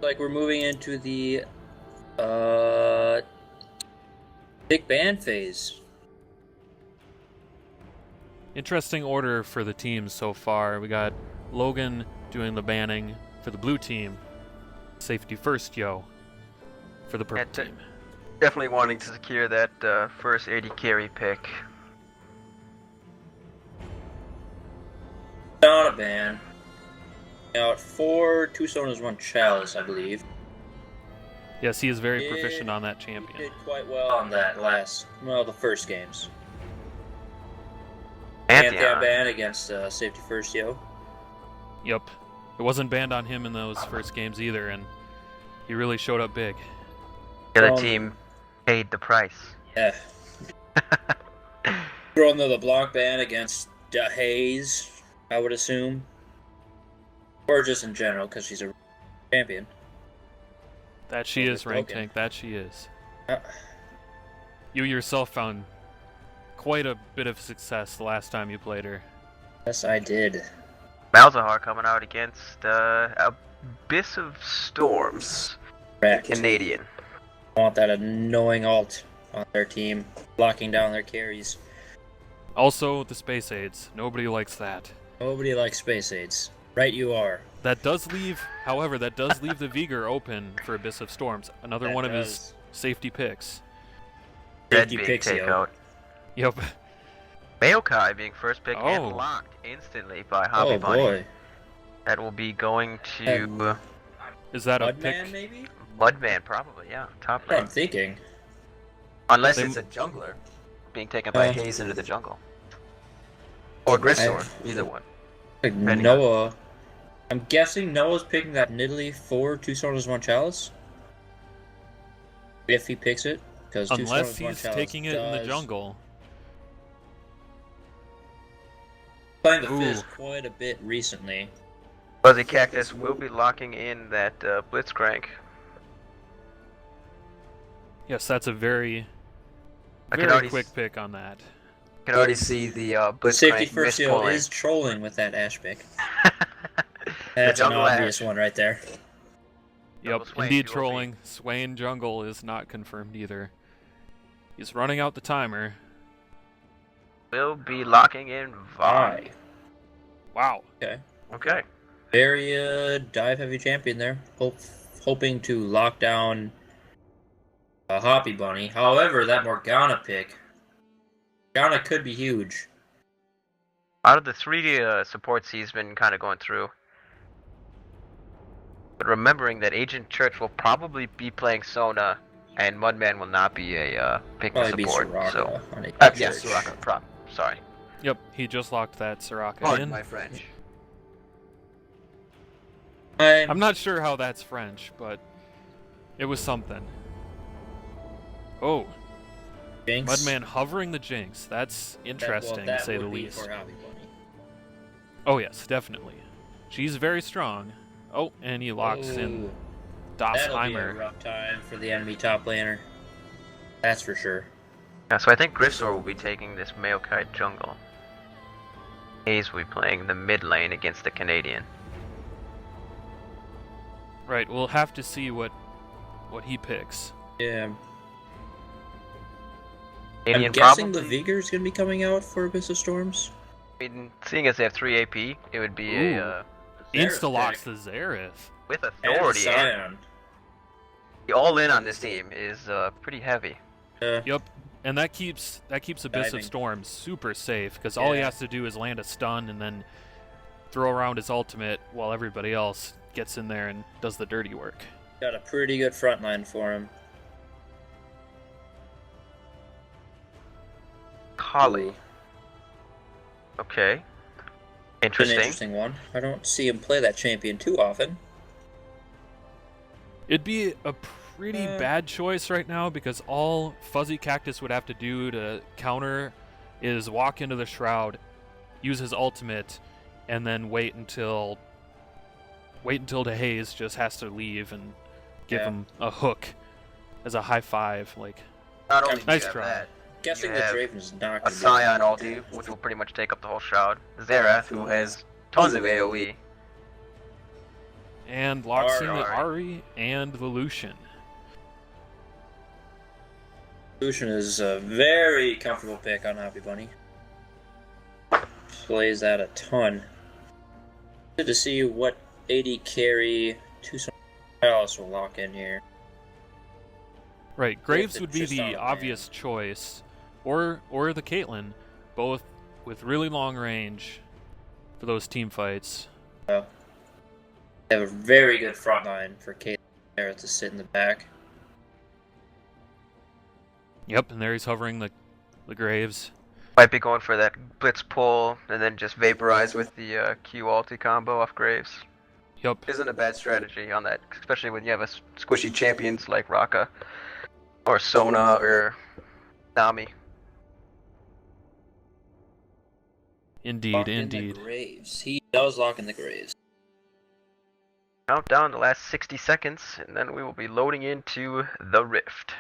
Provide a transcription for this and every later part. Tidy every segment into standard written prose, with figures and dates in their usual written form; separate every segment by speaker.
Speaker 1: Like we're moving into the uh big band phase.
Speaker 2: Interesting order for the teams so far. We got Logan doing the banning for the blue team. Safety first, yo, for the purple team.
Speaker 3: Definitely wanting to secure that first 80 carry pick.
Speaker 1: Not a ban. Out 4 2 Sonas, 1 Chalice, I believe.
Speaker 2: Yes, he is very proficient on that champion.
Speaker 1: He did quite well on that the first games. Pantheon ban against Safety First, yo.
Speaker 2: Yep. It wasn't banned on him in those first games either, and he really showed up big.
Speaker 3: The other team paid the price.
Speaker 1: Yeah. Throwing the LeBlanc ban against Hayes, I would assume. Or just in general, because she's a champion.
Speaker 2: That she is, Rank Tank. That she is. You yourself found quite a bit of success the last time you played her.
Speaker 1: Yes, I did.
Speaker 3: Malzahar coming out against Abyss of Storms.
Speaker 1: Correct.
Speaker 3: Canadian.
Speaker 1: I want that annoying alt on their team, blocking down their carries.
Speaker 2: Also, the Space Aids. Nobody likes that.
Speaker 1: Nobody likes Space Aids. Right you are.
Speaker 2: That does leave, however, the Vigor open for Abyss of Storms. Another one of his safety picks.
Speaker 1: Safety picks,
Speaker 3: takeout.
Speaker 2: Yep.
Speaker 3: Maokai being first pick and locked instantly by Hobby Bunny.
Speaker 1: Boy.
Speaker 3: That will be going to...
Speaker 2: Is that a
Speaker 1: Mudman,
Speaker 2: pick?
Speaker 1: maybe?
Speaker 3: Mudman, probably, yeah. Top
Speaker 1: That's what
Speaker 3: lane.
Speaker 1: I'm thinking.
Speaker 3: Unless it's a jungler being taken by Hayes into the jungle. Or Grisor, either one.
Speaker 1: Like Noah. I'm guessing Noah's picking that Nidalee for 2 Sonas, 1 Chalice. If he picks it.
Speaker 2: Unless he's taking it in the jungle.
Speaker 1: Playing the Fizz quite a bit recently.
Speaker 3: Fuzzy Cactus will be locking in that Blitzcrank.
Speaker 2: Yes, that's a very quick pick on that.
Speaker 3: You can already see the Blitzcrank
Speaker 1: Safety First is trolling with that Ash pick. That's an obvious one right there.
Speaker 2: Yep, indeed trolling. Swain Jungle is not confirmed either. He's running out the timer.
Speaker 3: Will be locking in Vi.
Speaker 2: Wow.
Speaker 3: Okay.
Speaker 1: Very dive-heavy champion there. Hoping to lock down a Hoppy Bunny. However, that Morgana pick, Morgana could be huge.
Speaker 3: Out of the 3 supports he's been kind of going through. But remembering that Agent Church will probably be playing Sona, and Mudman will not be a pick to support. So, yes, Soraka. Sorry.
Speaker 2: Yep, he just locked that Soraka
Speaker 3: Pardon
Speaker 2: in.
Speaker 3: my French.
Speaker 2: I'm not sure how that's French, but it was something. Oh.
Speaker 1: Jinx.
Speaker 2: Mudman hovering the Jinx. That's interesting, to say the least.
Speaker 1: For Hoppy Bunny.
Speaker 2: Oh yes, definitely. She's very strong. Oh, and he locks in Dasheimer.
Speaker 1: That'll be a rough time for the enemy top laner. That's for sure.
Speaker 3: Yeah, so I think Grisor will be taking this Maokai jungle. Hayes will be playing the mid lane against the Canadian.
Speaker 2: Right, we'll have to see what he picks.
Speaker 1: Yeah.
Speaker 3: Canadian
Speaker 1: I'm guessing
Speaker 3: probably,
Speaker 1: the Vigor's going to be coming out for Abyss of Storms.
Speaker 3: I mean, seeing as they have 3 AP, it would be a
Speaker 2: Insta-locks the Xerath.
Speaker 3: with authority.
Speaker 1: And
Speaker 3: The all-in on this team is pretty heavy.
Speaker 2: Yep, and that keeps Abyss of Storms super safe, because all he has to do is land a stun and then throw around his ultimate while everybody else gets in there and does the dirty work.
Speaker 1: Got a pretty good front line for him.
Speaker 3: Kali. Okay.
Speaker 1: It's an interesting one. I don't see him play that champion too often.
Speaker 2: It'd be a pretty bad choice right now, because all Fuzzy Cactus would have to do to counter is walk into the Shroud, use his ultimate, and then wait until DeHaze just has to leave and give him a hook as a high five. Like,
Speaker 3: Not only
Speaker 2: nice try.
Speaker 3: That,
Speaker 1: Guessing the Draven's not
Speaker 3: a Scion ulti, which will pretty much take up the whole Shroud. Xerath, who has tons of AoE.
Speaker 2: And locks in the
Speaker 3: Ari.
Speaker 2: Ari and the Lucian.
Speaker 1: Lucian is a very comfortable pick on Hoppy Bunny. Plays that a ton. Good to see what AD carry Tucson Palace will lock in here.
Speaker 2: Right, Graves would be the obvious choice, or the Caitlyn, both with really long range for those team fights.
Speaker 1: They have a very good front line for Caitlyn there to sit in the back.
Speaker 2: Yep, and there he's hovering the Graves.
Speaker 3: Might be going for that blitz pull and then just vaporize with the Q ulti combo off Graves.
Speaker 2: Yep.
Speaker 3: Isn't a bad strategy on that, especially when you have a squishy champions like Raka or Sona or Nami.
Speaker 2: Indeed,
Speaker 1: Lock
Speaker 2: indeed.
Speaker 1: In the Graves. He does lock in the Graves.
Speaker 3: Countdown the last 60 seconds, and then we will be loading into the Rift.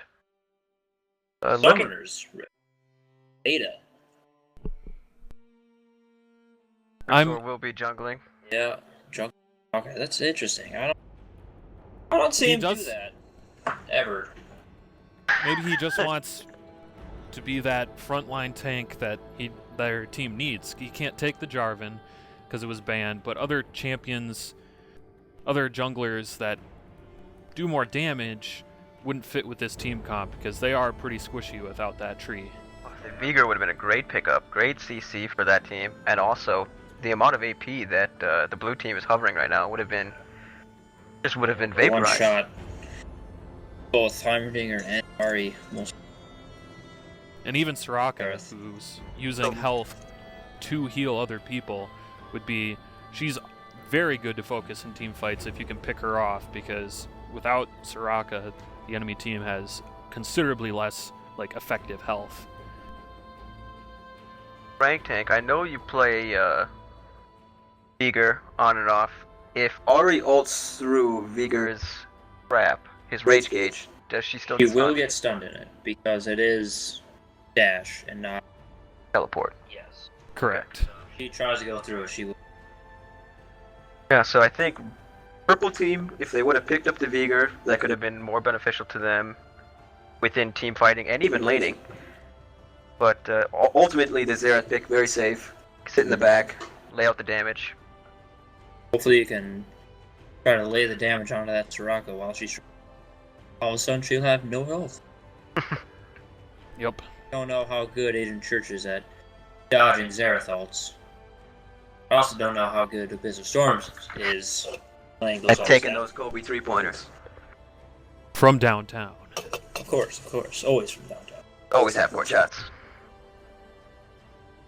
Speaker 1: Summoners Rift. Beta.
Speaker 3: I'm sure we'll be jungling.
Speaker 1: Yeah, jungling. Okay, that's interesting. I don't see him do that ever.
Speaker 2: Maybe he just wants to be that frontline tank that their team needs. He can't take the Jarvan because it was banned, but other champions, other junglers that do more damage wouldn't fit with this team comp because they are pretty squishy without that tree.
Speaker 3: Veigar would have been a great pickup, great CC for that team, and also the amount of AP that the blue team is hovering right now would have been vaporized.
Speaker 1: One shot. Both Heimerdinger and Ari most.
Speaker 2: And even Soraka, who's using health to heal other people, she's very good to focus in team fights if you can pick her off, because without Soraka, the enemy team has considerably less effective health.
Speaker 3: Rank tank, I know you play Veigar on and off. If Ari ults through Veigar's trap, his rage gauge, does she still get stunned?
Speaker 1: She will get stunned in it because it is dash and not
Speaker 3: teleport.
Speaker 1: Yes.
Speaker 2: Correct.
Speaker 1: If she tries to go through it, she will.
Speaker 3: Yeah, so I think purple team, if they would have picked up the Veigar, that could have been more beneficial to them within team fighting and even laning. But ultimately, the Xerath pick, very safe. Sit in the back, lay out the damage.
Speaker 1: Hopefully you can try to lay the damage onto that Soraka while she's... All of a sudden, she'll have no health.
Speaker 2: Yep.
Speaker 1: I don't know how good Agent Church is at dodging Xerath ults. I also don't know how good Abyss of Storms is playing those ults.
Speaker 3: Taking those Kobe 3-pointers.
Speaker 2: From downtown.
Speaker 1: Of course. Always from downtown.
Speaker 3: Always have 4 shots.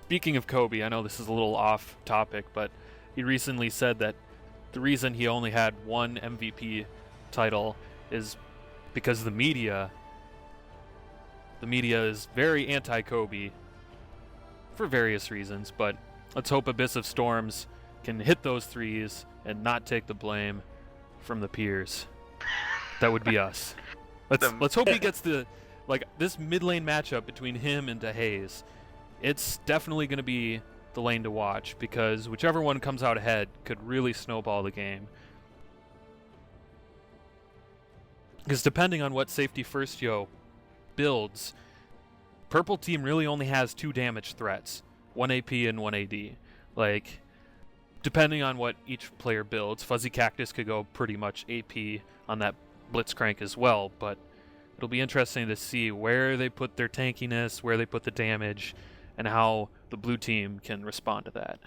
Speaker 2: Speaking of Kobe, I know this is a little off topic, but he recently said that the reason he only had one MVP title is because the media is very anti-Kobe for various reasons, but let's hope Abyss of Storms can hit those threes and not take the blame from the peers. That would be us. Let's hope he gets this mid lane matchup between him and DeHaze. It's definitely going to be the lane to watch, because whichever one comes out ahead could really snowball the game. Because depending on what Safety First Yo builds, purple team really only has 2 damage threats, 1 AP and 1 AD. Depending on what each player builds, Fuzzy Cactus could go pretty much AP on that Blitzcrank as well, but it'll be interesting to see where they put their tankiness, where they put the damage, and how the blue team can respond to that.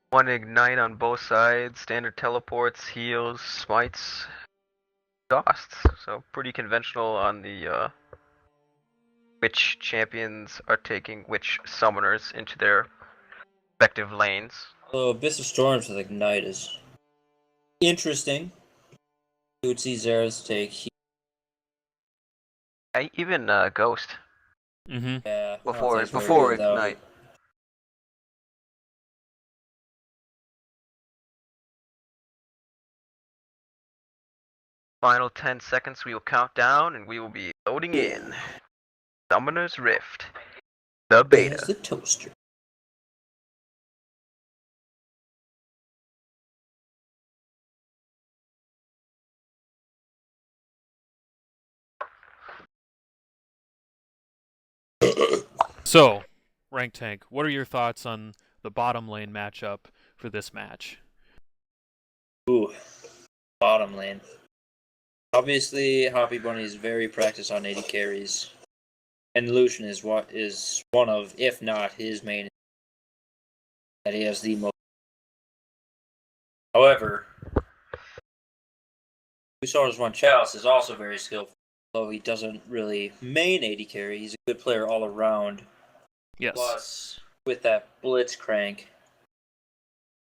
Speaker 3: One ignite on both sides, standard teleports, heals, smites, exhausts. So pretty conventional on the which champions are taking which summoners into their respective lanes.
Speaker 1: Although Abyss of Storms with Ignite is interesting. You would see Xerath take...
Speaker 3: Even Ghost.
Speaker 2: Mm-hmm.
Speaker 1: Yeah,
Speaker 3: before Ignite. Final 10 seconds, we will count down and we will be loading in Summoner's Rift, the beta.
Speaker 1: There's the toaster.
Speaker 2: So, Rank Tank, what are your thoughts on the bottom lane matchup for this match?
Speaker 1: Ooh, bottom lane. Obviously, Hoppy Bunny is very practiced on 80 carries, and Lucian is one of, if not his main, that he has the most. However, Usora's one Chalice is also very skillful, though he doesn't really main 80 carry. He's a good player all around.
Speaker 2: Yes.
Speaker 1: Plus, with that Blitzcrank,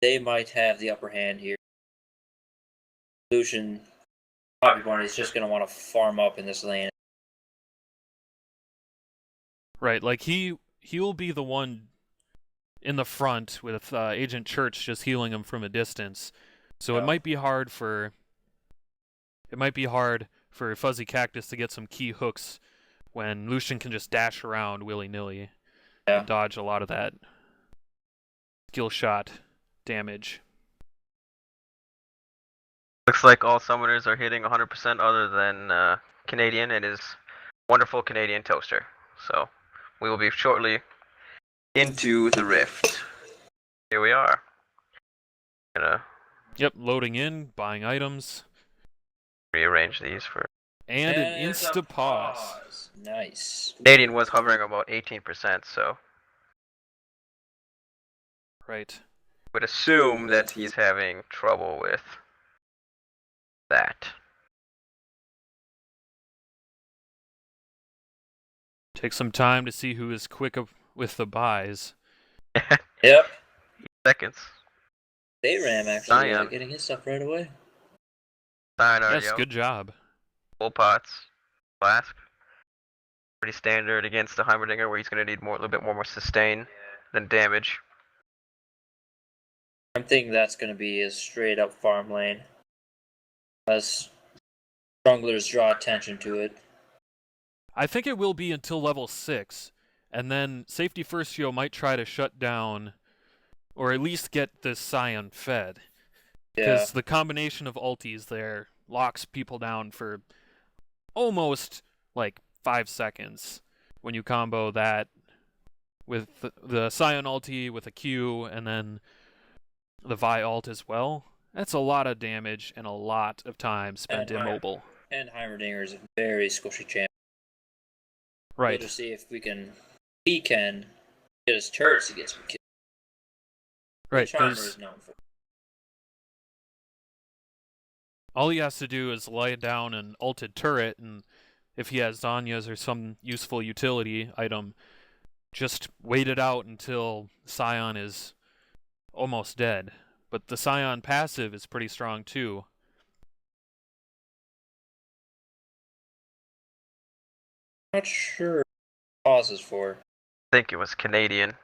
Speaker 1: they might have the upper hand here. Lucian, Hoppy Bunny is just going to want to farm up in this lane.
Speaker 2: Right, like he will be the one in the front with Agent Church just healing him from a distance. So
Speaker 1: Yeah.
Speaker 2: it might be hard for Fuzzy Cactus to get some key hooks when Lucian can just dash around willy-nilly and dodge a lot of that skill shot damage.
Speaker 3: Looks like all summoners are hitting 100% other than Canadian and his wonderful Canadian toaster. So we will be shortly into the rift. Here we are.
Speaker 2: Yep, loading in, buying items.
Speaker 3: Rearrange these for...
Speaker 2: And an insta-pause.
Speaker 1: Nice.
Speaker 3: Canadian was hovering about 18%, so...
Speaker 2: Right.
Speaker 3: Would assume that he's having trouble with that.
Speaker 2: Take some time to see who is quick with the buys.
Speaker 1: Yep.
Speaker 3: Seconds.
Speaker 1: Bayram actually getting his stuff right away.
Speaker 2: Yes, good job.
Speaker 3: Full pots. Flask. Pretty standard against the Heimerdinger where he's going to need a little bit more sustain than damage.
Speaker 1: I'm thinking that's going to be a straight up farm lane. As junglers draw attention to it.
Speaker 2: I think it will be until level 6, and then Safety First Yo might try to shut down, or at least get this Scion fed. Because the combination of ultis there locks people down for almost, 5 seconds when you combo that with the Scion ulti with a Q, and then the Vi ult as well. That's a lot of damage and a lot of time spent immobile.
Speaker 1: And Heimerdinger is a very squishy champ.
Speaker 2: Right.
Speaker 1: We'll just see if we can get his turrets to get some kills.
Speaker 2: Right,
Speaker 1: because
Speaker 2: all he has to do is lay down an ulted turret, and if he has Zanya's or some useful utility item, just wait it out until Scion is almost dead. But the Scion passive is pretty strong too.
Speaker 1: Not sure what pauses for.
Speaker 3: I think it was Canadian.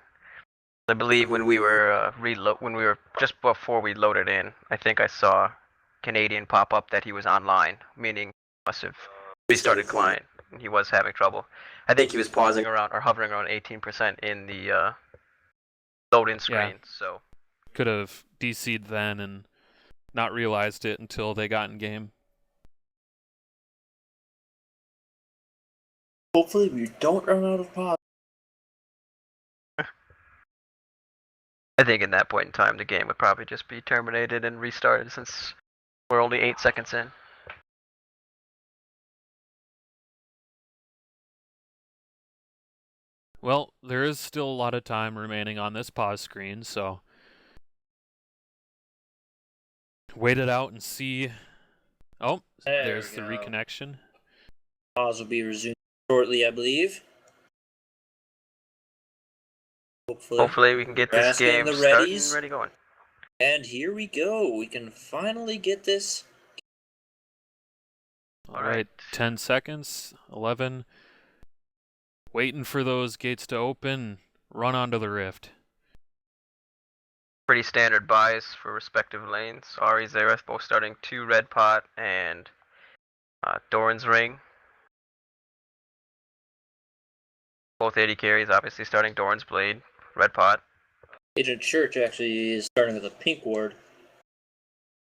Speaker 3: I believe when we were just before we loaded in, I think I saw Canadian pop up that he was online, meaning must have restarted client. And he was having trouble. I think he was pausing around or hovering around 18% in the load-in screen.
Speaker 2: Yeah.
Speaker 3: So
Speaker 2: could have DC'd then and not realized it until they got in game.
Speaker 1: Hopefully we don't run out of pause.
Speaker 3: I think in that point in time, the game would probably just be terminated and restarted since we're only 8 seconds in.
Speaker 2: Well, there is still a lot of time remaining on this pause screen, so wait it out and see. Oh, there's the reconnection.
Speaker 1: Pause will be resumed shortly, I believe.
Speaker 3: Hopefully we can get this game started and ready going.
Speaker 1: And here we go. We can finally get this.
Speaker 2: All right, 10 seconds, 11. Waiting for those gates to open, run onto the rift.
Speaker 3: Pretty standard buys for respective lanes. Ari, Zareth both starting 2 red pot and Doran's ring. Both 80 carries, obviously starting Doran's blade, red pot.
Speaker 1: Agent Church actually is starting with a pink ward.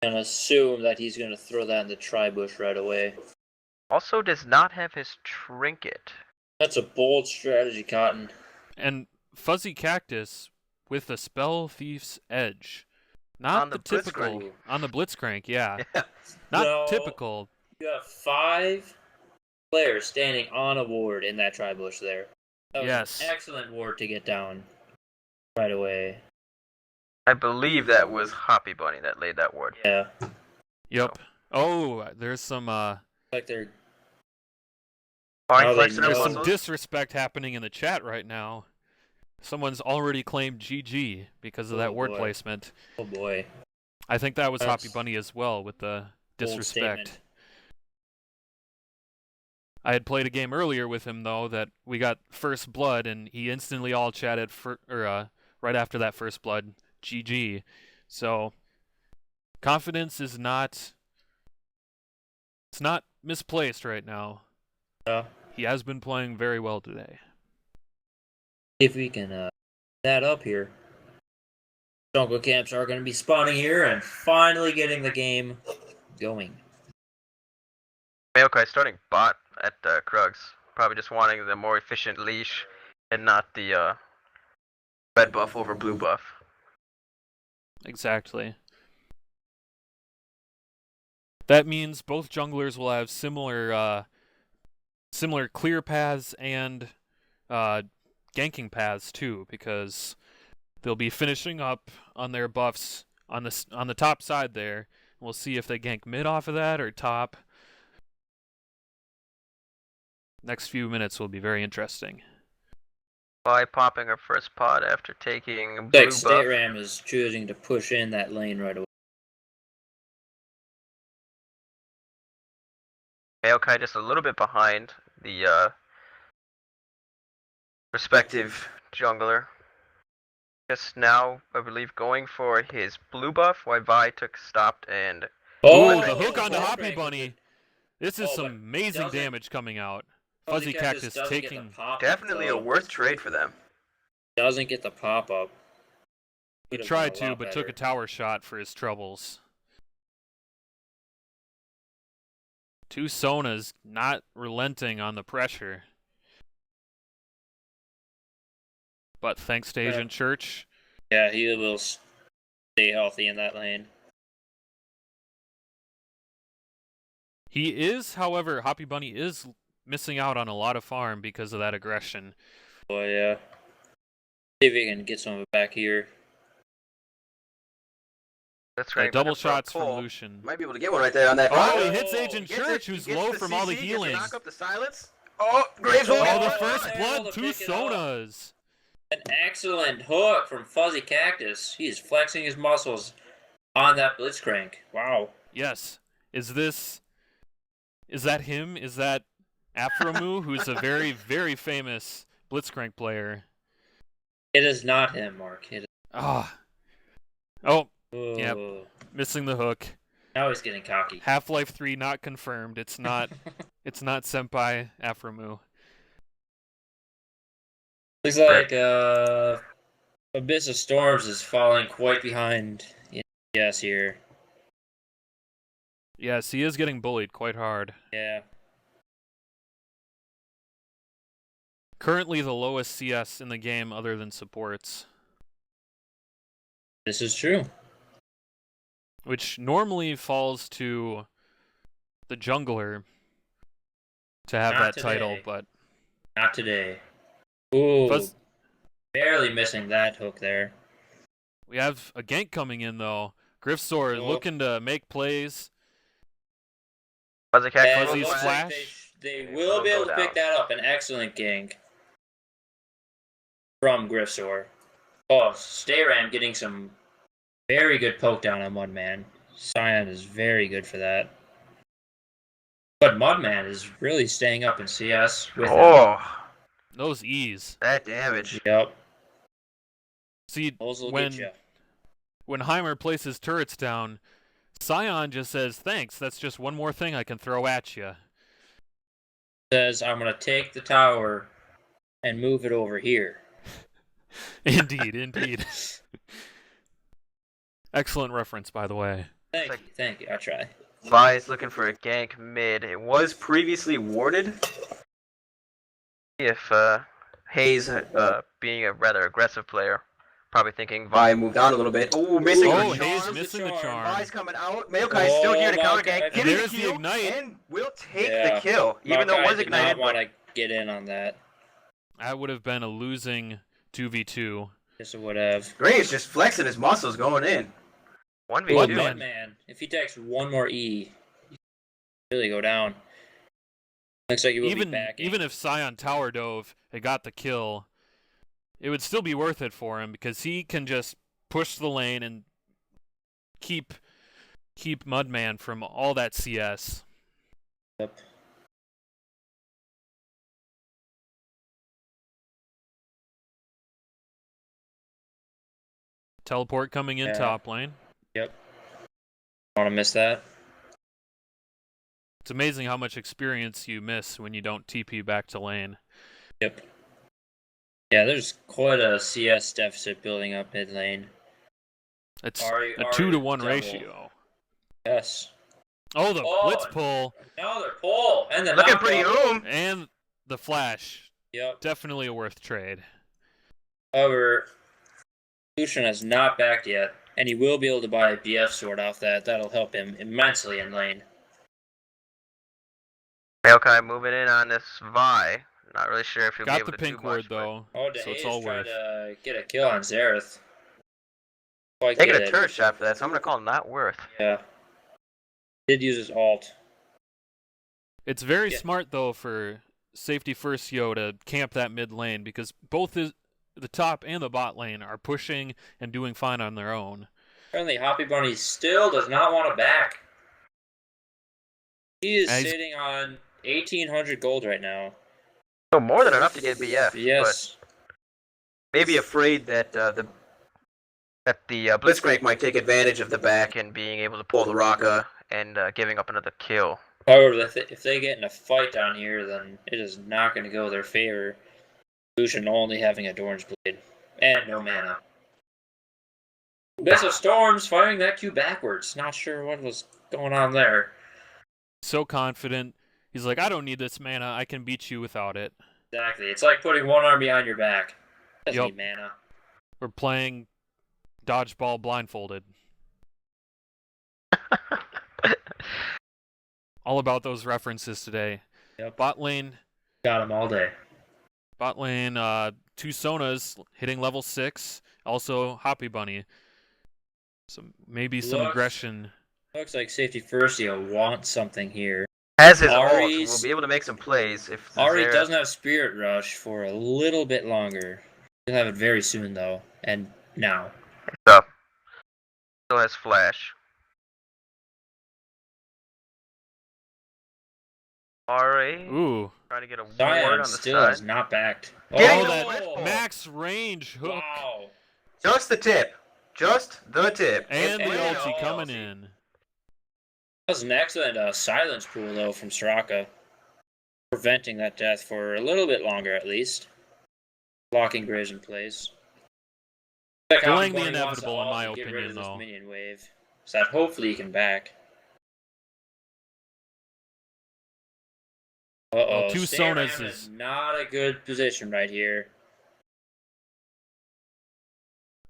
Speaker 1: And assume that he's going to throw that in the tri-bush right away.
Speaker 3: Also does not have his trinket.
Speaker 1: That's a bold strategy, Cotton.
Speaker 2: And Fuzzy Cactus with the Spell Thief's Edge. Not
Speaker 3: On
Speaker 2: the
Speaker 3: the
Speaker 2: typical
Speaker 3: Blitzcrank.
Speaker 2: on the Blitzcrank, yeah.
Speaker 3: Yeah.
Speaker 2: Not
Speaker 1: No.
Speaker 2: typical.
Speaker 1: You have 5 players standing on a ward in that tri-bush there. That was
Speaker 2: Yes.
Speaker 1: an excellent ward to get down right away.
Speaker 3: I believe that was Hoppy Bunny that laid that ward.
Speaker 1: Yeah.
Speaker 2: Yep. Oh, there's some
Speaker 1: Like they're
Speaker 3: Fine,
Speaker 1: Now they
Speaker 3: flexing their
Speaker 1: know.
Speaker 2: there's some
Speaker 3: muscles.
Speaker 2: disrespect happening in the chat right now. Someone's already claimed GG because of that
Speaker 1: Oh,
Speaker 2: word
Speaker 1: boy.
Speaker 2: placement.
Speaker 1: oh boy.
Speaker 2: I think that was
Speaker 1: That's
Speaker 2: Hoppy Bunny as well with the
Speaker 1: Bold
Speaker 2: disrespect.
Speaker 1: statement.
Speaker 2: I had played a game earlier with him though that we got first blood and he instantly all chatted right after that first blood GG. So confidence is not misplaced right now. He has been playing very well today.
Speaker 1: If we can that up here. Jungle camps are going to be spawning here and finally getting the game going.
Speaker 3: Maokai starting bot at Krugs. Probably just wanting the more efficient leash and not the red buff over blue buff.
Speaker 2: Exactly. That means both junglers will have similar clear paths and ganking paths too, because they'll be finishing up on their buffs on the top side there. We'll see if they gank mid off of that or top. Next few minutes will be very interesting.
Speaker 3: By popping her first pod after taking blue
Speaker 1: Like
Speaker 3: buff.
Speaker 1: State Ram is choosing to push in that lane right away.
Speaker 3: Maokai just a little bit behind the respective jungler. Just now, I believe, going for his blue buff, while Vi stopped and...
Speaker 2: Oh,
Speaker 3: the
Speaker 2: the hook onto
Speaker 1: Fuzzy
Speaker 2: Hoppy
Speaker 1: Cactus
Speaker 2: Bunny. This is
Speaker 1: Oh,
Speaker 2: some
Speaker 1: but
Speaker 2: amazing
Speaker 1: doesn't-
Speaker 2: damage coming out.
Speaker 1: Fuzzy
Speaker 2: Fuzzy Cactus
Speaker 1: doesn't get the
Speaker 2: taking...
Speaker 1: pop-up,
Speaker 3: Definitely a
Speaker 1: though.
Speaker 3: worth trade for them.
Speaker 1: Doesn't get the pop up.
Speaker 2: He tried to, but took a tower shot for his troubles. Two Sonas not relenting on the pressure. But thanks to Asian Church,
Speaker 1: Yeah, he will stay healthy in that lane.
Speaker 2: he is, however, Hoppy Bunny is missing out on a lot of farm because of that aggression.
Speaker 1: Oh yeah. See if we can get some of it back here.
Speaker 3: That's right.
Speaker 2: Double
Speaker 3: but for a
Speaker 2: shots from
Speaker 3: pull,
Speaker 2: Lucian.
Speaker 3: Might be able to get one right there on that.
Speaker 2: Oh, he
Speaker 1: Oh,
Speaker 2: hits Agent
Speaker 3: Gets
Speaker 2: Church,
Speaker 3: it,
Speaker 2: who's
Speaker 3: gets
Speaker 2: low
Speaker 3: the
Speaker 2: from all the
Speaker 3: CC, gets
Speaker 2: healing.
Speaker 3: Knock up the silence. Oh, Graves will
Speaker 1: Oh,
Speaker 3: get
Speaker 2: Oh, the
Speaker 3: one.
Speaker 2: first
Speaker 1: able
Speaker 2: blood,
Speaker 1: to
Speaker 2: two
Speaker 1: pick it up.
Speaker 2: Sonas.
Speaker 1: An excellent hook from Fuzzy Cactus. He's flexing his muscles on that Blitzcrank. Wow.
Speaker 2: Yes. Is that him? Is that Afromu, who's a very, very famous Blitzcrank player?
Speaker 1: It is not him, Mark. It is...
Speaker 2: Ah. Oh,
Speaker 1: Ooh.
Speaker 2: Yep. missing the hook.
Speaker 1: Now he's getting cocky.
Speaker 2: Half-Life 3 not confirmed. It's not Senpai Afromu.
Speaker 1: Looks like Abyss of Storms is falling quite behind. Yes, here.
Speaker 2: Yes, he is getting bullied quite hard.
Speaker 1: Yeah.
Speaker 2: Currently the lowest CS in the game other than supports,
Speaker 1: This is true.
Speaker 2: which normally falls to the jungler to have
Speaker 1: Not
Speaker 2: that title,
Speaker 1: today.
Speaker 2: but
Speaker 1: Not today. Ooh.
Speaker 2: Fuzz-
Speaker 1: Barely missing that hook there.
Speaker 2: we have a gank coming in though. Griffsword
Speaker 1: Oh.
Speaker 2: looking to make plays.
Speaker 3: Fuzzy
Speaker 1: And
Speaker 3: Cactus.
Speaker 2: Fuzzy
Speaker 1: it looks
Speaker 2: Splash.
Speaker 1: like they
Speaker 3: It
Speaker 1: will
Speaker 3: will
Speaker 1: be
Speaker 3: go
Speaker 1: able to pick
Speaker 3: down.
Speaker 1: that up. An excellent gank from Griffsor. Oh, Stayram getting some very good poke down on Mudman. Scion is very good for that. But Mudman is really staying up in CS with him.
Speaker 3: Oh,
Speaker 2: Those E's.
Speaker 3: that damage.
Speaker 1: Yep.
Speaker 2: See,
Speaker 1: Those will
Speaker 2: when
Speaker 1: get you.
Speaker 2: when Heimer places turrets down, Scion just says, "Thanks, that's just one more thing I can throw at you."
Speaker 1: Says, I'm going to take the tower and move it over here.
Speaker 2: Indeed, indeed. Excellent reference, by the way.
Speaker 1: Thank you. I try.
Speaker 3: Vi is looking for a gank mid. It was previously warded. See if Hayes being a rather aggressive player, probably thinking Vi moved on a little bit. Oh, missing
Speaker 2: Oh,
Speaker 3: the
Speaker 2: Hayes
Speaker 3: charm.
Speaker 2: missing the charm.
Speaker 3: Vi's coming out. Maokai is still here to counter gank.
Speaker 1: And
Speaker 3: Getting the
Speaker 2: there's the
Speaker 3: Q,
Speaker 2: ignite.
Speaker 3: and will take the kill, even though it was
Speaker 1: did
Speaker 3: ignited.
Speaker 1: not want to get in on that.
Speaker 2: That would have been a losing 2v2.
Speaker 1: Yes, it would have.
Speaker 3: Graves just flexing his muscles going in. 1v2.
Speaker 1: Man, if he takes one more E, he really go down. Looks like he will be back.
Speaker 2: Even if Scion tower dove and got the kill, it would still be worth it for him because he can just push the lane and keep Mudman from all that CS.
Speaker 1: Yep.
Speaker 2: Teleport coming in top lane.
Speaker 1: Yep. I want to miss that.
Speaker 2: It's amazing how much experience you miss when you don't TP back to lane.
Speaker 1: Yep. Yeah, there's quite a CS deficit building up mid lane.
Speaker 2: It's a 2-to-1 ratio.
Speaker 1: Yes.
Speaker 2: Oh, the blitz pull.
Speaker 1: Another pull. And the
Speaker 3: looking pretty home.
Speaker 2: And the flash.
Speaker 1: Yep.
Speaker 2: Definitely a worth trade.
Speaker 1: However, Lucian has not backed yet, and he will be able to buy a BF sword off that. That'll help him immensely in lane.
Speaker 3: Maokai moving in on this Vi. Not really sure if he'll be
Speaker 2: Got
Speaker 3: able
Speaker 2: the
Speaker 3: to do
Speaker 2: pink word
Speaker 3: much,
Speaker 2: though, so it's
Speaker 1: Hayes
Speaker 2: all
Speaker 1: tried
Speaker 2: worth.
Speaker 1: to get a kill on Xerath.
Speaker 3: Taking a turret shot for that, so I'm gonna call him not worth.
Speaker 1: Yeah. Did use his ult.
Speaker 2: It's very smart though for safety first Yo to camp that mid lane because both the top and the bot lane are pushing and doing fine on their own.
Speaker 1: Apparently, Hoppy Bunny still does not want to back. He is sitting on 1,800 gold right now.
Speaker 3: So more than enough to get BF.
Speaker 1: Yes.
Speaker 3: But maybe afraid that the Blitzcrank might take advantage of the back and being able to pull the Raka and giving up another kill.
Speaker 1: However, if they get in a fight down here, then it is not going to go their favor. Lucian only having a Dorn's Blade and no mana. Abyss of Storms firing that Q backwards. Not sure what was going on there.
Speaker 2: So confident. He's like, I don't need this mana. I can beat you without it.
Speaker 1: Exactly. It's like putting one arm behind your back. Doesn't need mana.
Speaker 2: We're playing dodgeball blindfolded. All about those references today.
Speaker 1: Yep.
Speaker 2: Bot lane.
Speaker 1: Got him all day.
Speaker 2: Bot lane, 2 Sonas hitting level 6. Also, Hoppy Bunny. So maybe some aggression.
Speaker 1: Looks like safety first, wants something here.
Speaker 3: Has his ult, will be able to make some plays. If
Speaker 1: Ari doesn't have Spirit Rush for a little bit longer. He'll have it very soon, though. And now.
Speaker 3: So, still has Flash. Ari.
Speaker 2: Ooh.
Speaker 3: Trying to get a ward
Speaker 1: Zion
Speaker 3: on the
Speaker 1: still
Speaker 3: side.
Speaker 1: is not backed.
Speaker 3: Getting
Speaker 2: that max range hook.
Speaker 1: Wow.
Speaker 3: Just the tip. Just the tip.
Speaker 2: And the ulti coming in.
Speaker 1: That was an excellent silence pool, though, from Soraka. Preventing that death for a little bit longer, at least. Locking Grizz in place.
Speaker 2: Delaying the inevitable, in my opinion, though.
Speaker 1: Minion wave, so that hopefully he can back. Uh-oh.
Speaker 2: 2 Sonas is
Speaker 1: not a good position right here.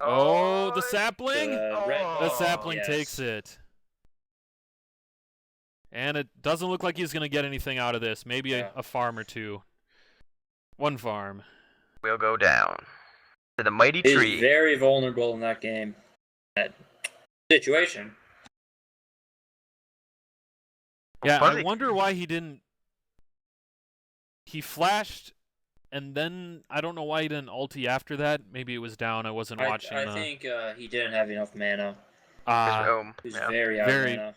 Speaker 2: Oh, the sapling?
Speaker 1: The
Speaker 2: sapling takes it. And it doesn't look like he's going to get anything out of this. Maybe a farm or two. 1 farm.
Speaker 3: Will go down to the mighty tree.
Speaker 1: He's very vulnerable in that game. That situation.
Speaker 2: Yeah, I wonder why he didn't... He flashed, and then I don't know why he didn't ulti after that. Maybe it was down. I wasn't watching.
Speaker 1: I think he didn't have enough mana. He was
Speaker 3: Yeah.
Speaker 1: very out of mana.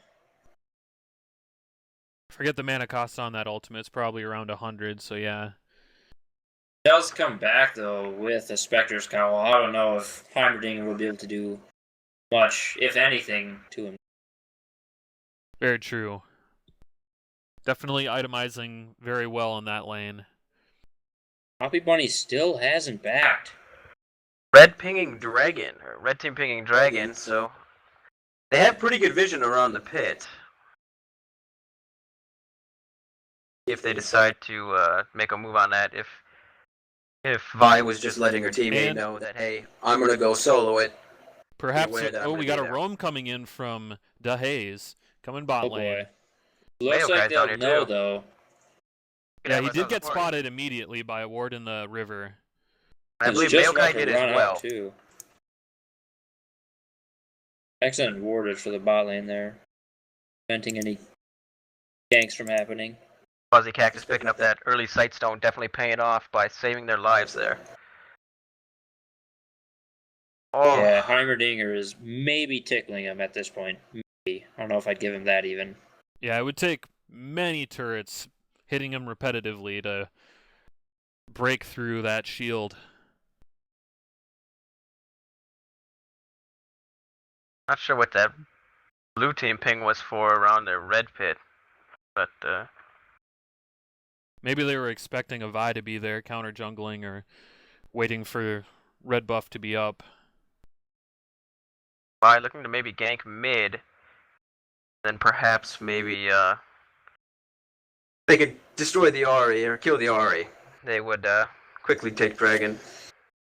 Speaker 2: Forget the mana cost on that ultimate. It's probably around 100, so yeah.
Speaker 1: Does come back, though, with a Spectre's Cowl. I don't know if Heimerdinger will be able to do much, if anything, to him.
Speaker 2: Very true. Definitely itemizing very well in that lane.
Speaker 1: Hoppy Bunny still hasn't backed.
Speaker 3: Red pinging dragon, or red team pinging dragon, so they have pretty good vision around the pit. If they decide to make a move on that, if If Vi was just letting her teammate
Speaker 2: And-
Speaker 3: know that, hey, I'm gonna go solo it.
Speaker 2: Perhaps.
Speaker 3: aware that I'm
Speaker 2: Oh,
Speaker 3: gonna
Speaker 2: we
Speaker 3: be
Speaker 2: got a
Speaker 3: there.
Speaker 2: roam coming in from DeHaze, coming bot
Speaker 1: Oh
Speaker 2: lane.
Speaker 1: boy. Looks
Speaker 3: Mayo
Speaker 1: like
Speaker 3: guy's down
Speaker 1: they'll
Speaker 3: here,
Speaker 1: know,
Speaker 3: too.
Speaker 1: though.
Speaker 2: Yeah, he did get spotted immediately by a ward in the river.
Speaker 3: I
Speaker 1: He's
Speaker 3: believe
Speaker 1: just
Speaker 3: Mayo
Speaker 1: about
Speaker 3: Guy
Speaker 1: to
Speaker 3: did as
Speaker 1: run out,
Speaker 3: well.
Speaker 1: too. Excellent wardage for the bot lane there. Preventing any ganks from happening.
Speaker 3: Fuzzy Cactus picking up that early Sightstone, definitely paying off by saving their lives there. Oh,
Speaker 1: Yeah, Heimerdinger is maybe tickling him at this point. Maybe. I don't know if I'd give him that even.
Speaker 2: Yeah, it would take many turrets hitting him repetitively to break through that shield.
Speaker 3: not sure what that blue team ping was for around their red pit, but
Speaker 2: Maybe they were expecting a Vi to be there, counter jungling, or waiting for red buff to be up.
Speaker 3: by looking to maybe gank mid, then perhaps maybe they could destroy the Ahri or kill the Ahri. They would quickly take Dragon.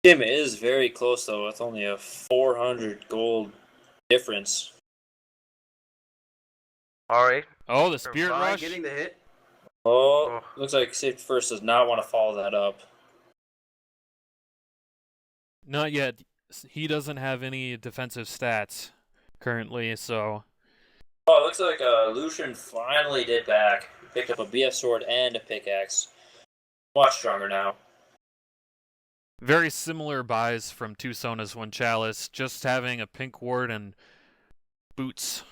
Speaker 1: Tim is very close, though, with only a 400 gold difference.
Speaker 3: Ahri.
Speaker 2: Oh, the Spirit
Speaker 3: Vi
Speaker 2: Rush?
Speaker 3: getting the hit.
Speaker 1: Oh, looks like Safety First does not want to follow that up.
Speaker 2: Not yet. He doesn't have any defensive stats currently, so...
Speaker 1: Oh, it looks like Lucian finally did back. He picked up a BF sword and a pickaxe. Much stronger now.
Speaker 2: Very similar buys from two Sonas, one Chalice, just having a pink ward and boots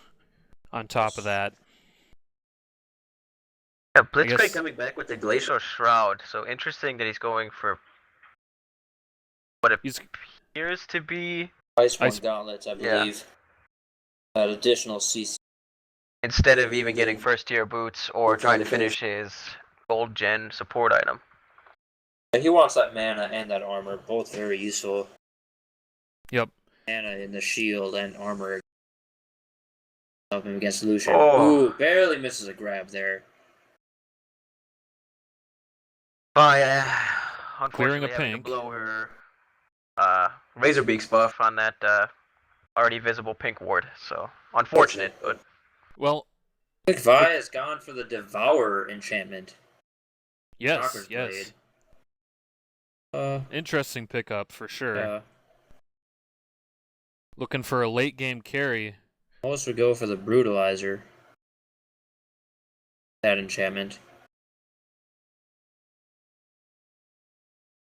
Speaker 2: on top of that.
Speaker 3: Yeah, Blitzcrank
Speaker 2: guess-
Speaker 3: coming back with the Glacial Shroud. So interesting that he's going for what
Speaker 2: He's
Speaker 3: appears to be
Speaker 1: Iceborne
Speaker 2: Ice-
Speaker 1: gauntlets, I
Speaker 3: Yeah.
Speaker 1: believe. That additional CC.
Speaker 3: instead of even getting first tier boots or trying to finish his gold gen support item.
Speaker 1: He wants that mana and that armor, both very useful.
Speaker 2: Yep.
Speaker 1: Mana in the shield and armor. Help him against Lucian.
Speaker 3: Oh.
Speaker 1: Ooh, barely misses a grab there.
Speaker 3: By
Speaker 2: Clearing a
Speaker 3: unfortunately having to
Speaker 2: pink.
Speaker 3: blow her Razorbeak's buff on that already visible pink ward. So unfortunate, but
Speaker 2: Well,
Speaker 1: Quick Vi has gone for the Devourer enchantment.
Speaker 2: yes,
Speaker 1: Knocker's
Speaker 2: yes.
Speaker 1: Blade.
Speaker 2: Interesting pickup for sure.
Speaker 1: Yeah.
Speaker 2: Looking for a late game carry.
Speaker 1: Most would go for the Brutalizer. That enchantment.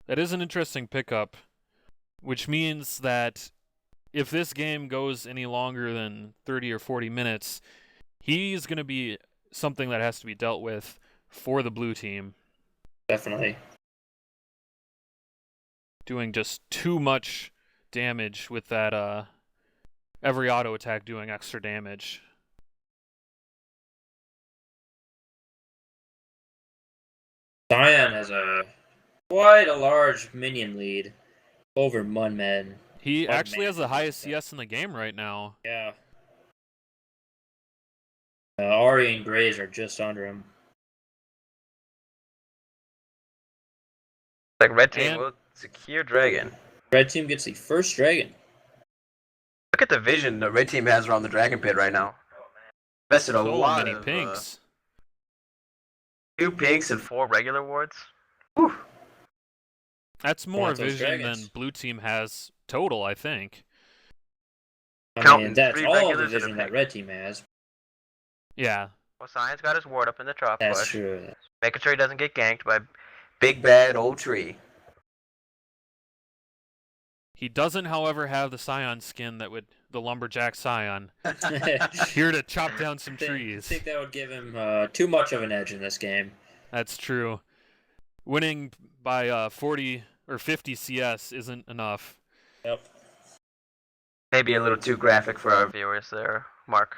Speaker 2: That is an interesting pickup, which means that if this game goes any longer than 30 or 40 minutes, he's going to be something that has to be dealt with for the blue team.
Speaker 1: Definitely.
Speaker 2: Doing just too much damage with that, every auto attack doing extra damage.
Speaker 1: Cyan has quite a large minion lead over Munmen.
Speaker 2: He
Speaker 1: What
Speaker 2: actually has
Speaker 1: man
Speaker 2: the highest
Speaker 1: is that?
Speaker 2: CS in the game right now.
Speaker 1: Yeah. Ari and Graze are just under him.
Speaker 3: like red team
Speaker 2: And-
Speaker 3: will secure Dragon.
Speaker 1: Red team gets the first dragon.
Speaker 3: Look at the vision the red team has around the Dragon Pit right now. Invested a
Speaker 2: So
Speaker 3: lot
Speaker 2: many
Speaker 3: of
Speaker 2: pinks.
Speaker 3: 2 pinks and 4 regular wards. Whew.
Speaker 2: That's more
Speaker 1: Want those
Speaker 2: vision
Speaker 1: dragons.
Speaker 2: than blue team has total, I think.
Speaker 1: I
Speaker 3: Counting
Speaker 1: mean, that's
Speaker 3: 3
Speaker 1: all the
Speaker 3: regulars and a
Speaker 1: vision that
Speaker 3: pink.
Speaker 1: red team has.
Speaker 2: Yeah.
Speaker 3: Well, Cyan's got his ward up in the trop
Speaker 1: That's
Speaker 3: bush,
Speaker 1: true.
Speaker 3: making sure he doesn't get ganked by big bad old tree.
Speaker 2: He doesn't, however, have the Scion skin that would the lumberjack Scion. Here to chop down some
Speaker 1: I
Speaker 2: trees.
Speaker 1: think that would give him too much of an edge in this game.
Speaker 2: That's true. Winning by 40 or 50 CS isn't enough.
Speaker 1: Yep.
Speaker 3: Maybe a little too graphic for our viewers there, Mark.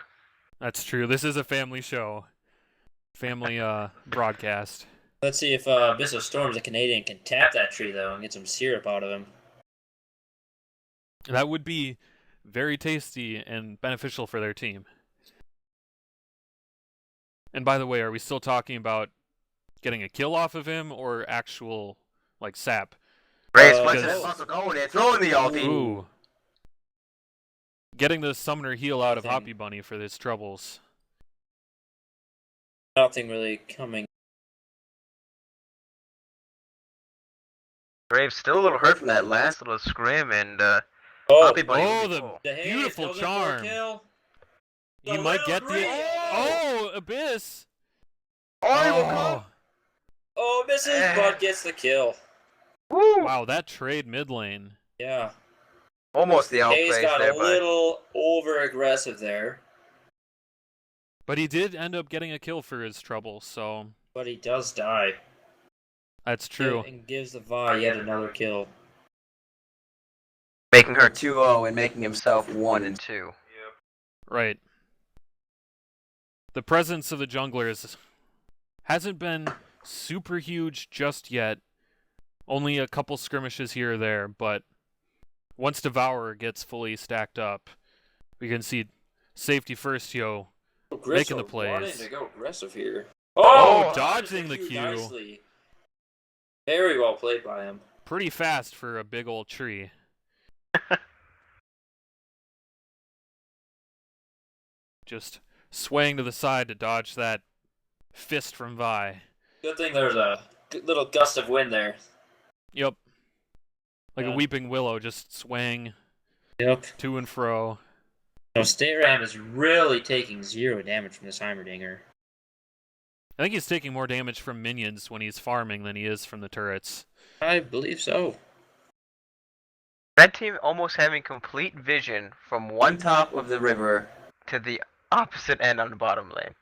Speaker 2: That's true. This is a family show. Family broadcast.
Speaker 1: Let's see if Abyss of Storms, a Canadian, can tap that tree, though, and get some syrup out of him.
Speaker 2: That would be very tasty and beneficial for their team. And by the way, are we still talking about getting a kill off of him or actual, like, sap?
Speaker 3: Graves
Speaker 1: Uh,
Speaker 3: flexing his muscle. Oh, they're throwing the ulti.
Speaker 2: Ooh. Getting the summoner heal out of
Speaker 1: Nothing.
Speaker 2: Hoppy Bunny for his troubles.
Speaker 1: Nothing really coming.
Speaker 3: Graves still a little hurt from that last little scrim, and
Speaker 1: Oh,
Speaker 3: Hoppy Bunny will
Speaker 2: Oh,
Speaker 3: be
Speaker 2: the
Speaker 3: full.
Speaker 1: the Haze
Speaker 2: beautiful
Speaker 1: goes in for a
Speaker 2: charm.
Speaker 1: kill.
Speaker 2: He
Speaker 1: The
Speaker 2: might
Speaker 1: little
Speaker 2: get the...
Speaker 1: green.
Speaker 2: Oh, Abyss!
Speaker 3: Oh, he will come.
Speaker 1: Oh, misses, but gets the kill.
Speaker 3: Woo.
Speaker 2: Wow, that trade mid lane.
Speaker 1: Yeah.
Speaker 3: Almost the
Speaker 1: Haze
Speaker 3: outplays
Speaker 1: got
Speaker 3: there,
Speaker 1: a
Speaker 3: but
Speaker 1: little over-aggressive there,
Speaker 2: But he did end up getting a kill for his trouble, so
Speaker 1: but he does die.
Speaker 2: that's true.
Speaker 1: And gives the Vi yet another kill.
Speaker 3: making her 2-0 and making himself 1-2.
Speaker 2: Right. The presence of the junglers hasn't been super huge just yet. Only a couple skirmishes here or there, but once Devourer gets fully stacked up, we can see safety first, yo. Making the plays.
Speaker 1: Wanting to go aggressive here.
Speaker 2: Oh, dodging the Q.
Speaker 1: Nicely. Very well played by him.
Speaker 2: Pretty fast for a big old tree. Just swaying to the side to dodge that fist from Vi.
Speaker 1: Good thing there's a good little gust of wind there.
Speaker 2: Yep. Like a
Speaker 1: Yeah.
Speaker 2: weeping willow just swaying
Speaker 1: Yep.
Speaker 2: to and fro.
Speaker 1: No, Staram is really taking 0 damage from this Heimerdinger.
Speaker 2: I think he's taking more damage from minions when he's farming than he is from the turrets.
Speaker 1: I believe so.
Speaker 3: Red team almost having complete vision from one top of the river to the opposite end on the bottom lane.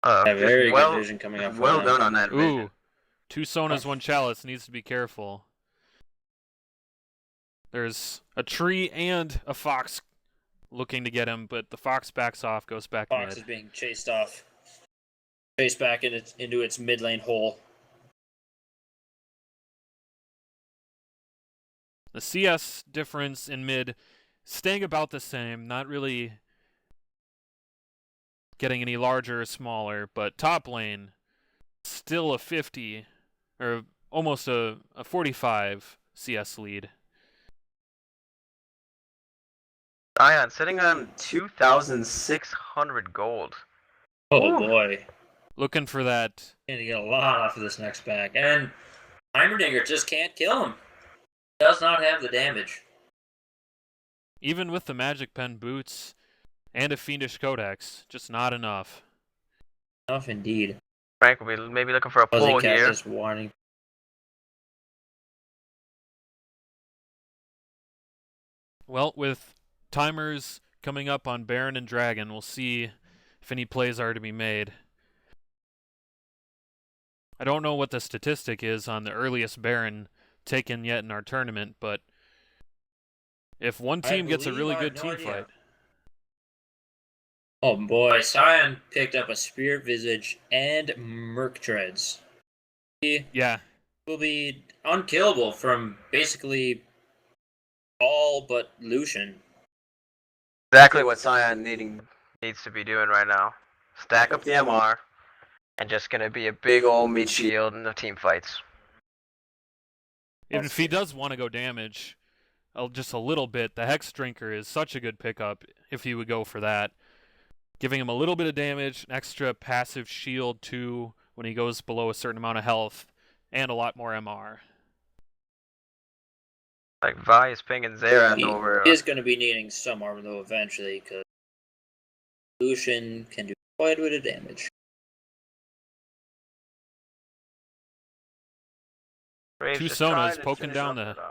Speaker 1: Very
Speaker 3: well,
Speaker 1: good vision coming up. from
Speaker 3: well
Speaker 1: them.
Speaker 3: done on that vision.
Speaker 2: Ooh. 2 Sonas, 1 Chalice. Needs to be careful. There's a tree and a fox looking to get him, but the fox backs off, goes back
Speaker 1: Fox
Speaker 2: mid.
Speaker 1: is being chased off. Chased back into its mid lane hole.
Speaker 2: The CS difference in mid staying about the same, not really getting any larger or smaller, but top lane still a 50 or almost a 45 CS lead.
Speaker 3: Ion sitting on 2,600 gold.
Speaker 1: Oh
Speaker 3: Ooh.
Speaker 1: boy.
Speaker 2: Looking for that.
Speaker 1: Going to get a lot off of this next back. And Heimerdinger just can't kill him. Does not have the damage.
Speaker 2: Even with the Magic Pen boots and a Fiendish Codex, just not enough.
Speaker 1: Enough indeed.
Speaker 3: Frank will be maybe looking for a pull
Speaker 1: Fuzzy Cat
Speaker 3: here.
Speaker 1: is wanting.
Speaker 2: Well, with timers coming up on Baron and Dragon, we'll see if any plays are to be made. I don't know what the statistic is on the earliest Baron taken yet in our tournament, but if one team gets a really good team fight.
Speaker 1: Oh boy, Scion picked up a Spirit Visage and Merc Treads. He
Speaker 2: Yeah,
Speaker 1: will be unkillable from basically all but Lucian.
Speaker 3: Exactly what Scion needs to be doing right now. Stack up the MR, and just gonna be a big old meat shield in the team fights.
Speaker 2: even if he does want to go damage just a little bit, the Hex Drinker is such a good pickup if he would go for that. Giving him a little bit of damage, an extra passive shield too when he goes below a certain amount of health, and a lot more MR.
Speaker 3: Like Vi is pinging Xerath over.
Speaker 1: He is going to be needing some armor though eventually, because Lucian can do quite a bit of damage.
Speaker 3: Graves
Speaker 2: 2
Speaker 3: just trying
Speaker 2: Sonas
Speaker 3: to
Speaker 2: poking
Speaker 3: finish
Speaker 2: down
Speaker 3: up
Speaker 2: the...
Speaker 3: it,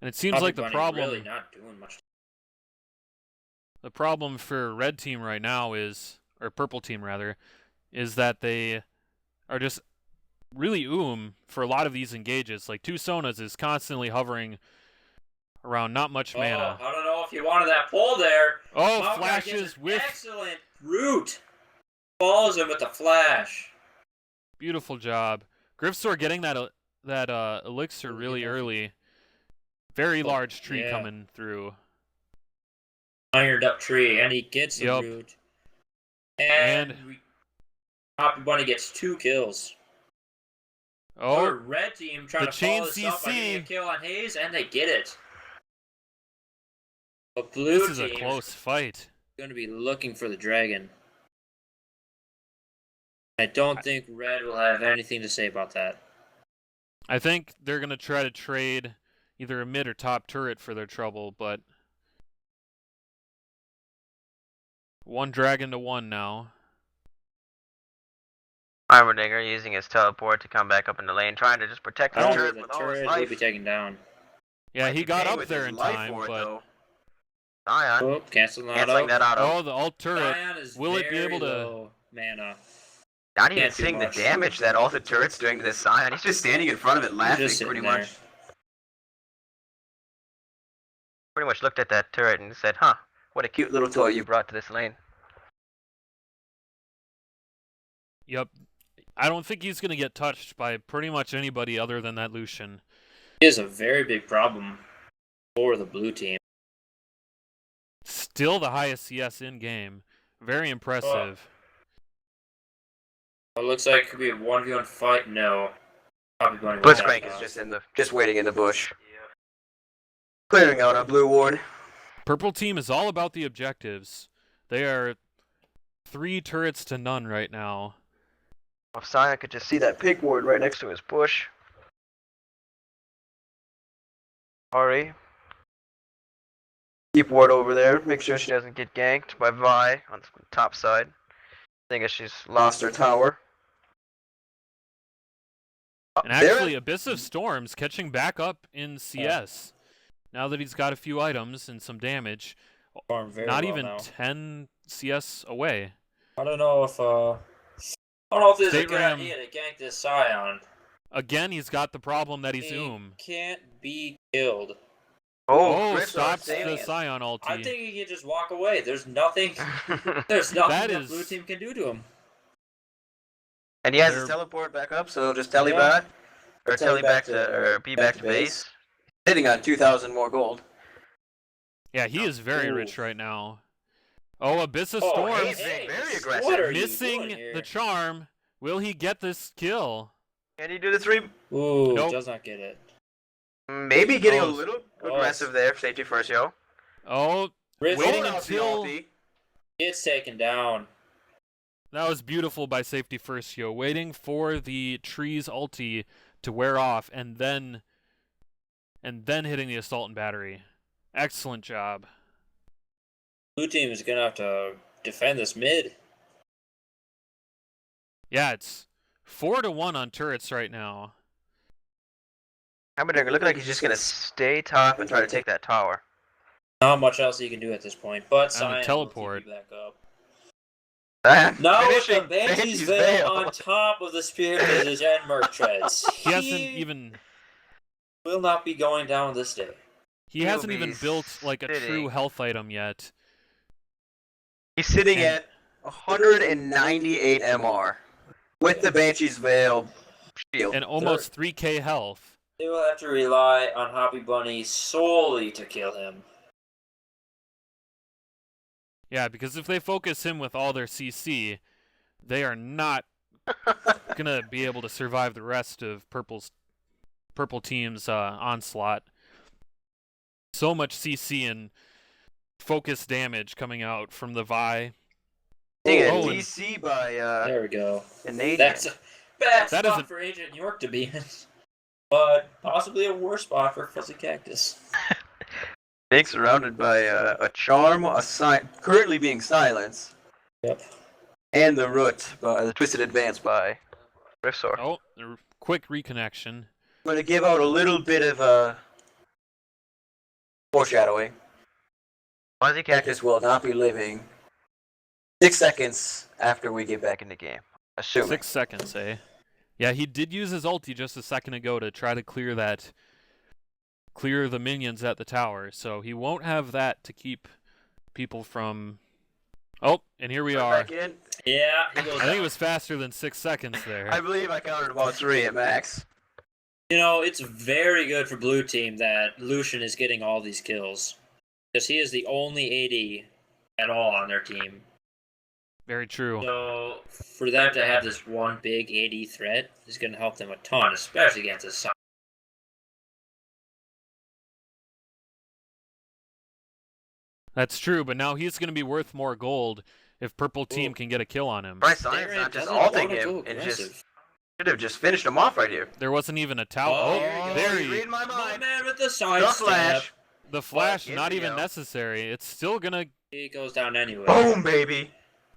Speaker 2: And it seems
Speaker 1: Hoppy
Speaker 2: like the
Speaker 1: Bunny
Speaker 2: problem...
Speaker 1: really not doing much.
Speaker 2: The problem for red team right now is, or purple team rather, is that they are just really for a lot of these engages. Like 2 Sonas is constantly hovering around not much mana.
Speaker 1: I don't know if you wanted that pull there.
Speaker 2: Oh,
Speaker 1: Maokai
Speaker 2: flashes
Speaker 1: gets an
Speaker 2: with...
Speaker 1: excellent root. Follows him with the flash.
Speaker 2: Beautiful job. Gryffindor getting that elixir really early. Very large tree coming through.
Speaker 1: Ironed up tree, and he gets the root. And Hoppy Bunny gets 2 kills.
Speaker 2: Oh,
Speaker 1: Red team trying
Speaker 2: the
Speaker 1: to
Speaker 2: chain
Speaker 1: follow this up by getting a
Speaker 2: CC.
Speaker 1: kill on Hayes, and they get it. But blue
Speaker 2: This is a
Speaker 1: team's
Speaker 2: close fight.
Speaker 1: going to be looking for the dragon. I don't think Red will have anything to say about that.
Speaker 2: I think they're going to try to trade either a mid or top turret for their trouble, but 1 dragon to 1 now.
Speaker 3: Heimerdinger using his teleport to come back up in the lane, trying to just protect his turret
Speaker 1: The
Speaker 3: with all his
Speaker 1: turret
Speaker 3: life.
Speaker 1: will be taken down.
Speaker 2: Yeah,
Speaker 3: Might
Speaker 2: he
Speaker 3: be
Speaker 2: got
Speaker 3: paying
Speaker 2: up
Speaker 3: with
Speaker 2: there
Speaker 3: his
Speaker 2: in
Speaker 3: life
Speaker 2: time,
Speaker 3: for it,
Speaker 2: but
Speaker 3: though. Zion
Speaker 1: Oh, canceling
Speaker 3: canceling that
Speaker 1: out.
Speaker 3: auto.
Speaker 2: oh, the alt turret.
Speaker 1: Zion is
Speaker 2: Will it be
Speaker 1: very
Speaker 2: able to?
Speaker 1: low mana.
Speaker 3: Not even
Speaker 1: Can't do
Speaker 3: seeing the
Speaker 1: much.
Speaker 3: damage that all the turret's doing to this Zion. He's just standing in front of it laughing,
Speaker 1: just
Speaker 3: pretty
Speaker 1: sitting there.
Speaker 3: much. Pretty much looked at that turret and said, huh, what a cute little toy you brought to this lane.
Speaker 2: Yep. I don't think he's going to get touched by pretty much anybody other than that Lucian.
Speaker 1: He is a very big problem for the blue team.
Speaker 2: Still the highest CS in game. Very impressive.
Speaker 1: It looks like it could be a 1v1 fight. No.
Speaker 3: Blitzcrank is just waiting in the bush. Clearing out a blue ward.
Speaker 2: Purple team is all about the objectives. They are 3 turrets to none right now.
Speaker 3: If Zion could just see that pink ward right next to his bush. Ari. Keep ward over there. Make sure she doesn't get ganked by Vi on the top side. I think she's lost her tower.
Speaker 2: And actually, Abyss of Storms catching back up in CS. Now that he's got a few items and some damage. Not even 10 CS away.
Speaker 1: I don't know if there's a guy here to gank this Scion.
Speaker 2: Again, he's got the problem that he's Oom.
Speaker 1: Can't be killed.
Speaker 2: Oh, stops the Scion ulti.
Speaker 1: I think he can just walk away. There's nothing that blue team can do to him.
Speaker 3: And he has his teleport back up, so just tele back. Or tele back to, or be back to base. Sitting on 2,000 more gold.
Speaker 2: Yeah, he is very rich right now. Oh, Abyss of Storms.
Speaker 3: Very aggressive.
Speaker 2: Missing the charm. Will he get this kill?
Speaker 3: Can he do the 3?
Speaker 1: Ooh, does not get it.
Speaker 3: Maybe getting a little aggressive there. Safety first, yo.
Speaker 2: Oh, waiting until
Speaker 1: it's taken down.
Speaker 2: That was beautiful by Safety First, yo. Waiting for the tree's ulti to wear off and then hitting the assault and battery. Excellent job.
Speaker 1: Blue team is gonna have to defend this mid.
Speaker 2: Yeah, it's 4-1 on turrets right now.
Speaker 3: Hammerdinger looking like he's just gonna stay top and try to take that tower.
Speaker 1: Not much else he can do at this point, but Scion
Speaker 2: teleport.
Speaker 1: will back up.
Speaker 3: No,
Speaker 1: with the Banshee's Veil on top of the Spirit Visage and Merc Treads.
Speaker 2: He hasn't even...
Speaker 1: will not be going down this day.
Speaker 2: He hasn't even built like a true health item yet.
Speaker 3: He's sitting at 198 MR with the Banshee's Veil shield.
Speaker 2: And almost 3k health.
Speaker 1: They will have to rely on Hoppy Bunny solely to kill him.
Speaker 2: Yeah, because if they focus him with all their CC, they are not gonna be able to survive the rest of Purple Team's onslaught. So much CC and focus damage coming out from the Vi.
Speaker 3: DC by
Speaker 1: there we go.
Speaker 3: Canadian.
Speaker 1: That's a bad spot for Agent York to be in, but possibly a worse spot for Fuzzy Cactus.
Speaker 3: Being surrounded by a charm, currently being silenced.
Speaker 1: Yep.
Speaker 3: And the root by the Twisted Advance by Riftsaur.
Speaker 2: Oh, quick reconnection.
Speaker 3: I'm going to give out a little bit of foreshadowing. Fuzzy Cactus will not be living 6 seconds after we get back in the game. Assuming.
Speaker 2: 6 seconds, eh? Yeah, he did use his ulti just a second ago to try to clear the minions at the tower, so he won't have that to keep people from... Oh, and here we are.
Speaker 3: Back in.
Speaker 1: Yeah,
Speaker 2: I think it was faster than 6 seconds there.
Speaker 3: I believe I counted about 3 at max.
Speaker 1: You know, it's very good for Blue Team that Lucian is getting all these kills. Because he is the only AD at all on their team.
Speaker 2: Very true.
Speaker 1: So for them to have this one big AD threat is going to help them a ton, especially against a Sion.
Speaker 2: That's true, but now he's going to be worth more gold if purple team can get a kill on him.
Speaker 3: Bryce Science not just ulting him and just should have just finished him off right here.
Speaker 2: There wasn't even a tower.
Speaker 1: Oh,
Speaker 2: there
Speaker 3: you read my mind.
Speaker 1: Man with the side
Speaker 3: The
Speaker 1: step.
Speaker 3: flash.
Speaker 2: The flash, not even necessary. It's still gonna.
Speaker 1: He goes down anyway.
Speaker 3: Boom, baby.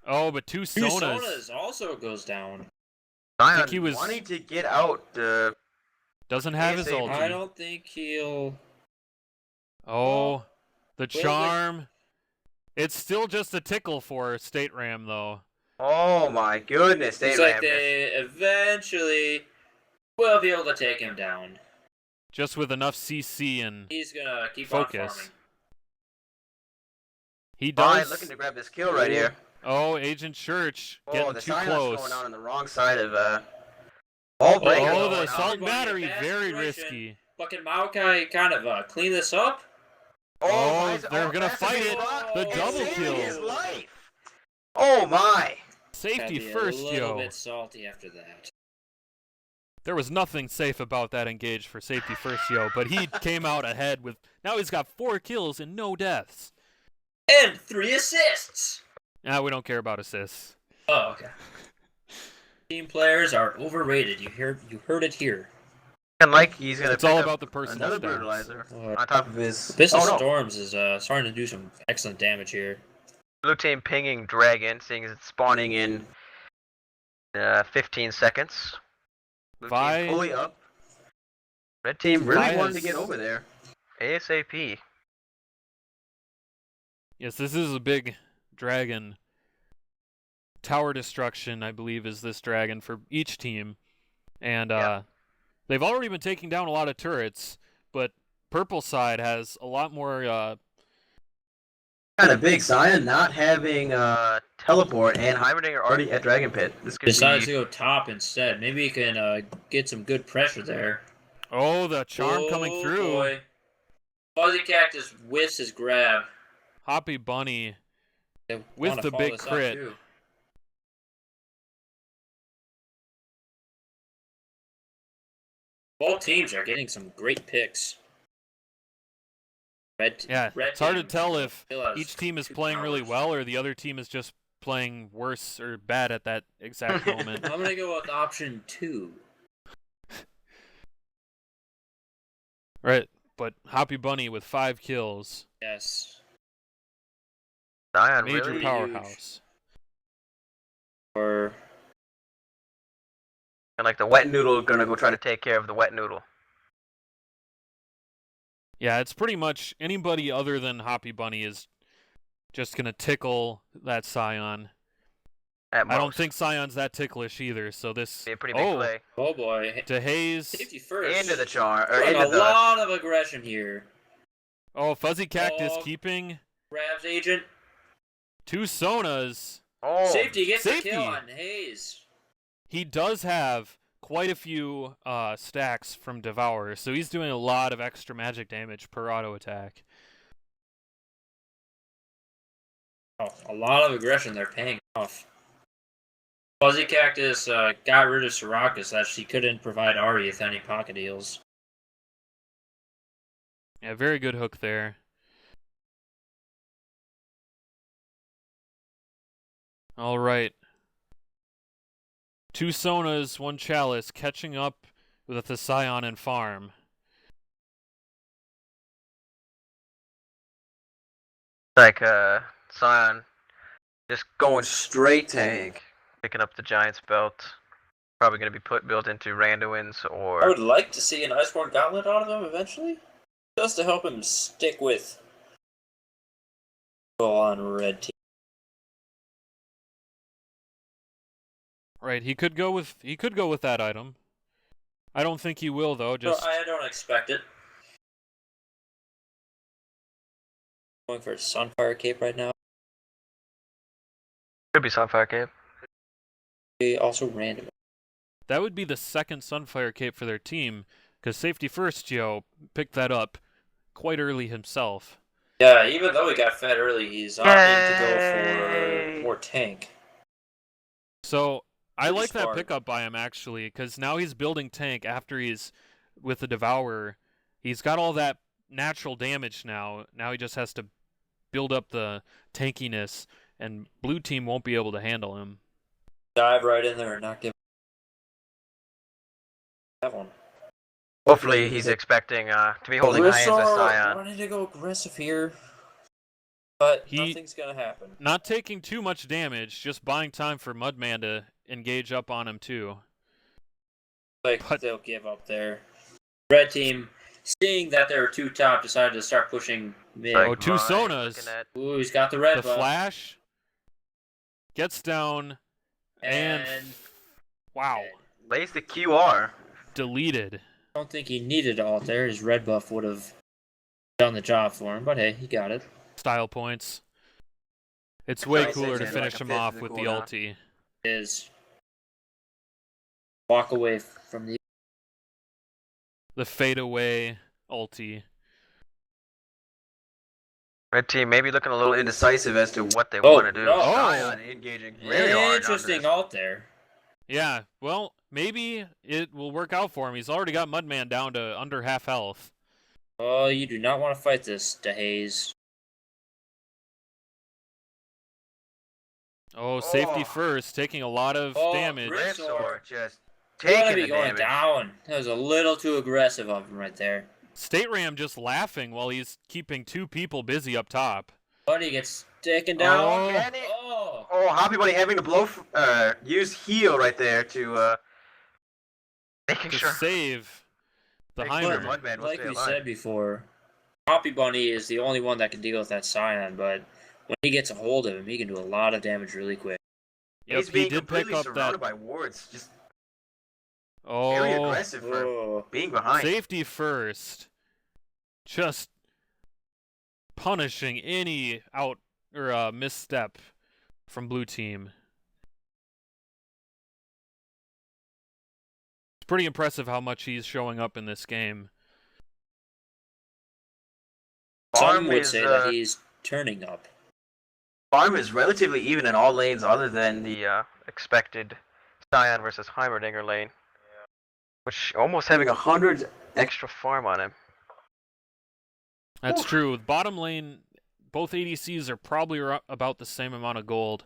Speaker 2: Oh, but two Sonas.
Speaker 1: Sonas also goes down.
Speaker 3: Sion
Speaker 2: he was
Speaker 3: wanting to get out.
Speaker 2: Doesn't have his
Speaker 3: ASAP.
Speaker 2: ulti.
Speaker 1: I don't think he'll.
Speaker 2: Oh, the charm. It's still just a tickle for State Ram, though.
Speaker 3: Oh my goodness,
Speaker 1: It's like they eventually will be able to take him down.
Speaker 2: Just with enough CC and
Speaker 1: He's gonna keep
Speaker 2: focus.
Speaker 1: on farming.
Speaker 2: He does.
Speaker 3: looking to grab this kill right here.
Speaker 2: Oh, Agent Church getting
Speaker 3: the
Speaker 2: too
Speaker 3: Sion's
Speaker 2: close.
Speaker 3: going on the wrong side of ball breaker.
Speaker 2: Oh, the
Speaker 3: going
Speaker 2: assault
Speaker 3: on.
Speaker 2: battery,
Speaker 1: Bad
Speaker 2: very
Speaker 1: situation.
Speaker 2: risky.
Speaker 1: But can Maokai kind of clean this up?
Speaker 2: Oh, they're gonna
Speaker 3: that's a
Speaker 2: fight
Speaker 3: big
Speaker 2: it.
Speaker 3: block.
Speaker 2: The
Speaker 3: It's
Speaker 2: double
Speaker 3: saving
Speaker 2: kill.
Speaker 3: his life. Oh my.
Speaker 2: Safety
Speaker 1: Gotta be
Speaker 2: first,
Speaker 1: a little
Speaker 2: yo.
Speaker 1: bit salty after that.
Speaker 2: There was nothing safe about that engage for safety first, yo, but he came out ahead with. Now he's got 4 kills and no deaths.
Speaker 1: And 3 assists.
Speaker 2: Nah, we don't care about assists.
Speaker 1: Oh, okay. Team players are overrated. You heard it here.
Speaker 3: And like he's gonna.
Speaker 2: It's
Speaker 3: pick
Speaker 2: all
Speaker 3: up
Speaker 2: about the personal
Speaker 3: another
Speaker 2: stats.
Speaker 3: brutalizer on top of his.
Speaker 1: Abyss of
Speaker 3: Oh, no.
Speaker 1: Storms is starting to do some excellent damage here.
Speaker 3: Blue team pinging Dragon, seeing as it's spawning in 15 seconds. Blue team fully up. Red team really wanted to get over there. ASAP.
Speaker 2: Yes, this is a big dragon. Tower destruction, I believe, is this dragon for each team. And they've already been taking down a lot of turrets, but purple side has a lot more
Speaker 3: Kind of big. Sion not having teleport and Heimerdinger are already at Dragon Pit. This could
Speaker 1: Decides
Speaker 3: be...
Speaker 1: to go top instead. Maybe he can get some good pressure there.
Speaker 2: Oh, the charm coming through.
Speaker 1: Boy. Fuzzy Cactus whiffs his grab.
Speaker 2: Hoppy Bunny
Speaker 1: They
Speaker 2: with
Speaker 1: wanna
Speaker 2: the
Speaker 1: follow
Speaker 2: big
Speaker 1: this up,
Speaker 2: crit.
Speaker 1: too. Both teams are getting some great picks. Red
Speaker 2: It's hard to
Speaker 1: team
Speaker 2: tell if
Speaker 1: still has
Speaker 2: each team is
Speaker 1: 2
Speaker 2: playing really
Speaker 1: powers.
Speaker 2: well or the other team is just playing worse or bad at that exact moment.
Speaker 1: I'm gonna go with option 2.
Speaker 2: Right, but Hoppy Bunny with 5 kills.
Speaker 1: Yes.
Speaker 3: Sion
Speaker 2: Major
Speaker 3: really
Speaker 2: powerhouse.
Speaker 1: Or
Speaker 3: and like the wet noodle gonna go try to take care of the wet noodle.
Speaker 2: Yeah, it's pretty much anybody other than Hoppy Bunny is just going to tickle that Scion. I don't think Scion's that ticklish either, so this...
Speaker 3: Be a pretty big play.
Speaker 1: Oh boy.
Speaker 2: To Haze.
Speaker 1: Safety first.
Speaker 3: Into the char. Or
Speaker 1: Got
Speaker 3: into
Speaker 1: a lot of aggression here.
Speaker 2: Oh, Fuzzy Cactus keeping...
Speaker 1: Grabs Agent.
Speaker 2: 2 Sonas.
Speaker 3: Oh.
Speaker 1: Safety gets
Speaker 2: Safety.
Speaker 1: the kill on Haze.
Speaker 2: He does have quite a few stacks from Devour, so he's doing a lot of extra magic damage per auto attack.
Speaker 1: Oh, a lot of aggression there paying off. Fuzzy Cactus got rid of Soraka so that she couldn't provide Ari with any pocket heals.
Speaker 2: Yeah, very good hook there. All right. 2 Sonas, 1 Chalice, catching up with the Scion and farm.
Speaker 3: Like Sion just going straight tank. Picking up the Giant's belt. Probably gonna be built into Randuin's or
Speaker 1: I would like to see an Iceborne Gauntlet out of him eventually. Just to help him stick with full on red team.
Speaker 2: Right, he could go with that item. I don't think he will though, just
Speaker 1: I don't expect it. Going for a Sunfire Cape right now.
Speaker 3: could be Sunfire Cape.
Speaker 1: Also random.
Speaker 2: that would be the second Sunfire Cape for their team, because Safety First Geo picked that up quite early himself.
Speaker 1: Yeah, even though he got fed early, he's opting to go for more tank.
Speaker 2: So I
Speaker 1: Pretty
Speaker 2: like that
Speaker 1: smart.
Speaker 2: pickup by him actually, because now he's building tank after he's with the Devourer. He's got all that natural damage now. Now he just has to build up the tankiness, and blue team won't be able to handle him.
Speaker 1: Dive right in there and not give that one.
Speaker 3: Hopefully, he's expecting to be holding high as a Scion.
Speaker 1: Wanted to go aggressive here, but
Speaker 2: He-
Speaker 1: nothing's gonna happen.
Speaker 2: Not taking too much damage, just buying time for Mudman to engage up on him too.
Speaker 1: Like
Speaker 2: But-
Speaker 1: they'll give up there. Red team, seeing that they were two top, decided to start pushing mid.
Speaker 3: Like
Speaker 2: Oh, two
Speaker 3: Ryan
Speaker 2: Sonas.
Speaker 3: looking at-
Speaker 1: Ooh, he's got the red
Speaker 2: The
Speaker 1: buff.
Speaker 2: flash gets down and wow,
Speaker 3: Lays the QR.
Speaker 2: deleted.
Speaker 1: I don't think he needed alt there. His red buff would have done the job for him, but hey, he got it.
Speaker 2: Style points. It's
Speaker 3: It's
Speaker 2: way
Speaker 3: like
Speaker 2: cooler to
Speaker 3: like
Speaker 2: finish
Speaker 3: a
Speaker 2: him
Speaker 3: fifth
Speaker 2: off
Speaker 3: of the
Speaker 2: with the
Speaker 3: cooldown.
Speaker 2: ulti.
Speaker 1: Is walk away from
Speaker 2: The fadeaway ulti.
Speaker 3: Red team maybe looking a little indecisive as to what they
Speaker 1: Oh,
Speaker 3: want to do.
Speaker 1: oh.
Speaker 3: Scion engaging very hard.
Speaker 1: interesting
Speaker 3: On
Speaker 1: alt there.
Speaker 2: Yeah, well, maybe it will work out for him. He's already got Mudman down to under half health.
Speaker 1: Oh, you do not want to fight this, DeHaze.
Speaker 2: Oh, safety
Speaker 3: Oh.
Speaker 2: first, taking a lot of
Speaker 1: Oh,
Speaker 2: damage.
Speaker 1: great.
Speaker 3: Red sword just
Speaker 1: Gotta
Speaker 3: taking
Speaker 1: be
Speaker 3: the
Speaker 1: going
Speaker 3: damage.
Speaker 1: down. That was a little too aggressive of him right there.
Speaker 2: State Ram just laughing while he's keeping two people busy up top.
Speaker 1: But he gets taken down.
Speaker 2: Oh.
Speaker 3: Can he-
Speaker 1: Oh.
Speaker 3: Oh, Hoppy Bunny having to use heal right there to making
Speaker 2: To
Speaker 3: sure.
Speaker 2: save the
Speaker 3: Make
Speaker 1: But
Speaker 3: sure
Speaker 2: Heimer.
Speaker 3: Mudman will
Speaker 1: like
Speaker 3: stay
Speaker 1: we
Speaker 3: alive.
Speaker 1: said before, Hoppy Bunny is the only one that can deal with that Scion, but when he gets a hold of him, he can do a lot of damage really quick.
Speaker 2: Yep,
Speaker 3: He's
Speaker 2: he
Speaker 3: being
Speaker 2: did pick
Speaker 3: completely
Speaker 2: up
Speaker 3: surrounded
Speaker 2: that.
Speaker 3: by wards. Just very
Speaker 2: Oh,
Speaker 3: aggressive for
Speaker 1: Oh.
Speaker 3: being behind.
Speaker 2: safety first. Just punishing any out or misstep from blue team. It's pretty impressive how much he's showing up in this game.
Speaker 1: Some would
Speaker 3: is,
Speaker 1: say that he's turning up.
Speaker 3: Farm is relatively even in all lanes other than the expected Scion versus Heimerdinger lane. Which almost having 100 extra farm on him.
Speaker 2: That's
Speaker 3: Oof.
Speaker 2: true. Bottom lane, both ADCs are probably about the same amount of gold.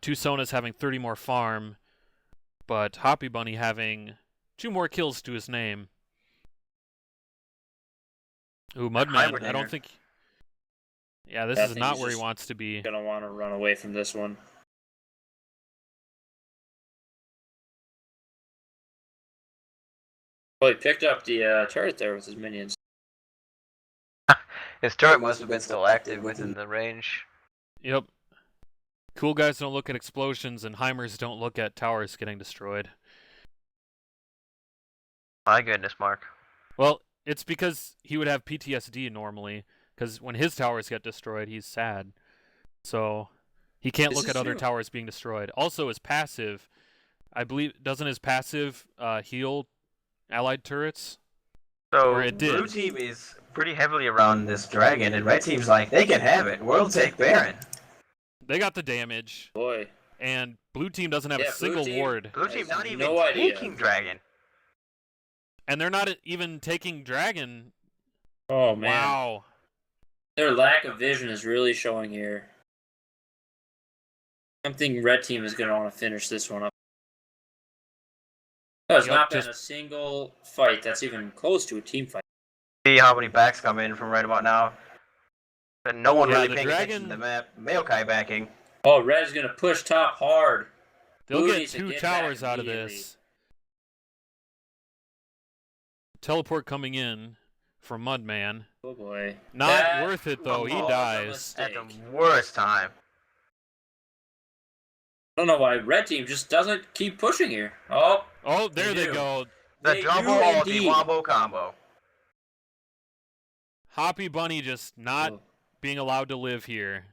Speaker 2: Two Sonas having 30 more farm, but Hoppy Bunny having 2 more kills to his name. Ooh, Mudman, I
Speaker 3: Heimerdinger.
Speaker 2: don't think... Yeah, this
Speaker 1: I
Speaker 2: is
Speaker 1: think
Speaker 2: not
Speaker 1: he's
Speaker 2: where he
Speaker 1: just
Speaker 2: wants to be.
Speaker 1: Gonna want to run away from this one. Well, he picked up the turret there with his minions.
Speaker 3: His turret must have been still active within the range.
Speaker 2: Yep. Cool guys don't look at explosions, and Heimers don't look at towers getting destroyed.
Speaker 3: My goodness, Mark.
Speaker 2: Well, it's because he would have PTSD normally, because when his towers get destroyed, he's sad. So he can't
Speaker 1: This
Speaker 2: look
Speaker 1: is
Speaker 2: at other
Speaker 1: true.
Speaker 2: towers being destroyed. Also, his passive, I believe, doesn't his passive heal allied turrets?
Speaker 3: So
Speaker 2: Or it did.
Speaker 3: blue team is pretty heavily around this dragon, and red team's like, they can have it. We'll take Baron.
Speaker 2: They got the damage,
Speaker 1: Boy,
Speaker 2: and blue team doesn't have
Speaker 1: Yeah,
Speaker 2: a
Speaker 1: blue
Speaker 2: single
Speaker 1: team-
Speaker 2: ward.
Speaker 3: Blue team
Speaker 1: has
Speaker 3: not even
Speaker 1: no idea.
Speaker 3: taking dragon.
Speaker 2: And they're not even taking dragon.
Speaker 1: oh man,
Speaker 2: Wow.
Speaker 1: their lack of vision is really showing here. I'm thinking red team is gonna want to finish this one up. There's
Speaker 2: Yup,
Speaker 1: not been
Speaker 2: just-
Speaker 1: a single fight that's even close to a team fight.
Speaker 3: See how many backs come in from right about now. But no one
Speaker 2: Yeah,
Speaker 3: really
Speaker 2: the
Speaker 3: paying attention to the map. Maokai backing.
Speaker 1: Oh, red's gonna push top hard.
Speaker 2: They'll
Speaker 1: Blue
Speaker 2: get
Speaker 1: needs to
Speaker 2: 2
Speaker 1: get back
Speaker 2: towers out of
Speaker 1: immediately.
Speaker 2: this. Teleport coming in from Mudman.
Speaker 1: Oh boy,
Speaker 2: Not
Speaker 1: That
Speaker 2: worth it though. He
Speaker 1: was a
Speaker 2: dies.
Speaker 3: At the
Speaker 1: mistake.
Speaker 3: worst time.
Speaker 1: I don't know why red team just doesn't keep pushing here. Oh,
Speaker 2: Oh, there
Speaker 1: They
Speaker 2: they
Speaker 1: do.
Speaker 2: go.
Speaker 3: The
Speaker 1: They
Speaker 3: double
Speaker 1: do
Speaker 3: ulti
Speaker 1: indeed.
Speaker 3: wombo combo.
Speaker 2: Hoppy Bunny just not
Speaker 1: Oh.
Speaker 2: being allowed to live here.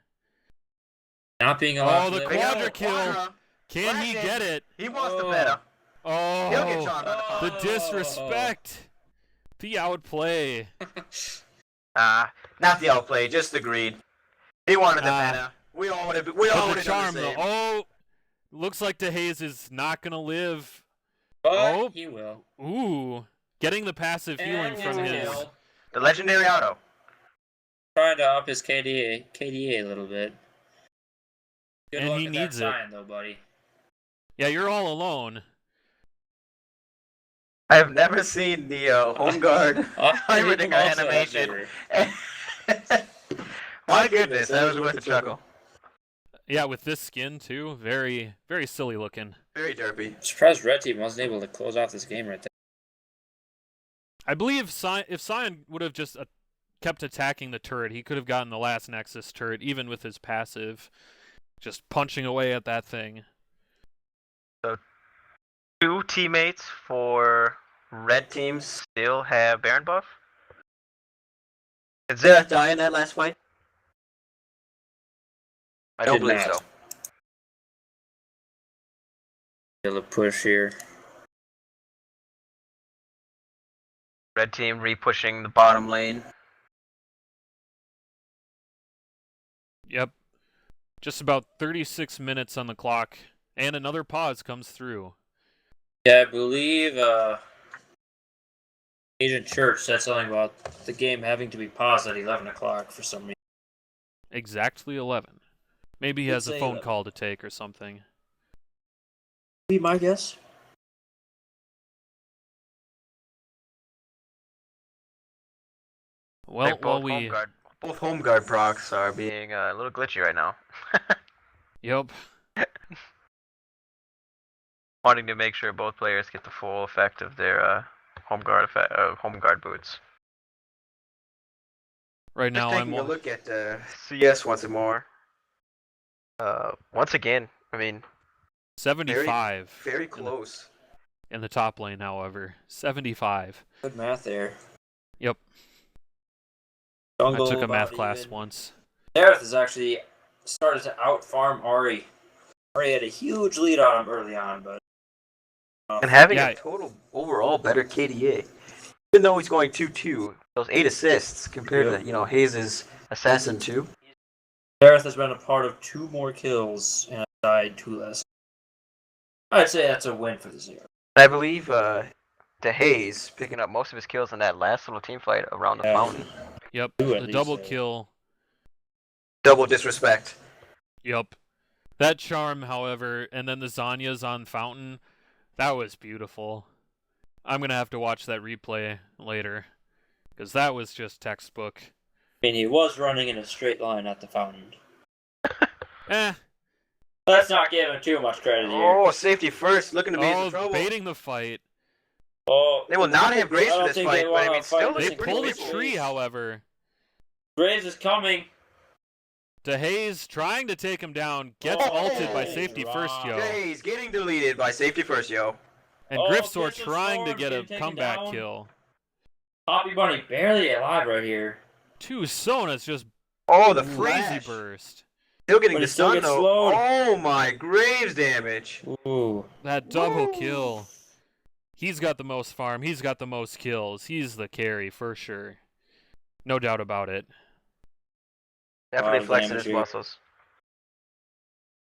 Speaker 1: not being allowed.
Speaker 2: Oh,
Speaker 1: to
Speaker 2: the
Speaker 1: live.
Speaker 2: quadra kill.
Speaker 3: Quadra.
Speaker 2: Can he
Speaker 3: Brandon.
Speaker 2: get it?
Speaker 3: He wants the
Speaker 1: Oh.
Speaker 3: meta. He'll get
Speaker 2: Oh,
Speaker 3: shot by the
Speaker 2: the
Speaker 3: pump.
Speaker 2: disrespect. The outplay.
Speaker 3: Not the outplay, just the greed. He wanted the
Speaker 2: Ah.
Speaker 3: meta. We all would have. We all
Speaker 2: But
Speaker 3: would
Speaker 2: the
Speaker 3: have done
Speaker 2: charm
Speaker 3: the
Speaker 2: though.
Speaker 3: same.
Speaker 2: Oh, Looks like DeHaze is not gonna live.
Speaker 1: But
Speaker 2: Oh.
Speaker 1: he will.
Speaker 2: Ooh, getting the passive healing
Speaker 1: And
Speaker 2: from
Speaker 1: gets a
Speaker 2: his.
Speaker 1: kill.
Speaker 3: The legendary auto.
Speaker 1: Trying to up his KDA a little bit. Good
Speaker 2: And
Speaker 1: luck
Speaker 2: he
Speaker 1: at
Speaker 2: needs
Speaker 1: that
Speaker 2: it.
Speaker 1: sign, though, buddy.
Speaker 2: Yeah, you're all alone.
Speaker 3: I have never seen the home guard everything
Speaker 1: Also, I've
Speaker 3: animation.
Speaker 1: never-
Speaker 3: My goodness, that was worth a chuckle.
Speaker 2: Yeah, with this skin too, very, very silly looking.
Speaker 3: Very derpy.
Speaker 1: I'm surprised Red Team wasn't able to close off this game right there.
Speaker 2: I believe if Sion would have just kept attacking the turret, he could have gotten the last Nexus turret, even with his passive, just punching away at that thing.
Speaker 3: So, 2 teammates for red teams still have Baron buff. Did Xerath die in that last fight? I don't
Speaker 1: Did
Speaker 3: believe
Speaker 1: not.
Speaker 3: so.
Speaker 1: Still a push here.
Speaker 3: Red team re-pushing the bottom lane.
Speaker 2: Yep. Just about 36 minutes on the clock, and another pause comes through.
Speaker 1: Yeah, I believe Agent Church said something about the game having to be paused at 11 o'clock for some reason.
Speaker 2: Exactly 11. Maybe he
Speaker 1: Did
Speaker 2: has a
Speaker 1: say
Speaker 2: phone
Speaker 1: 11.
Speaker 2: call to take or something.
Speaker 1: Be my guess.
Speaker 2: Well, while we...
Speaker 3: Both home guard procs are being a little glitchy right now.
Speaker 2: Yep.
Speaker 3: Wanting to make sure both players get the full effect of their home guard boots.
Speaker 2: Right now, I'm
Speaker 3: taking a look at CS once more. Once again, I mean,
Speaker 2: 75.
Speaker 3: very close.
Speaker 2: In the top lane, however. 75.
Speaker 1: Good math there.
Speaker 2: Yep.
Speaker 1: Jungle
Speaker 2: I took a math
Speaker 1: about
Speaker 2: class
Speaker 1: even.
Speaker 2: once.
Speaker 1: Dareth has actually started to out-farm Ari. Ari had a huge lead on him early on, but...
Speaker 3: And having
Speaker 2: Yeah.
Speaker 3: a total overall better KDA. Even though he's going 2-2, those 8 assists compared to, Hayes' Assassin 2.
Speaker 1: Dareth has been a part of 2 more kills and died 2 less. I'd say that's a win for the Zero.
Speaker 3: I believe Hayes picking up most of his kills in that last little team fight around the fountain.
Speaker 2: Yep.
Speaker 1: Two at
Speaker 2: The
Speaker 1: least,
Speaker 2: double
Speaker 1: yeah.
Speaker 2: kill.
Speaker 3: Double disrespect.
Speaker 2: Yep. That charm, however, and then the Zanya's on fountain, that was beautiful. I'm going to have to watch that replay later, because that was just textbook.
Speaker 1: I mean, he was running in a straight line at the fountain. Let's not give him too much credit here.
Speaker 3: Oh, safety first, looking to be in trouble.
Speaker 2: Baiting the fight.
Speaker 1: Oh,
Speaker 3: They will not have Graves
Speaker 1: I
Speaker 3: for
Speaker 1: don't
Speaker 3: this
Speaker 1: think
Speaker 3: fight,
Speaker 1: they
Speaker 3: but I
Speaker 1: wanna
Speaker 3: mean,
Speaker 1: fight
Speaker 3: still
Speaker 1: this
Speaker 2: They
Speaker 3: looking
Speaker 1: in
Speaker 3: pretty
Speaker 2: pulled a
Speaker 1: Graves.
Speaker 2: tree, however.
Speaker 1: Graves is coming.
Speaker 2: DeHaze trying to take him down, gets
Speaker 1: Oh,
Speaker 2: ulted by safety
Speaker 1: drop.
Speaker 2: first, yo.
Speaker 3: Hayes getting deleted by safety first, yo.
Speaker 2: And
Speaker 1: Oh,
Speaker 2: Grifsor
Speaker 1: gets a
Speaker 2: trying to
Speaker 1: storm,
Speaker 2: get a
Speaker 1: getting taken
Speaker 2: comeback
Speaker 1: down.
Speaker 2: kill.
Speaker 1: Poppy Bunny barely alive right here.
Speaker 2: 2 Sonas just
Speaker 3: Oh, the
Speaker 2: crazy
Speaker 3: flash.
Speaker 2: burst.
Speaker 3: Still getting
Speaker 1: But
Speaker 3: the
Speaker 1: he still
Speaker 3: stun
Speaker 1: gets
Speaker 3: though.
Speaker 1: slowed.
Speaker 3: Oh my, Graves damage.
Speaker 1: Ooh.
Speaker 2: That double kill. He's got the most farm. He's got the most kills. He's the carry for sure. No doubt about it.
Speaker 3: Definitely flexing
Speaker 1: damage
Speaker 3: his
Speaker 1: here.
Speaker 3: muscles.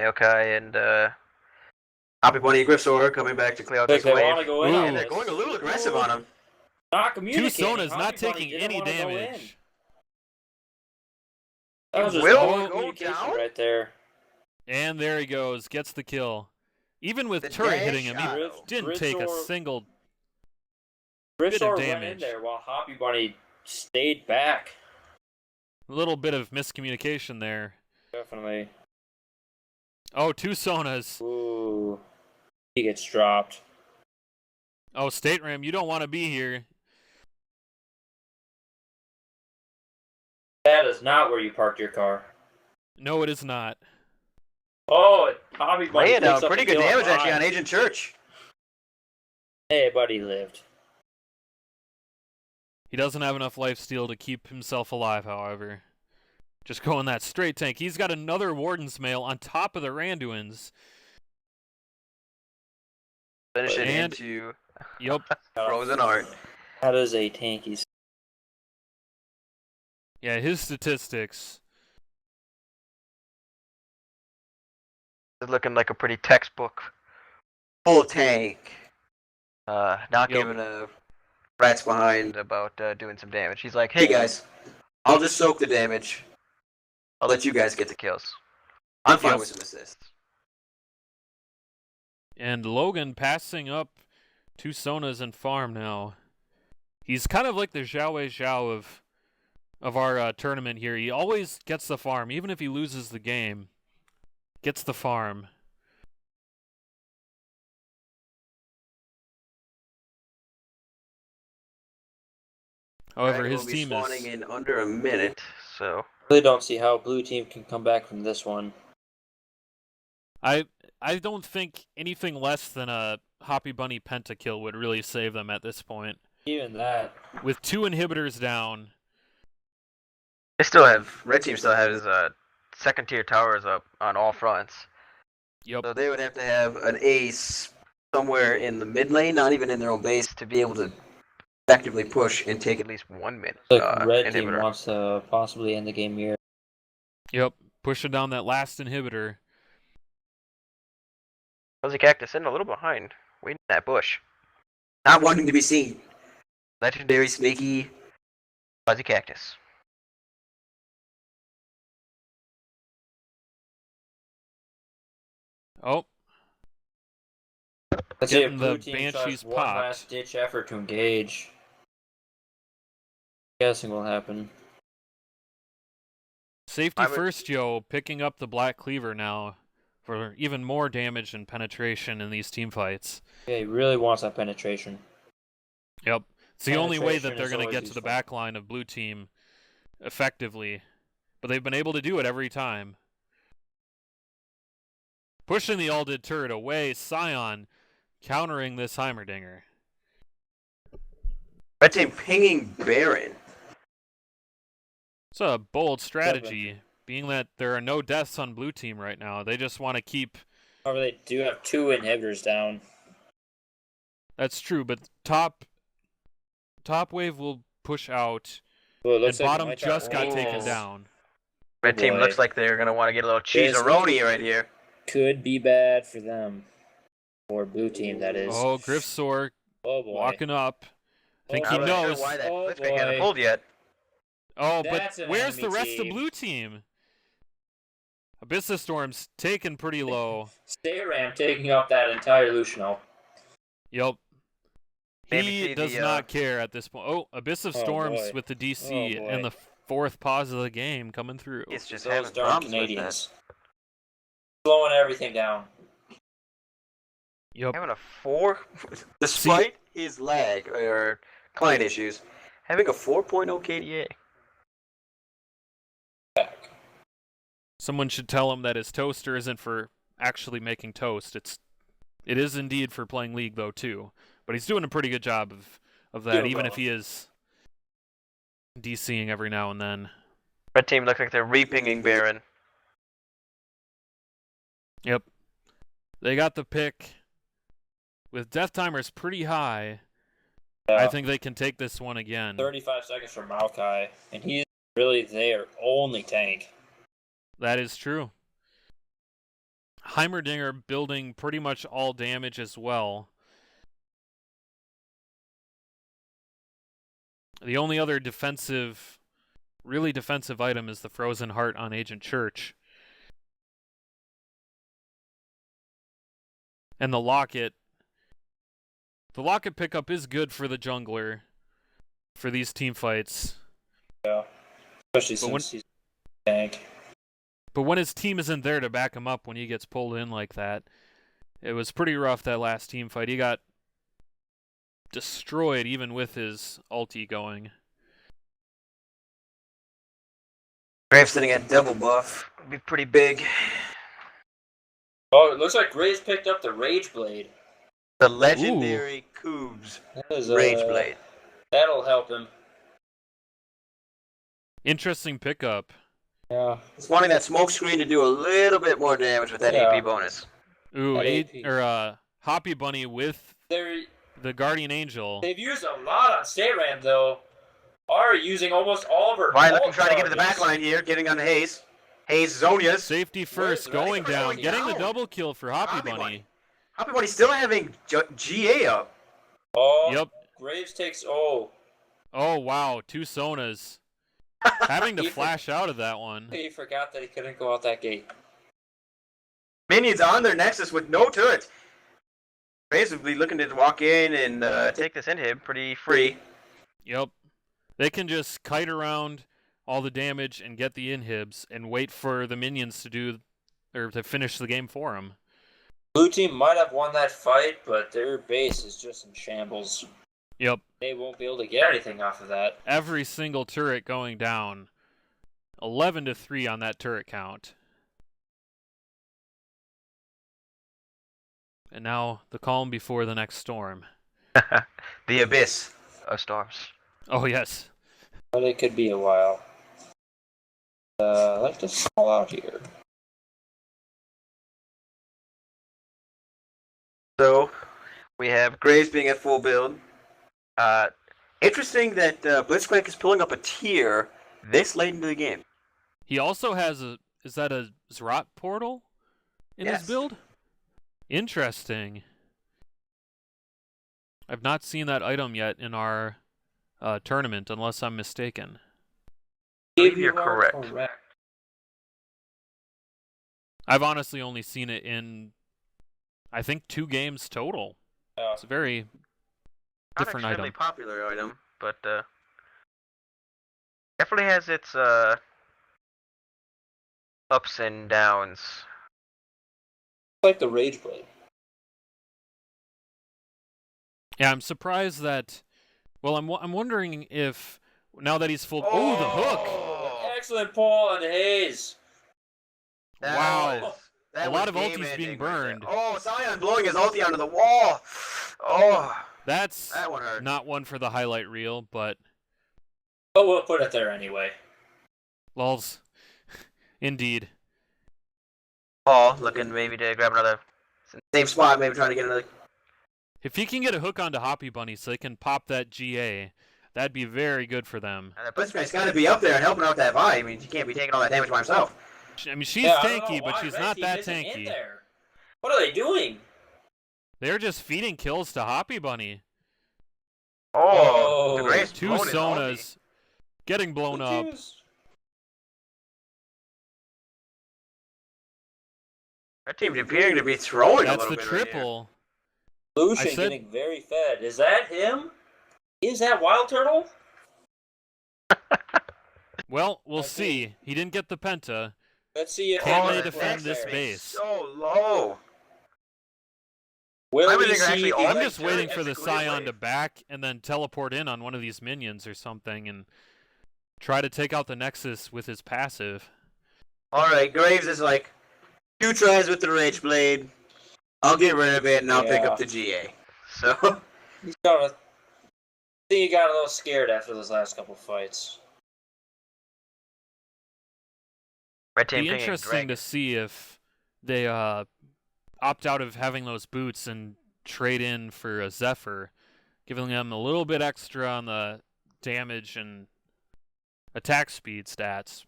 Speaker 3: Okay, and Poppy Bunny and Grifsor coming back to clear out
Speaker 1: Like
Speaker 3: this
Speaker 1: they want to
Speaker 3: wave.
Speaker 1: go in
Speaker 2: Ooh.
Speaker 1: on
Speaker 3: And they're
Speaker 1: this.
Speaker 3: going a little aggressive on him.
Speaker 1: Not
Speaker 2: 2
Speaker 1: communicating.
Speaker 2: Sonas
Speaker 1: Poppy
Speaker 2: not
Speaker 1: Bunny
Speaker 2: taking
Speaker 1: didn't
Speaker 2: any
Speaker 1: wanna go in.
Speaker 2: damage.
Speaker 1: That was just
Speaker 3: Will
Speaker 1: no
Speaker 3: go
Speaker 1: communication
Speaker 3: down?
Speaker 1: right there.
Speaker 2: And there he goes. Gets the kill. Even with
Speaker 3: The
Speaker 2: turret
Speaker 3: dash
Speaker 2: hitting him, he
Speaker 3: shot.
Speaker 2: didn't take a
Speaker 1: Grifsor-
Speaker 2: single bit
Speaker 1: Grifsor
Speaker 2: of
Speaker 1: went in
Speaker 2: damage.
Speaker 1: there while Hoppy Bunny stayed back.
Speaker 2: little bit of miscommunication there.
Speaker 1: Definitely.
Speaker 2: Oh, 2 Sonas.
Speaker 1: Ooh. He gets dropped.
Speaker 2: Oh, State Ram, you don't want to be here.
Speaker 1: That is not where you parked your car.
Speaker 2: No, it is not.
Speaker 1: Oh, Hoppy Bunny
Speaker 3: Laying
Speaker 1: picks
Speaker 3: down
Speaker 1: up
Speaker 3: pretty
Speaker 1: the
Speaker 3: good
Speaker 1: kill
Speaker 3: damage
Speaker 1: on
Speaker 3: actually on
Speaker 1: mine.
Speaker 3: Agent Church.
Speaker 1: Hey, buddy lived.
Speaker 2: He doesn't have enough lifesteal to keep himself alive, however. Just going that straight tank. He's got another Warden's Mail on top of the Randuin's.
Speaker 3: Finish it
Speaker 2: And-
Speaker 3: into
Speaker 2: Yup.
Speaker 3: Frozen Heart.
Speaker 1: That is a tanky.
Speaker 2: Yeah, his statistics.
Speaker 3: is looking like a pretty textbook full tank. Not giving a rat's behind about doing some damage. He's like, hey guys, I'll just soak the damage. I'll let you guys get the kills. I'm fine with some assists.
Speaker 2: And Logan passing up 2 Sonas and farm now. He's kind of like the Zhao Wei Zhao of our tournament here. He always gets the farm, even if he loses the game. Gets the farm. However, his team is
Speaker 3: spawning in under a minute, so
Speaker 1: I really don't see how blue team can come back from this one.
Speaker 2: I don't think anything less than a Hoppy Bunny pentakill would really save them at this point.
Speaker 1: Even that.
Speaker 2: With 2 inhibitors down.
Speaker 3: they still have red team still has second tier towers up on all fronts.
Speaker 2: Yep.
Speaker 3: So they would have to have an ace somewhere in the mid lane, not even in their own base, to be able to effectively push and take at least 1 minute.
Speaker 1: Like red
Speaker 3: inhibitor.
Speaker 1: team wants to possibly end the game here.
Speaker 2: Yep. Pushing down that last inhibitor.
Speaker 3: Fuzzy Cactus sitting a little behind, waiting in that bush. Not wanting to be seen. Legendary sneaky Fuzzy Cactus.
Speaker 2: Oh,
Speaker 1: Let's see if
Speaker 2: getting
Speaker 1: blue
Speaker 2: the
Speaker 1: team
Speaker 2: Banshee's
Speaker 1: tries one
Speaker 2: popped.
Speaker 1: last ditch effort to engage. Guessing will happen.
Speaker 2: Safety first, Joe, picking up the Black Cleaver now for even more damage and penetration in these team fights.
Speaker 1: Yeah, he really wants that penetration.
Speaker 2: Yep. It's the only way that
Speaker 1: Penetration
Speaker 2: they're
Speaker 1: is
Speaker 2: going to
Speaker 1: always
Speaker 2: get to the
Speaker 1: useful.
Speaker 2: back line of blue team effectively. But they've been able to do it every time. Pushing the Alded turret away, Scion countering this Heimerdinger.
Speaker 3: Red team pinging Baron.
Speaker 2: It's a bold strategy, being that there are no deaths on blue team right now. They just want to keep...
Speaker 1: However, they do have 2 inhibitors down.
Speaker 2: That's true, but top wave will push out,
Speaker 1: Well, it
Speaker 2: and
Speaker 1: looks like
Speaker 2: bottom
Speaker 1: my
Speaker 2: just got
Speaker 1: top
Speaker 2: taken
Speaker 1: is-
Speaker 2: down.
Speaker 3: Red team
Speaker 1: boy.
Speaker 3: looks like they're going to want to get a little
Speaker 1: This
Speaker 3: cheese-a-roni right here.
Speaker 1: Could be bad for them. Or blue team, that is.
Speaker 2: Oh, Griffsor
Speaker 1: Oh boy.
Speaker 2: walking up. I think
Speaker 1: Oh,
Speaker 2: he
Speaker 3: I'm not
Speaker 2: knows.
Speaker 3: sure why that
Speaker 1: Oh,
Speaker 3: Blitzcrank hasn't
Speaker 1: boy.
Speaker 3: pulled yet.
Speaker 2: Oh,
Speaker 1: That's
Speaker 2: but
Speaker 1: an
Speaker 2: where's the
Speaker 1: enemy
Speaker 2: rest of
Speaker 1: team.
Speaker 2: blue team? Abyssa Storm's taken pretty low.
Speaker 1: Stay Ram taking up that entire Luciano.
Speaker 2: Yep.
Speaker 3: Maybe
Speaker 2: He
Speaker 3: see
Speaker 2: does
Speaker 3: the,
Speaker 2: not care at this point. Oh, Abyss of
Speaker 1: Oh,
Speaker 2: Storms
Speaker 1: boy.
Speaker 2: with the DC
Speaker 1: Oh, boy.
Speaker 2: and the 4th pause of the game coming through.
Speaker 3: It's just
Speaker 1: Those
Speaker 3: having
Speaker 1: darn
Speaker 3: problems
Speaker 1: Canadians. Slowing everything down.
Speaker 2: Yep.
Speaker 3: having a 4, despite his lag or client issues, having a 4.0 KDA.
Speaker 1: Back.
Speaker 2: Someone should tell him that his toaster isn't for actually making toast. It is indeed for playing League though too. But he's doing a pretty good job of that,
Speaker 1: Doing
Speaker 2: even
Speaker 1: well.
Speaker 2: if he is DCing every now and then.
Speaker 3: Red team looks like they're repinging Baron.
Speaker 2: Yep. They got the pick. With death timers pretty high, I think they can take this one again.
Speaker 1: 35 seconds for Maokai, and he's really their only tank.
Speaker 2: That is true. Heimerdinger building pretty much all damage as well. The only other really defensive item is the Frozen Heart on Agent Church. And the Locket. The Locket pickup is good for the jungler for these team fights.
Speaker 1: Yeah. Especially since he's a tank.
Speaker 2: But when his team isn't there to back him up when he gets pulled in like that, it was pretty rough that last team fight. He got destroyed even with his ulti going.
Speaker 3: Graves sitting at double buff. Would be pretty big.
Speaker 1: Oh, it looks like Graves picked up the Rage Blade.
Speaker 3: The legendary Coobs
Speaker 1: That is,
Speaker 3: Rage Blade.
Speaker 1: That'll help him.
Speaker 2: Interesting pickup.
Speaker 1: Yeah.
Speaker 3: Just wanting that smoke screen to do a little bit more damage with that
Speaker 1: Yeah.
Speaker 3: AP bonus.
Speaker 2: Ooh,
Speaker 1: At AP.
Speaker 2: Hoppy Bunny with
Speaker 1: They're,
Speaker 2: the Guardian Angel.
Speaker 1: they've used a lot on Stayram, though. Are using almost all of her.
Speaker 3: Violet can
Speaker 1: ult
Speaker 3: try to get to the back
Speaker 1: targets.
Speaker 3: line here, getting on the Haze. Hayes, Zonias.
Speaker 2: Safety first, going down, getting the double kill for Hoppy Bunny.
Speaker 3: Hoppy Bunny still having GA up.
Speaker 1: Oh,
Speaker 2: Yep.
Speaker 1: Graves takes. Oh,
Speaker 2: Oh wow, 2 Sonas. Having to flash out of that one.
Speaker 1: he forgot that he couldn't go out that gate.
Speaker 3: Minions on their Nexus with no turrets. Graves will be looking to walk in and take this inhib pretty free.
Speaker 2: Yep. They can just kite around all the damage and get the inhibs and wait for the minions to do or to finish the game for them.
Speaker 1: Blue team might have won that fight, but their base is just in shambles.
Speaker 2: Yep.
Speaker 1: They won't be able to get anything off of that.
Speaker 2: Every single turret going down. 11-3 on that turret count. And now the calm before the next storm.
Speaker 3: The abyss of storms.
Speaker 2: Oh yes.
Speaker 1: But it could be a while. I like to fall out here.
Speaker 3: So, we have Graves being at full build. Interesting that Blitzcrank is pulling up a tier this late into the game.
Speaker 2: He also has a... Is that a Zrot portal in his build? Interesting. I've not seen that item yet in our tournament, unless I'm mistaken.
Speaker 3: If you're correct.
Speaker 2: I've honestly only seen it in, I think, 2 games total. It's a very different
Speaker 3: Not
Speaker 2: item.
Speaker 3: extremely popular item, but definitely has its ups and downs.
Speaker 1: Like the Rage Blade.
Speaker 2: Yeah, I'm surprised that. Well, I'm wondering if now that he's full. Oh, the hook!
Speaker 1: Excellent pull on Hayes.
Speaker 2: Wow. A lot of ultis being burned.
Speaker 3: Oh, Sion blowing his ulti onto the wall. Oh,
Speaker 2: That's
Speaker 3: that one hurt.
Speaker 2: not one for the highlight reel, but
Speaker 1: But we'll put it there anyway.
Speaker 2: lols. Indeed.
Speaker 3: Paul looking maybe to grab another same spot, maybe trying to get another.
Speaker 2: If he can get a hook onto Hoppy Bunny so they can pop that GA, that'd be very good for them.
Speaker 3: And the Blitzcrank's got to be up there and helping out that Vi. I mean, he can't be taking all that damage by himself.
Speaker 2: I mean, she's
Speaker 1: Yeah, I don't
Speaker 2: tanky,
Speaker 1: know
Speaker 2: but
Speaker 1: why
Speaker 2: she's
Speaker 1: Red
Speaker 2: not
Speaker 1: Team
Speaker 2: that
Speaker 1: isn't in
Speaker 2: tanky.
Speaker 1: there. What are they doing?
Speaker 2: They're just feeding kills to Hoppy Bunny.
Speaker 3: Oh, the
Speaker 1: Oh,
Speaker 3: Graves
Speaker 2: 2
Speaker 3: blowing his ulti.
Speaker 2: Sonas getting blown up.
Speaker 3: That team's appearing to be throwing a
Speaker 2: That's
Speaker 3: little
Speaker 2: the
Speaker 3: bit
Speaker 2: triple.
Speaker 1: Lucian
Speaker 2: I said-
Speaker 1: getting very fed. Is that him? Is that Wild Turtle?
Speaker 2: Well, we'll
Speaker 1: Okay.
Speaker 2: see. He didn't get the penta.
Speaker 1: Let's see if
Speaker 2: Can
Speaker 3: Oh,
Speaker 2: they
Speaker 3: the
Speaker 2: defend
Speaker 3: Nexus
Speaker 2: this
Speaker 3: is
Speaker 2: base?
Speaker 3: So low.
Speaker 1: Will
Speaker 3: I
Speaker 1: we
Speaker 3: think
Speaker 1: see
Speaker 3: actually all
Speaker 2: I'm
Speaker 3: like
Speaker 2: just waiting
Speaker 3: turret
Speaker 2: for the
Speaker 3: executed
Speaker 2: Scion
Speaker 3: wave.
Speaker 2: to back and then teleport in on one of these minions or something and try to take out the Nexus with his passive.
Speaker 3: Alright, Graves is like, 2 tries with the Rage Blade. I'll get rid of it and I'll pick
Speaker 1: Yeah.
Speaker 3: up the GA. So,
Speaker 1: He's got a... I think he got a little scared after those last couple fights.
Speaker 3: Red Team
Speaker 2: Be
Speaker 3: pinging
Speaker 2: interesting
Speaker 3: Dragon.
Speaker 2: to see if they opt out of having those boots and trade in for a Zephyr, giving them a little bit extra on the damage and attack speed stats.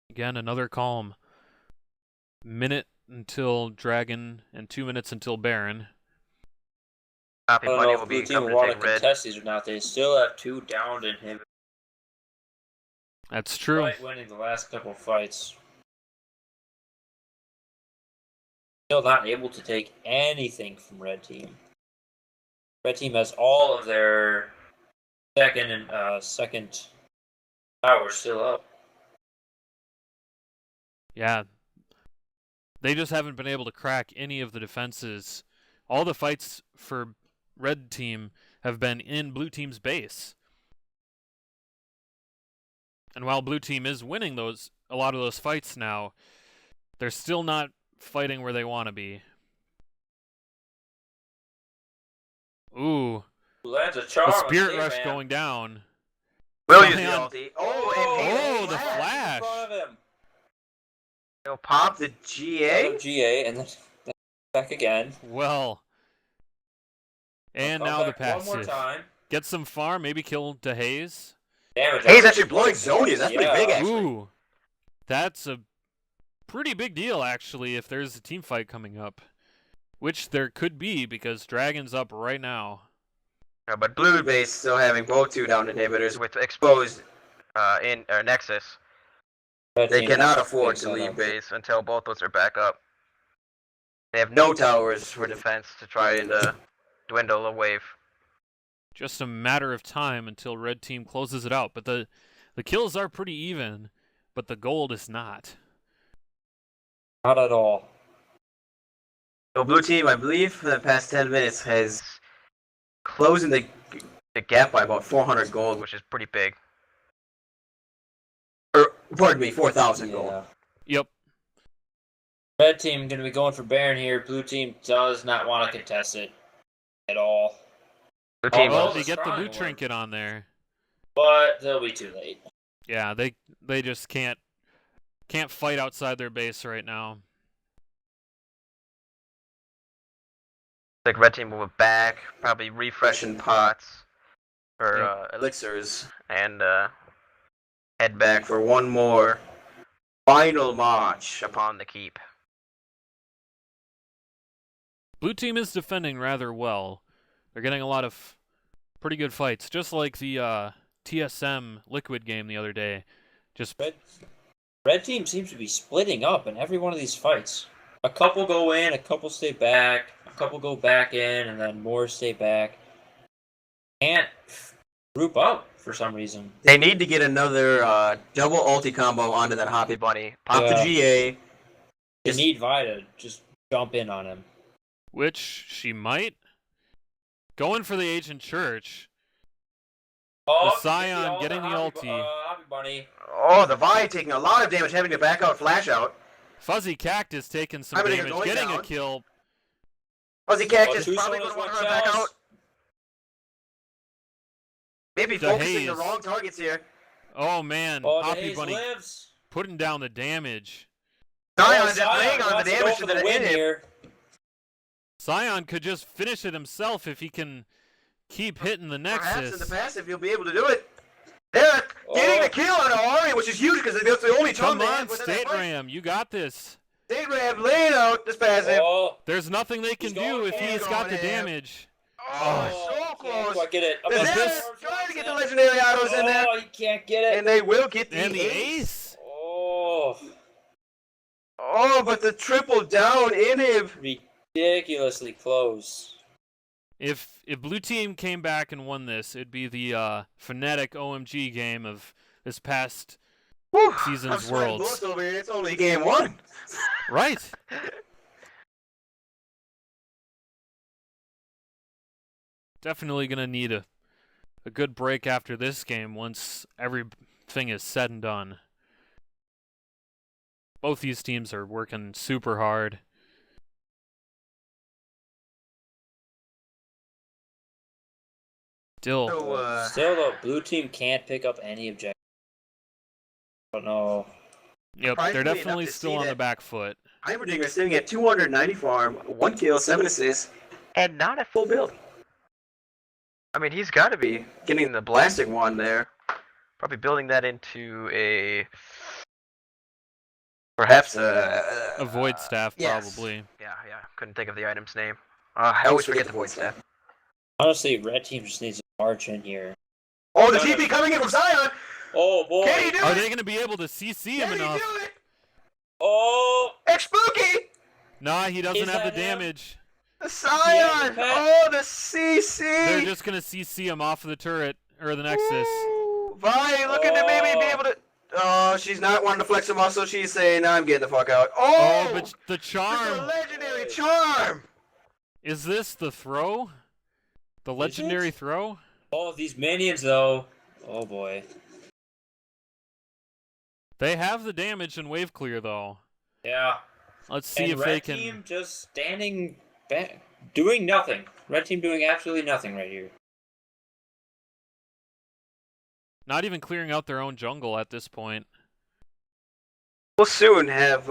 Speaker 2: Again, another calm. Minute until Dragon and 2 minutes until Baron.
Speaker 3: Hoppy
Speaker 1: I don't
Speaker 3: Bunny
Speaker 1: know
Speaker 3: will
Speaker 1: if
Speaker 3: be
Speaker 1: Blue Team
Speaker 3: coming to
Speaker 1: want to
Speaker 3: take red.
Speaker 1: contest these or not. They still have 2 downed in him.
Speaker 2: That's true.
Speaker 1: Despite winning the last couple fights. Still not able to take anything from Red Team. Red Team has all of their second power still up.
Speaker 2: Yeah. They just haven't been able to crack any of the defenses. All the fights for Red Team have been in Blue Team's base. And while Blue Team is winning a lot of those fights now, they're still not fighting where they want to be. Ooh,
Speaker 1: Lands a charm
Speaker 2: the
Speaker 1: on
Speaker 2: Spirit Rush
Speaker 1: J-Man.
Speaker 2: going down.
Speaker 3: Will use the
Speaker 2: Zion-
Speaker 3: ulti. Oh, and
Speaker 2: the flash.
Speaker 1: In front of him.
Speaker 3: He'll pop the
Speaker 1: Another
Speaker 3: GA.
Speaker 1: GA and then back again.
Speaker 2: Well. And
Speaker 1: Come
Speaker 2: now the
Speaker 1: back one more
Speaker 2: passive.
Speaker 1: time.
Speaker 2: Get some farm, maybe kill DeHaze.
Speaker 1: Damage.
Speaker 3: Hey, he's actually blowing Zonias. That's pretty
Speaker 1: Yeah.
Speaker 3: big, actually.
Speaker 2: Ooh, that's a pretty big deal, actually, if there's a team fight coming up. Which there could be, because Dragon's up right now.
Speaker 3: Yeah, but Blue base still having both 2-down inhibitors with exposed in Nexus. They cannot afford to leave base until both those are back up. They have no towers for defense to try and dwindle a wave.
Speaker 2: Just a matter of time until red team closes it out. But the kills are pretty even, but the gold is not.
Speaker 1: Not at all.
Speaker 3: So blue team, I believe, for the past 10 minutes has closing the gap by about 400 gold, which is pretty big. Or, pardon me, 4,000 gold.
Speaker 2: Yep.
Speaker 1: Red team going to be going for Baron here. Blue team does not want to contest it at all.
Speaker 3: Blue team,
Speaker 2: Well,
Speaker 1: Oh,
Speaker 2: they get the
Speaker 1: strong
Speaker 2: blue
Speaker 1: one.
Speaker 2: trinket on there.
Speaker 1: But they'll be too late.
Speaker 2: Yeah, they just can't fight outside their base right now.
Speaker 3: like red team move back, probably refreshing pots for elixirs, and head back for one more final march upon the keep.
Speaker 2: Blue team is defending rather well. They're getting a lot of pretty good fights, just like the TSM Liquid game the other day. Just
Speaker 1: Red team seems to be splitting up in every one of these fights. A couple go in, a couple stay back, a couple go back in, and then more stay back. Can't group up for some reason.
Speaker 3: They need to get another double ulti combo onto that Hoppy Bunny. Pop the GA.
Speaker 1: They need Vi to just jump in on him.
Speaker 2: which she might. Going for the Ancient Church.
Speaker 1: Oh,
Speaker 2: The Scion getting the ulti.
Speaker 1: Hoppy Bunny.
Speaker 3: Oh, the Vi taking a lot of damage, having to back out, flash out.
Speaker 2: Fuzzy Cactus taking some
Speaker 3: Everything
Speaker 2: damage,
Speaker 3: is going
Speaker 2: getting
Speaker 3: down.
Speaker 2: a kill.
Speaker 3: Fuzzy Cactus
Speaker 1: two
Speaker 3: probably
Speaker 1: solos,
Speaker 3: going to want
Speaker 1: one
Speaker 3: to run back
Speaker 1: Charles.
Speaker 3: out. Maybe
Speaker 2: The
Speaker 3: focusing the
Speaker 2: Haze.
Speaker 3: wrong targets here.
Speaker 2: Oh man,
Speaker 1: Oh, the
Speaker 2: Hoppy
Speaker 1: Haze
Speaker 2: Bunny
Speaker 1: lives.
Speaker 2: putting down the damage.
Speaker 3: Scion
Speaker 1: Oh,
Speaker 3: just laying on the
Speaker 1: wants to go
Speaker 3: damage
Speaker 1: for
Speaker 3: to
Speaker 1: the
Speaker 3: the
Speaker 1: win
Speaker 3: inhib.
Speaker 1: here.
Speaker 2: Scion could just finish it himself if he can keep hitting the
Speaker 3: Perhaps in
Speaker 2: Nexus.
Speaker 3: the passive you'll be able to do it. They're getting the kill on Aori, which is huge because that's the only
Speaker 2: Come
Speaker 3: chum they
Speaker 2: on,
Speaker 3: have within that
Speaker 2: State
Speaker 3: fight.
Speaker 2: Ram, you got this.
Speaker 3: State Ram laying out this passive.
Speaker 1: Oh,
Speaker 2: There's nothing they can
Speaker 1: He's
Speaker 2: do
Speaker 1: going
Speaker 2: if
Speaker 1: for it.
Speaker 2: he's got the
Speaker 3: Going in.
Speaker 2: damage.
Speaker 3: Oh, so
Speaker 1: can't
Speaker 3: close.
Speaker 1: quite get it.
Speaker 3: The
Speaker 1: Up
Speaker 3: Zed
Speaker 2: this-
Speaker 3: trying to get the legendary autos in there,
Speaker 1: Oh, he can't get it.
Speaker 3: and they will get the
Speaker 2: And the
Speaker 3: ace.
Speaker 2: ace.
Speaker 1: Oh,
Speaker 3: Oh, but the triple down inhib.
Speaker 1: ridiculously close.
Speaker 2: If Blue Team came back and won this, it'd be the phonetic OMG game of this past
Speaker 3: Whew,
Speaker 2: Season's
Speaker 3: I'm sweating
Speaker 2: Worlds.
Speaker 3: bullets over here. It's only game one.
Speaker 2: right. Definitely gonna need a good break after this game once everything is said and done. Both these teams are working super hard. Still,
Speaker 3: So,
Speaker 1: Still, though, blue team can't pick up any objective. I don't know.
Speaker 2: yep,
Speaker 3: surprisingly
Speaker 2: they're
Speaker 3: enough
Speaker 2: definitely
Speaker 3: to
Speaker 2: still
Speaker 3: see
Speaker 2: on the
Speaker 3: that-
Speaker 2: back foot.
Speaker 3: Heimerdinger sitting at 290 farm, 1 kill, 7 assists, and not a full build. I mean, he's got to be getting the blasting one there. Probably building that into a... Perhaps
Speaker 2: A void staff,
Speaker 3: yes.
Speaker 2: probably.
Speaker 3: Yeah. Couldn't think of the item's name. I always forget the void staff.
Speaker 1: Honestly, red team just needs to march in here.
Speaker 3: Oh, the TP coming in from Zion!
Speaker 1: Oh, boy.
Speaker 3: Can he do
Speaker 2: Are
Speaker 3: it?
Speaker 2: they going to be able to CC him
Speaker 3: Can he
Speaker 2: enough?
Speaker 3: do it?
Speaker 1: Oh,
Speaker 3: X-Spooky!
Speaker 2: Nah, he doesn't
Speaker 1: Is
Speaker 2: have the
Speaker 1: that him?
Speaker 2: damage.
Speaker 3: The Scion!
Speaker 1: Yeah,
Speaker 3: Oh, the CC!
Speaker 2: They're just going to CC him off of the turret, or the Nexus.
Speaker 3: Ooh, Vi looking to maybe be able to... Oh, she's not wanting to flex a muscle. She's saying, I'm getting the fuck out.
Speaker 2: Oh,
Speaker 3: Oh!
Speaker 2: but the
Speaker 3: It's a
Speaker 2: charm.
Speaker 3: legendary charm!
Speaker 2: Is this the throw? The legendary throw?
Speaker 1: oh, these minions, though. Oh, boy.
Speaker 2: They have the damage in wave clear, though.
Speaker 1: Yeah.
Speaker 2: Let's see
Speaker 1: And
Speaker 2: if
Speaker 1: red
Speaker 2: they can.
Speaker 1: team just standing back, doing nothing. Red team doing absolutely nothing right here.
Speaker 2: Not even clearing out their own jungle at this point.
Speaker 3: We'll soon have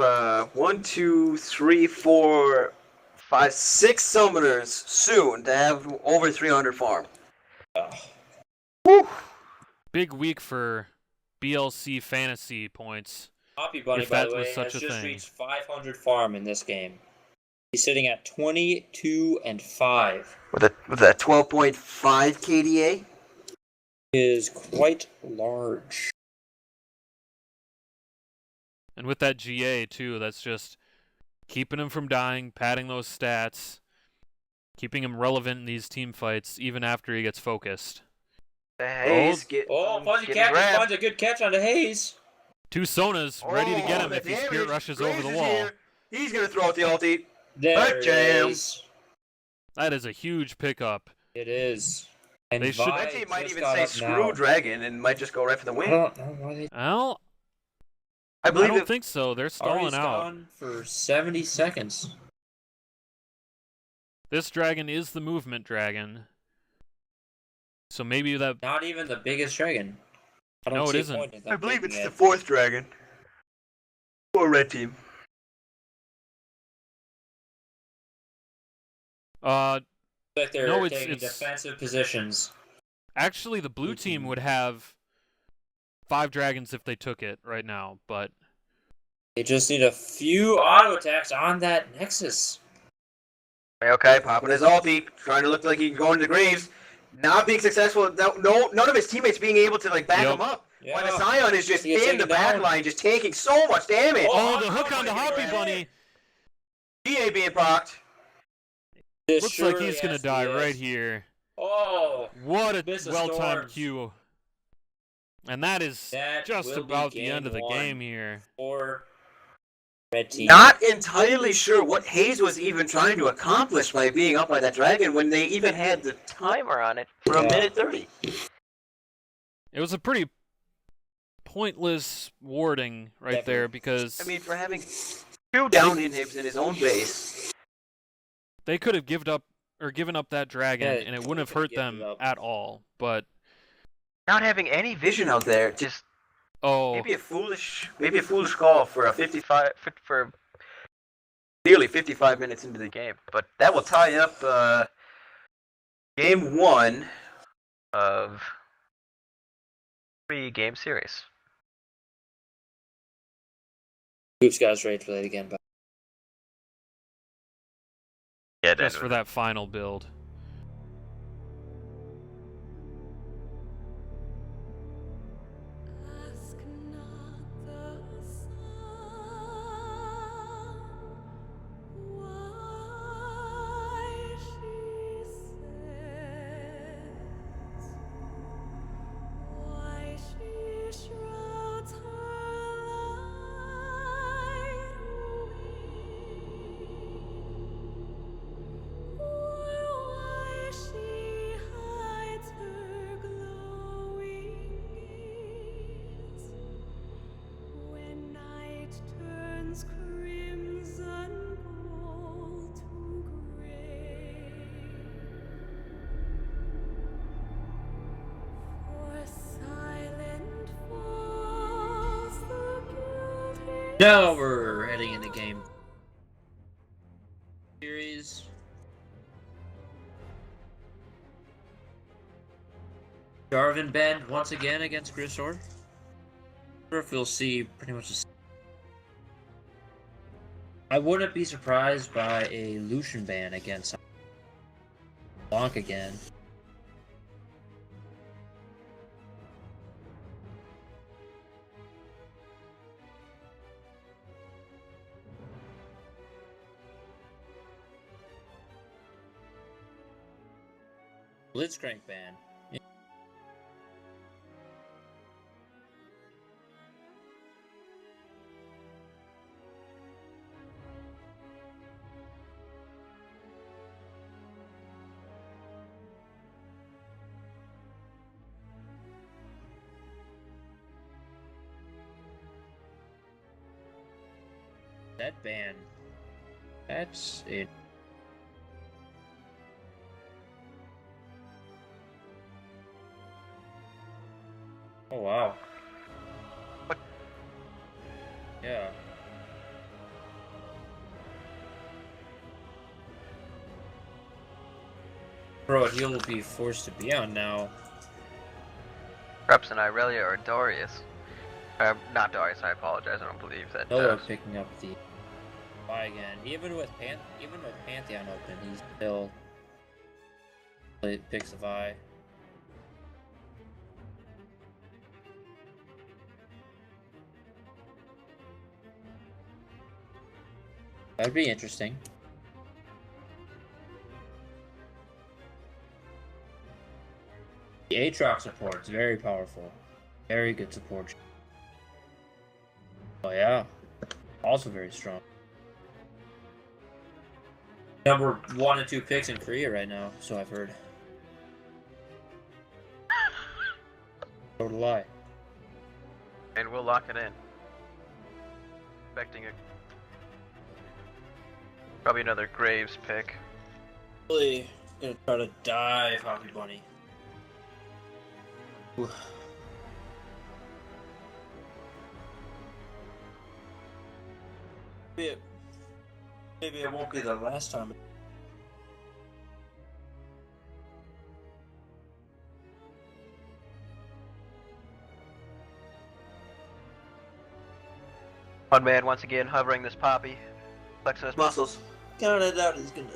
Speaker 3: 1, 2, 3, 4, 5, 6 summoners soon to have over 300 farm.
Speaker 1: Oh.
Speaker 2: big week for BLC fantasy points.
Speaker 1: Hoppy Bunny,
Speaker 2: If
Speaker 1: by
Speaker 2: that
Speaker 1: the
Speaker 2: was
Speaker 1: way,
Speaker 2: such
Speaker 1: has
Speaker 2: a
Speaker 1: just
Speaker 2: thing.
Speaker 1: reached 500 farm in this game. He's sitting at 22-5.
Speaker 3: With a 12.5 KDA.
Speaker 1: Is quite large.
Speaker 2: And with that GA too, that's just keeping him from dying, padding those stats, keeping him relevant in these team fights even after he gets focused.
Speaker 3: Hayes
Speaker 1: Fuzzy
Speaker 3: getting
Speaker 1: Cactus
Speaker 3: grabbed.
Speaker 1: finds a good catch onto Hayes.
Speaker 2: Two Sonas ready to get him
Speaker 3: the
Speaker 2: if he
Speaker 3: damage.
Speaker 2: spirit rushes
Speaker 3: Graves
Speaker 2: over the
Speaker 3: is
Speaker 2: wall.
Speaker 3: here. He's gonna throw out the ulti.
Speaker 1: There
Speaker 3: Back
Speaker 1: it
Speaker 3: jam.
Speaker 1: is.
Speaker 2: That is a huge pickup.
Speaker 1: It is. And
Speaker 2: They should-
Speaker 3: My
Speaker 1: Vi
Speaker 3: team might
Speaker 1: just
Speaker 3: even
Speaker 1: got
Speaker 3: say
Speaker 1: up
Speaker 3: screw
Speaker 1: now.
Speaker 3: Dragon and might just go right for the
Speaker 1: I
Speaker 3: win.
Speaker 1: don't know why they.
Speaker 2: Well,
Speaker 3: I
Speaker 2: I
Speaker 3: believe
Speaker 2: don't
Speaker 3: it.
Speaker 2: think so. They're stalling
Speaker 1: Ari's
Speaker 2: out.
Speaker 1: gone for 70 seconds.
Speaker 2: This dragon is the movement dragon. So maybe that.
Speaker 1: Not even the biggest dragon. I don't
Speaker 2: No, it
Speaker 1: see a
Speaker 2: isn't.
Speaker 1: point in them
Speaker 3: I believe it's
Speaker 1: making
Speaker 3: the
Speaker 1: it.
Speaker 3: fourth dragon. For red team.
Speaker 1: Like they're
Speaker 2: No, it's-
Speaker 1: taking
Speaker 2: it's-
Speaker 1: defensive positions.
Speaker 2: Actually, the blue team would have 5 dragons if they took it right now, but
Speaker 1: They just need a few auto attacks on that Nexus.
Speaker 3: Okay, popping his ulti, trying to look like he can go into Graves. Not being successful. No, none of his teamates being able to like back
Speaker 2: Yep.
Speaker 3: him up.
Speaker 1: Yeah.
Speaker 3: While the Scion is just
Speaker 1: He gets
Speaker 3: in the
Speaker 1: taken
Speaker 3: back
Speaker 1: down.
Speaker 3: line, just taking so much damage.
Speaker 2: oh,
Speaker 1: Oh,
Speaker 2: the hook
Speaker 1: oh
Speaker 2: on the
Speaker 1: my
Speaker 2: Hoppy
Speaker 1: God.
Speaker 2: Bunny
Speaker 3: GA being procced.
Speaker 1: This
Speaker 2: looks like
Speaker 1: surely
Speaker 2: he's gonna
Speaker 1: has to
Speaker 2: die
Speaker 1: be it.
Speaker 2: right here.
Speaker 1: Oh,
Speaker 2: What a
Speaker 1: Miss the
Speaker 2: well-timed
Speaker 1: storms.
Speaker 2: cue. And that is
Speaker 1: That
Speaker 2: just
Speaker 1: will be
Speaker 2: about the end
Speaker 1: game
Speaker 2: of the
Speaker 1: one.
Speaker 2: game here.
Speaker 1: for red team.
Speaker 3: Not entirely sure what Hayes was even trying to accomplish by being up by that dragon when they even had the timer on it for a
Speaker 1: Yeah.
Speaker 3: minute 30.
Speaker 2: It was a pretty pointless warding right
Speaker 1: Definitely.
Speaker 2: there because
Speaker 3: I mean, for having 2 down inhibs in his own base.
Speaker 2: they could have given up that dragon
Speaker 1: Yeah,
Speaker 2: and it
Speaker 1: they
Speaker 2: wouldn't have
Speaker 1: could've
Speaker 2: hurt
Speaker 1: given
Speaker 2: them
Speaker 1: it up.
Speaker 2: at all. But
Speaker 3: Not having any vision out there, just
Speaker 2: oh,
Speaker 3: maybe a foolish call for a 55 for nearly 55 minutes into the game. But that will tie up game 1 of 3-game series.
Speaker 1: Oops, guys, ready to play it again. But
Speaker 3: Yeah,
Speaker 2: just for that final build.
Speaker 4: Ask not the sun why she sets, why she shrouds her light or why she hides her glowing gaze when night turns crimson gold to gray. For silent falls the guilty
Speaker 1: now we're heading into game series. Jarvan banned once again against Grisor. I wonder if we'll see pretty much the same. I wouldn't be surprised by a Lucian ban against Blanc again. Blitzcrank ban. That ban. That's it. Oh wow.
Speaker 3: What?
Speaker 1: Yeah. Bro, he'll be forced to be on now.
Speaker 3: Perhaps an Irelia or Darius. Not Darius, I apologize. I don't believe that.
Speaker 1: Noah picking up the Vi again. Even with Pantheon open, he still picks the Vi. That'd be interesting. The Aatrox support is very powerful. Very good support. Oh yeah. Also very strong. Number 1 and 2 picks in Korea right now, so I've heard. So do I.
Speaker 3: And we'll lock it in. Expecting probably another Graves pick.
Speaker 1: Really gonna try to dive Hoppy Bunny. Ooh. Maybe it won't be the last time.
Speaker 3: One man once again hovering this poppy, flexing his muscles.
Speaker 1: Counted out, he's gonna.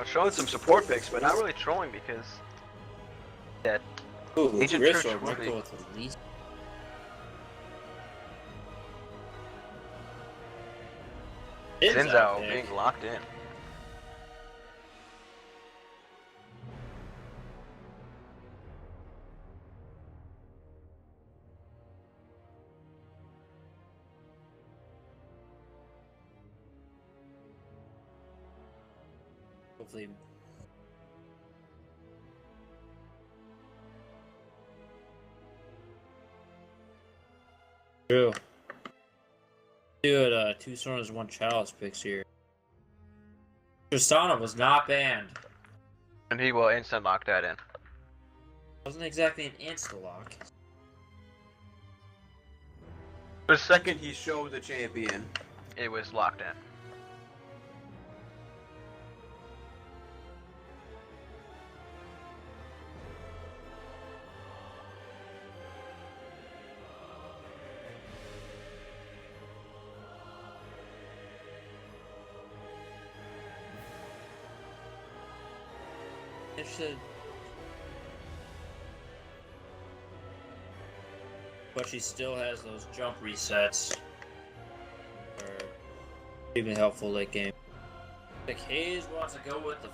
Speaker 3: Showing some support picks, but not really trolling because that
Speaker 1: Ooh,
Speaker 3: Agent
Speaker 1: Chris
Speaker 3: Church
Speaker 1: might
Speaker 3: will
Speaker 1: go
Speaker 3: be-
Speaker 1: with the least.
Speaker 3: Zinzao
Speaker 1: pick.
Speaker 3: being locked in.
Speaker 1: Hopefully. True. Do it, 2 Storms, 1 Chalice picks here. Tristana was not banned.
Speaker 3: And he will instant lock that in.
Speaker 1: Wasn't exactly an insta-lock.
Speaker 5: The second he showed the champion.
Speaker 3: It was locked in.
Speaker 1: Interested. But she still has those jump resets. Are even helpful late game. Like Hayes wants to go with the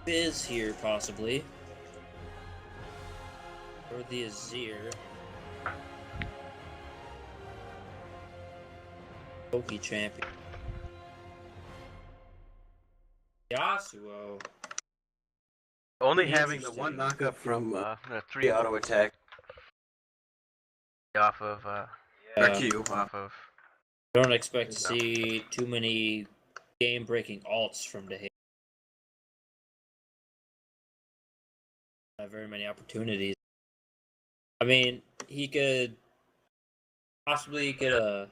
Speaker 1: Fizz here, possibly. Or the Azir. Poke champion. Yasuo.
Speaker 3: Only
Speaker 1: Interesting.
Speaker 3: having
Speaker 5: The one knockup from
Speaker 3: the 3
Speaker 5: the auto attack.
Speaker 3: off of
Speaker 5: Or Q.
Speaker 3: off of
Speaker 1: Don't expect to see too many game-breaking alts from the Hayes. Not very many opportunities. I mean, he could possibly get a.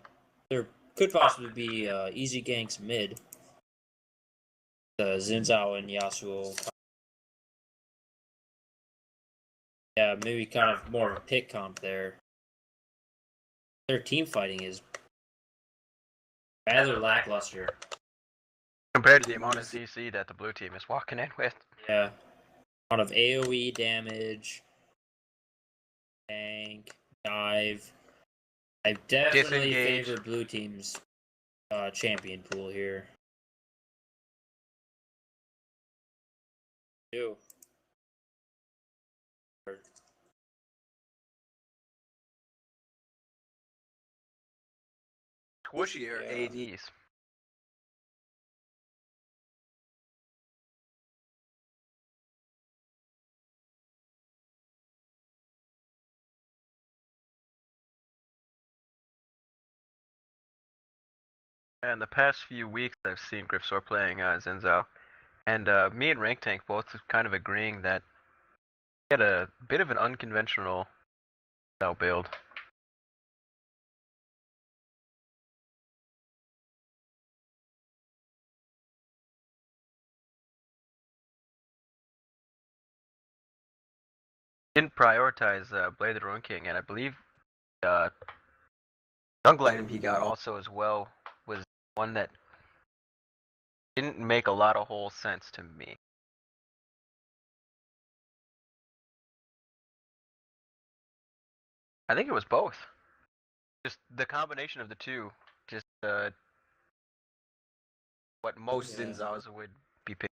Speaker 1: There could possibly be easy ganks mid. The Zinzao and Yasuo. Yeah, maybe kind of more of a pick comp there. Their team fighting is rather lackluster.
Speaker 3: compared to the amount of CC that the blue team is walking in with.
Speaker 1: Yeah. A lot of AoE damage, tank, dive. I definitely
Speaker 3: Disengage.
Speaker 1: favor blue team's champion pool here. Ew.
Speaker 3: Squishier
Speaker 1: Yeah.
Speaker 3: ADs. And the past few weeks, I've seen Grifsor playing Zinzao, and me and Rank Tank both kind of agreeing that he had a bit of an unconventional No build. Didn't prioritize Blade of the Ruin King, and I believe Jungle item he got also as well was one that didn't make a lot of whole sense to me. I think it was both. Just the combination of the two. Just what most
Speaker 1: Yeah.
Speaker 3: Zinzaos would be picking.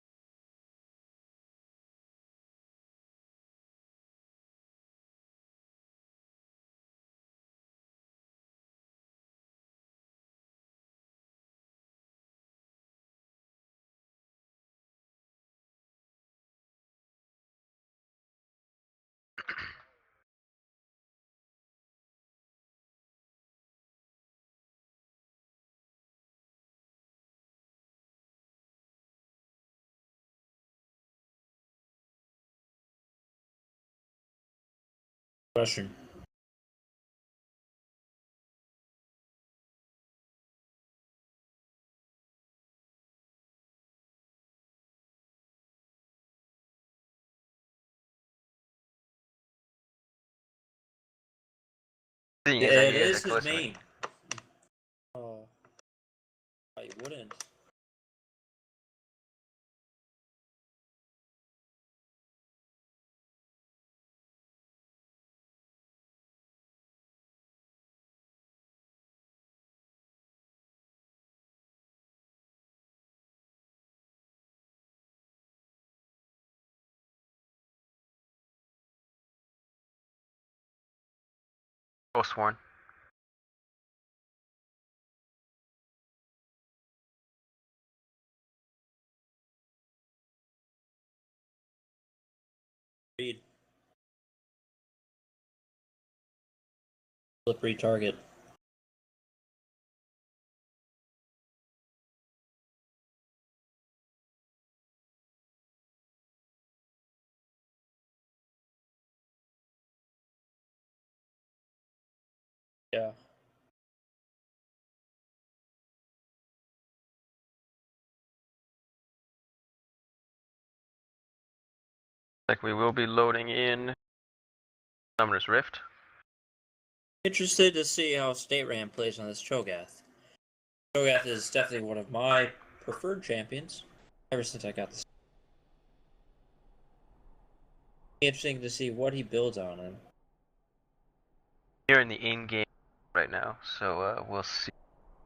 Speaker 1: Question.
Speaker 3: Seeing
Speaker 1: Yeah,
Speaker 3: as that
Speaker 1: it
Speaker 3: he is
Speaker 1: is
Speaker 3: a
Speaker 1: his
Speaker 3: Clisman.
Speaker 1: main. Oh, I wouldn't.
Speaker 3: Forsworn.
Speaker 1: Read. Slippery target. Yeah.
Speaker 3: Like we will be loading in Summoner's Rift.
Speaker 1: Interested to see how State Ram plays on this Cho'Gath. Cho'Gath is definitely one of my preferred champions ever since I got this. Interesting to see what he builds on him.
Speaker 3: Here in the in-game right now, so we'll see.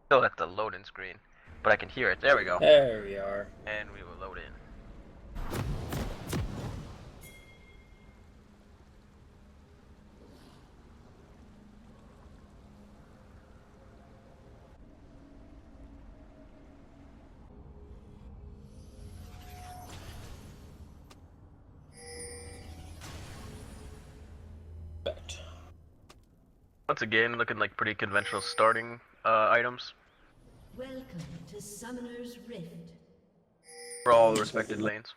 Speaker 3: Still at the loading screen, but I can hear it. There we go.
Speaker 1: There we are.
Speaker 3: And we will load in.
Speaker 1: But
Speaker 3: Once again, looking like pretty conventional starting items
Speaker 6: Welcome to Summoner's Rift.
Speaker 3: for all the respected lanes.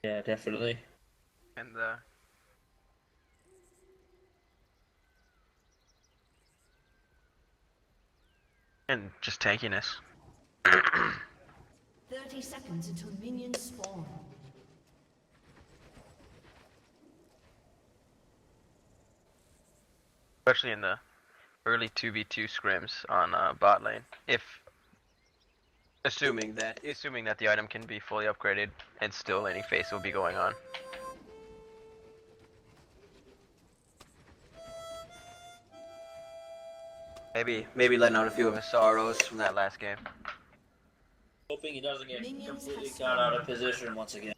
Speaker 1: yeah, definitely.
Speaker 3: And just tankiness.
Speaker 6: 30 seconds until minions spawn.
Speaker 3: Especially in the early 2v2 scrims on bot lane. Assuming that the item can be fully upgraded and still laning phase will be going on. Maybe letting out a few of his sorrows from that last game.
Speaker 1: Hoping he doesn't get
Speaker 6: Minions
Speaker 1: completely
Speaker 6: has
Speaker 1: caught out of
Speaker 6: spawned.
Speaker 1: position once again.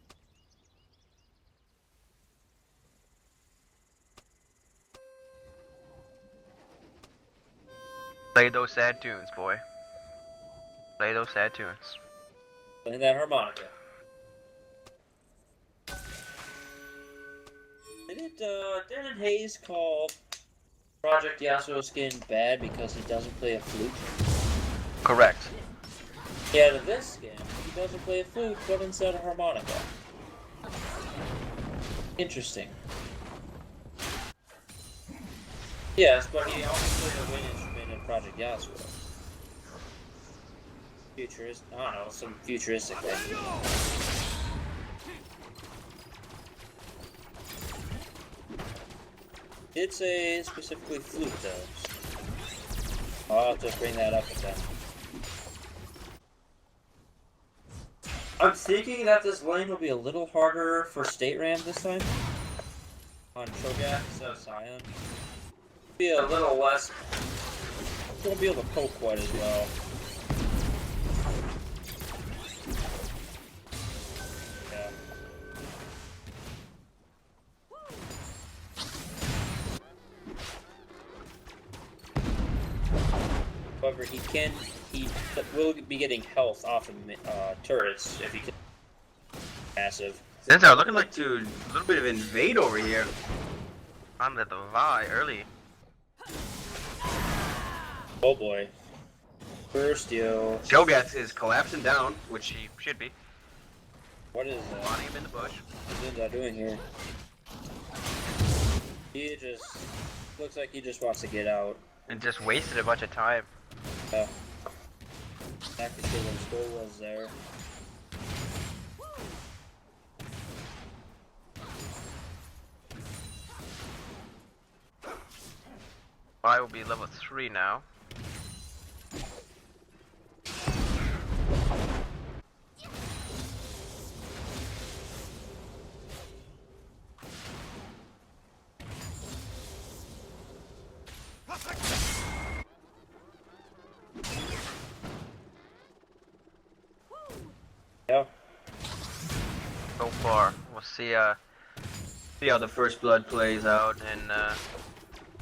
Speaker 3: Play those sad tunes, boy. Play those sad tunes.
Speaker 1: Playing that harmonica. Didn't Hayes call Project Yasuo skin bad because he doesn't play a flute?
Speaker 3: Correct.
Speaker 1: Yeah, to this skin, he doesn't play a flute, but instead a harmonica. Interesting. Yes, but he also played a wind instrument in Project Yasuo. Futurist, I don't know, some futuristic thing. Did say specifically flute though. I'll have to bring that up with them. I'm thinking that this lane will be a little harder for State Ram this time. On Cho'Gath instead of Scion. Be a little less. Won't be able to poke quite as well. Yeah. However, he will be getting health off of turrets if he can. Massive.
Speaker 3: Centaur looking like to a little bit of invade over here. On the Vi early.
Speaker 1: Oh boy. First yo.
Speaker 3: Cho'Gath is collapsing down, which he should be.
Speaker 1: What is that?
Speaker 3: Spawning him in the bush.
Speaker 1: What is that doing here? He just looks like he just wants to get out.
Speaker 3: And just wasted a bunch of time.
Speaker 1: Back to see what his goal was there.
Speaker 3: Vi will be level 3 now.
Speaker 1: Yeah.
Speaker 3: So far, we'll see how the first blood plays out, and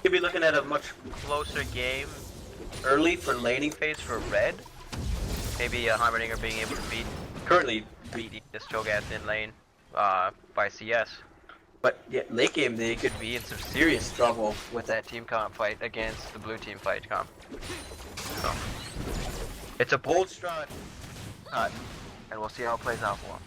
Speaker 3: you'll be looking at a much closer game early for laning phase for red. Maybe Heimerdinger being able to currently beat this Cho'Gath in lane by CS. But yeah, late game they could be in some serious trouble with that team comp fight against the blue team fight comp. So it's a bold strat, and we'll see how it plays out for him.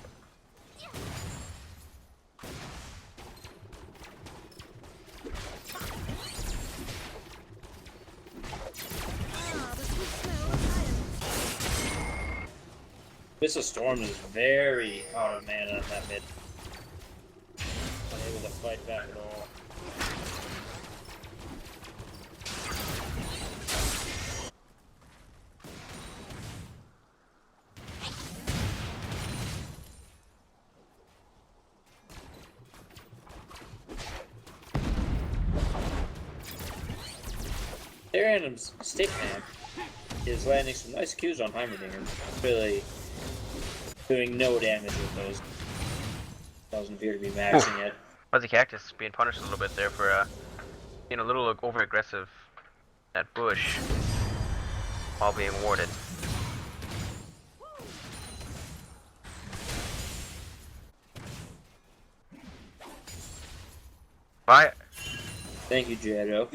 Speaker 1: Mr. Storm is very out of mana in that mid. Unable to fight back at all. Their random's State Ram is landing some nice Qs on Heimerdinger. Really doing no damage with those. Doesn't appear to be maxing it.
Speaker 3: Fuzzy Cactus being punished a little bit there for being a little over aggressive at bush while being warded. Vi,
Speaker 1: Thank you, Jado.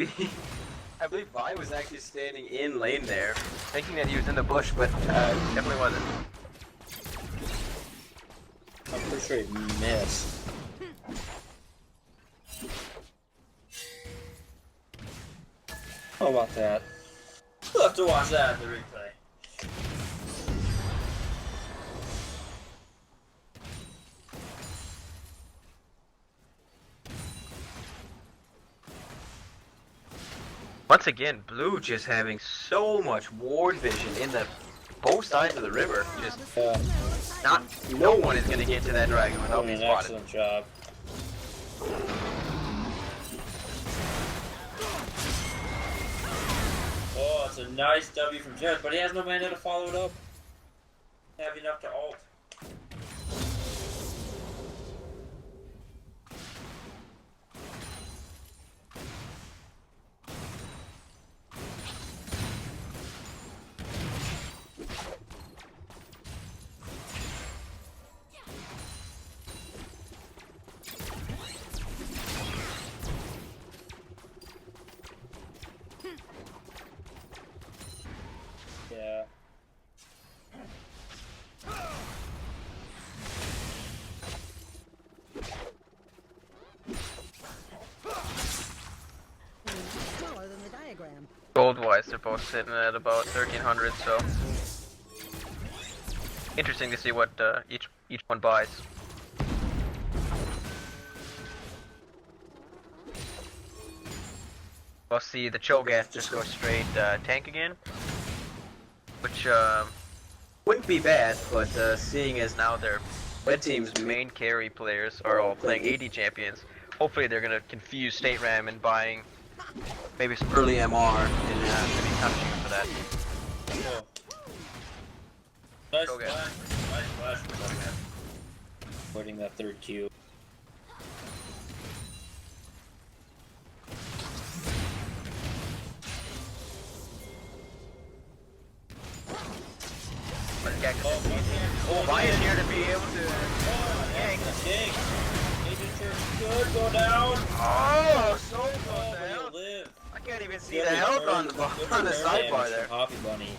Speaker 3: I believe Vi was actually standing in lane there, thinking that he was in the bush, but definitely wasn't.
Speaker 1: I'm pretty sure he missed. How about that? We'll have to watch that in the replay.
Speaker 3: Once again, blue just having so much ward vision in the both sides of the river. Just no one is gonna get to that dragon without
Speaker 1: Doing
Speaker 3: being
Speaker 1: an
Speaker 3: spotted.
Speaker 1: excellent job. Oh, it's a nice W from Jared, but he has no mana to follow it up. Have enough to ult.
Speaker 3: they're both sitting at about 1,300. So interesting to see what each one buys. We'll see the Cho'Gath just go straight tank again, which wouldn't be bad, but seeing as now their red team's main carry players are all playing AD champions, hopefully they're gonna confuse State Ram and buying maybe some early MR and maybe punishing him for that.
Speaker 1: Oh. Nice
Speaker 3: Okay.
Speaker 1: flash. Nice flash from Cho'Gath. Putting that third Q.
Speaker 3: Oh, Maya's here to be able to
Speaker 1: Dang. Dang. Agent Church could go down.
Speaker 3: Oh, so
Speaker 1: Oh,
Speaker 3: close
Speaker 1: but
Speaker 3: to
Speaker 1: he'll
Speaker 3: health.
Speaker 1: live.
Speaker 3: I can't even see
Speaker 1: Good
Speaker 3: the health
Speaker 1: return-
Speaker 3: on the
Speaker 1: good
Speaker 3: on the
Speaker 1: return
Speaker 3: sidebar
Speaker 1: damage
Speaker 3: there.
Speaker 1: from Hoppy Bunny.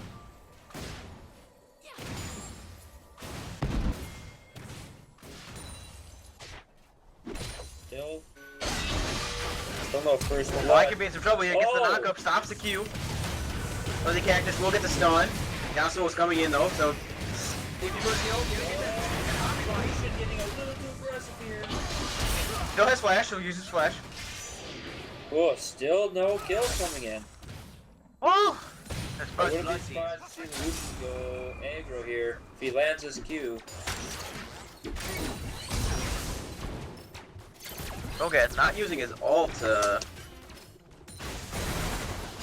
Speaker 1: Still no first one.
Speaker 3: Oh, I could be in some trouble here. Gets the
Speaker 1: Oh.
Speaker 3: knockup, stops the Q. Fuzzy Cactus will get the stun. Yasuo is coming in though, so if you put the ult, you get that.
Speaker 1: Getting a little too aggressive here.
Speaker 3: Still has flash, so use his flash.
Speaker 1: Oh, still no kills coming in.
Speaker 3: Oh! That's
Speaker 1: I
Speaker 3: probably
Speaker 1: wouldn't be surprised to see Lucius go aggro here if he lands his Q.
Speaker 3: Okay, it's not using his ult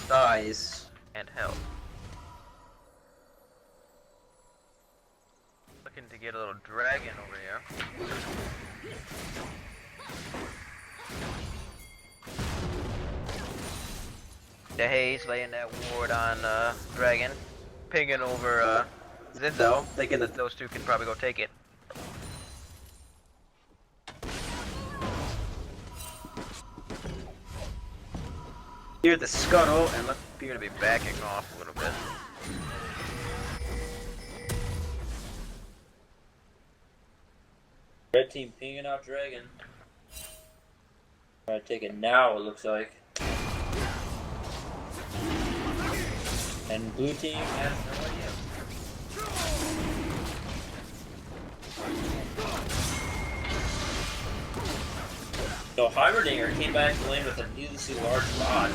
Speaker 3: size and health. Looking to get a little dragon over here. The Haze laying that ward on Dragon, pinging over Zinzo, thinking that those two can probably go take it. Hear the scuttle and look, you're gonna be backing off a little bit.
Speaker 1: Red team pinging out Dragon. Trying to take it now, it looks like. And blue team has no idea. So Heimerdinger came back to lane with a needlessly large bot.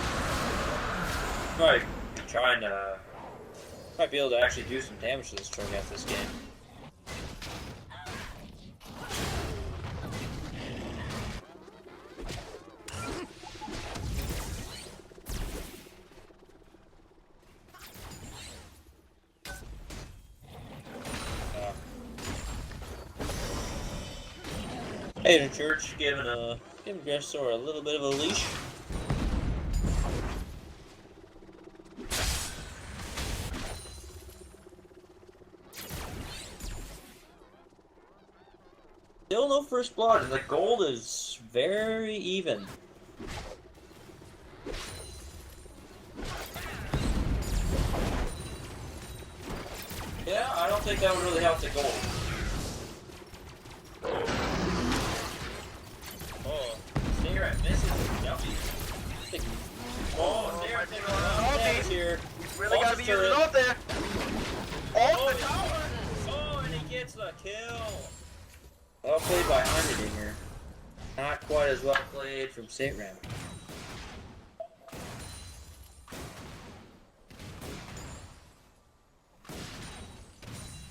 Speaker 1: Might trying to might be able to actually do some damage to this Cho'Gath this game. Hey, the church giving Aggressor a little bit of a leash. Still no first blood, and the gold is very even. Yeah, I don't think that would really help the gold. Oh, Cigarette misses jumpy. Oh, Cigarette taking a lot of damage here.
Speaker 3: Really gotta be using
Speaker 1: turret.
Speaker 3: it out there.
Speaker 1: Oh, the tower! Oh, and he gets the kill. Well played by Heimerdinger. Not quite as well played from St. Ram.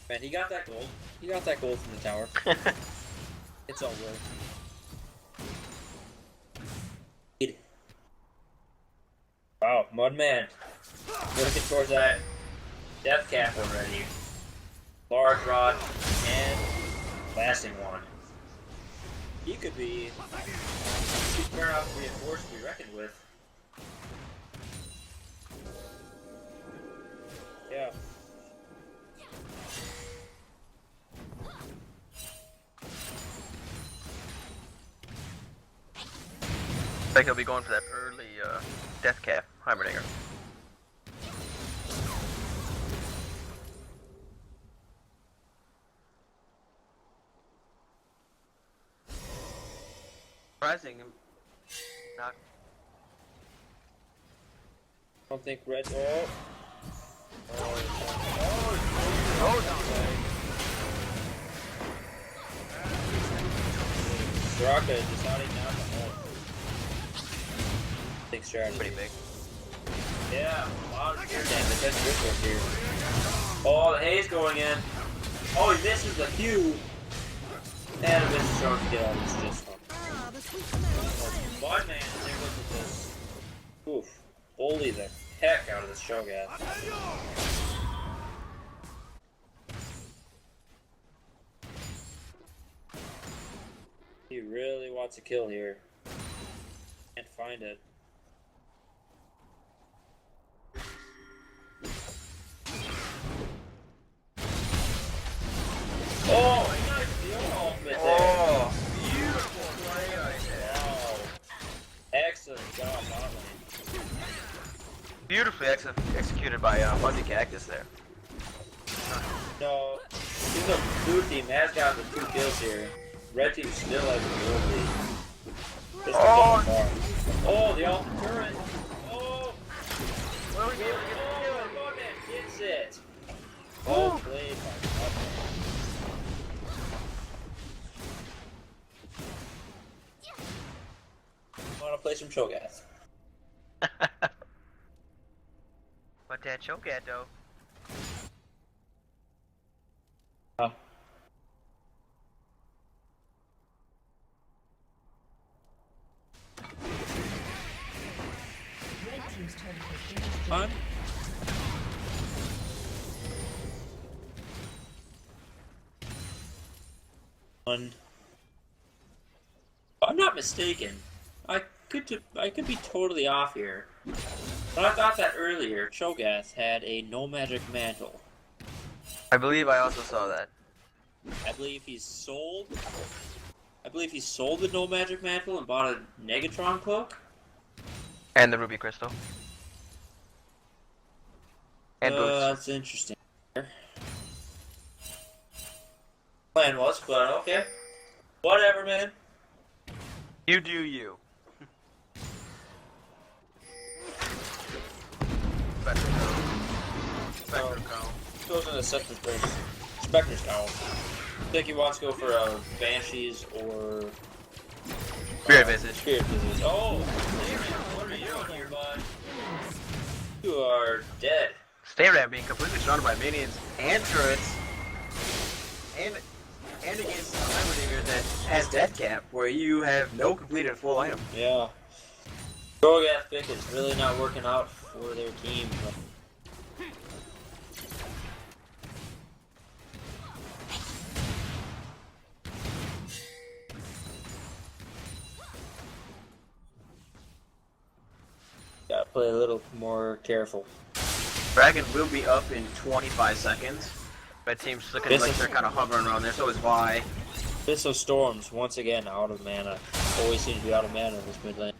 Speaker 1: Man, he got that gold. He got that gold from the tower. It's all good. Wow, Mudman. Looking towards that death cap already. Large rod and lasting one. He could be turn out to be a force to be reckoned with. Yeah.
Speaker 3: I think he'll be going for that early death cap, Heimerdinger. Surprising him. Not.
Speaker 1: don't think red. Oh. Straka deciding not to hold. Big strategy.
Speaker 3: Pretty big.
Speaker 1: Yeah, a lot of spear damage. That's Rituals here. Oh, the haze going in. Oh, he misses the Q. And a misses trying to get out of this just fun. But man, there look at this. Oof. Bully the heck out of this Shogat. He really wants a kill here. Can't find it. Oh, he knifed the ultimate there.
Speaker 3: Oh, beautiful play right there.
Speaker 1: Wow. Excellent job, bot lane.
Speaker 3: Beautifully executed by Fuzzy Cactus there.
Speaker 1: No, even though blue team has gotten the 2 kills here, red team still has the gold lead. Just
Speaker 3: Oh.
Speaker 1: far. Oh, the ultimate turret. Oh,
Speaker 3: Well, we gave it
Speaker 1: oh, Bugman gets it. Well played by Bugman. Want to play some Cho'Gath?
Speaker 3: What that choke at though?
Speaker 1: Oh.
Speaker 6: Red team's turret has been
Speaker 1: Fun. One. If I'm not mistaken, I could be totally off here, but I thought that earlier Cho'Gath had a no magic mantle.
Speaker 3: I believe I also saw that.
Speaker 1: I believe he sold the no magic mantle and bought a Negatron cloak.
Speaker 3: And the Ruby Crystal. And boots.
Speaker 1: That's interesting. Plan was, but okay. Whatever, man.
Speaker 3: You do you. Spectre Cone.
Speaker 1: Goes into Spectre's first. Spectre's down. I think he wants to go for Banshees or
Speaker 3: Spirit Visage.
Speaker 1: Spirit Visage. Oh, what are you doing here, bud? You are dead.
Speaker 3: Stay Rat being completely surrounded by minions and turrets. And against a Hyperdigger that has death cap, where you have no completed full item.
Speaker 1: Yeah. Cho'Gath pick is really not working out for their team. Gotta play a little more careful.
Speaker 5: Dragon will be up in 25 seconds.
Speaker 3: Red team's looking
Speaker 1: This
Speaker 3: like
Speaker 1: is-
Speaker 3: they're kind of hovering around there, so is Vi.
Speaker 1: Abyss of Storms, once again, out of mana. Always seem to be out of mana in this mid lane.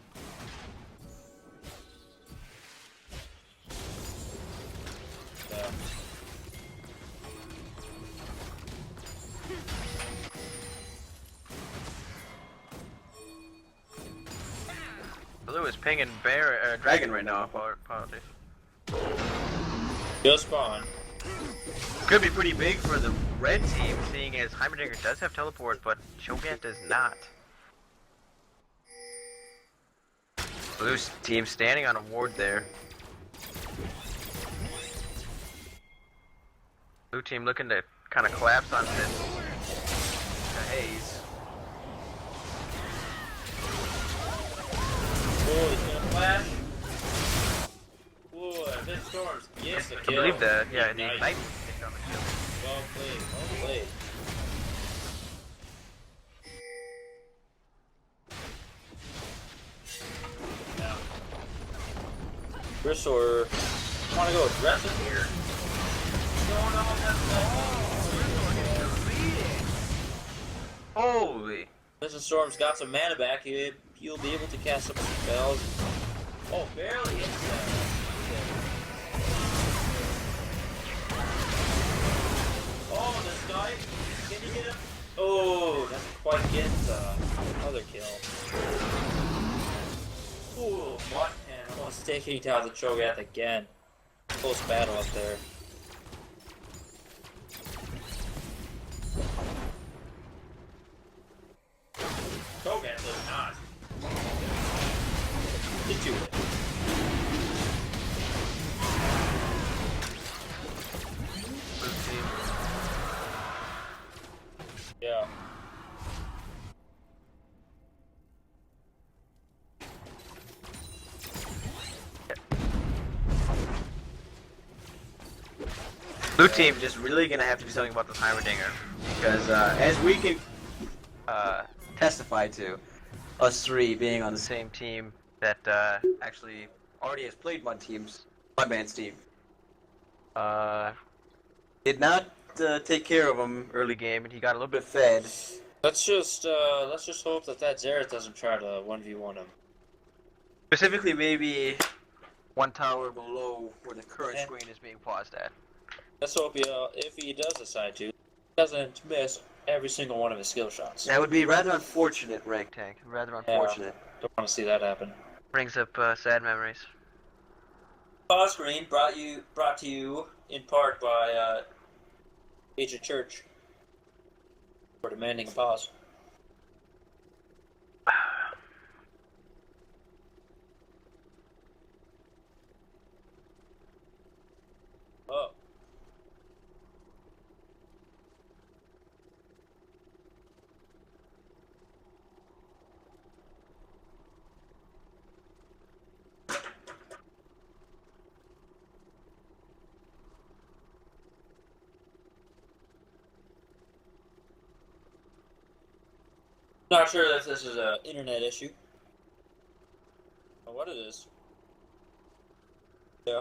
Speaker 1: Yeah.
Speaker 3: Blue is pinging Dragon right now. Apologies.
Speaker 1: Just spawn.
Speaker 3: Could be pretty big for the red team, seeing as Heimerdinger does have teleport, but Cho'Gath does not. Blue team standing on a ward there. Blue team looking to kind of collapse on this haze.
Speaker 1: Oh, he's gonna flash. Oh, Abyss of Storms. Yes, the
Speaker 3: I
Speaker 1: kill.
Speaker 3: believe that, yeah, the
Speaker 1: Nice.
Speaker 3: ignite hit on the kill.
Speaker 1: Well played, well played. Now, Brisor, want to go aggressive here? What's going on that
Speaker 3: Holy!
Speaker 1: Mr. Storm's got some mana back. He'll be able to cast some spells. Oh, barely hits that. Oh, this guy. Can you get him? Oh, doesn't quite get another kill. Ooh, what? And Almost taking down the Cho'Gath again. Close battle up there. Cho'Gath does not. Did you? Yeah.
Speaker 5: Blue team just really gonna have to do something about this Heimerdinger, because as we can testify to, us three being on the same team that actually already has played Mudman's team, did not take care of him early game, and he got a little bit fed.
Speaker 1: Let's just hope that Xerath doesn't try to 1v1 him.
Speaker 5: Specifically, maybe one tower below where the current
Speaker 1: Okay.
Speaker 5: screen is being paused at.
Speaker 1: Let's hope if he does decide to, he doesn't miss every single one of his skill shots.
Speaker 5: That would be rather unfortunate, Rank Tank. Rather unfortunate.
Speaker 1: Don't want to see that happen.
Speaker 3: Brings up sad memories.
Speaker 1: Pause screen brought to you in part by Agent Church for demanding a pause. Oh. Not sure if this is an internet issue. Or what it is. Yeah.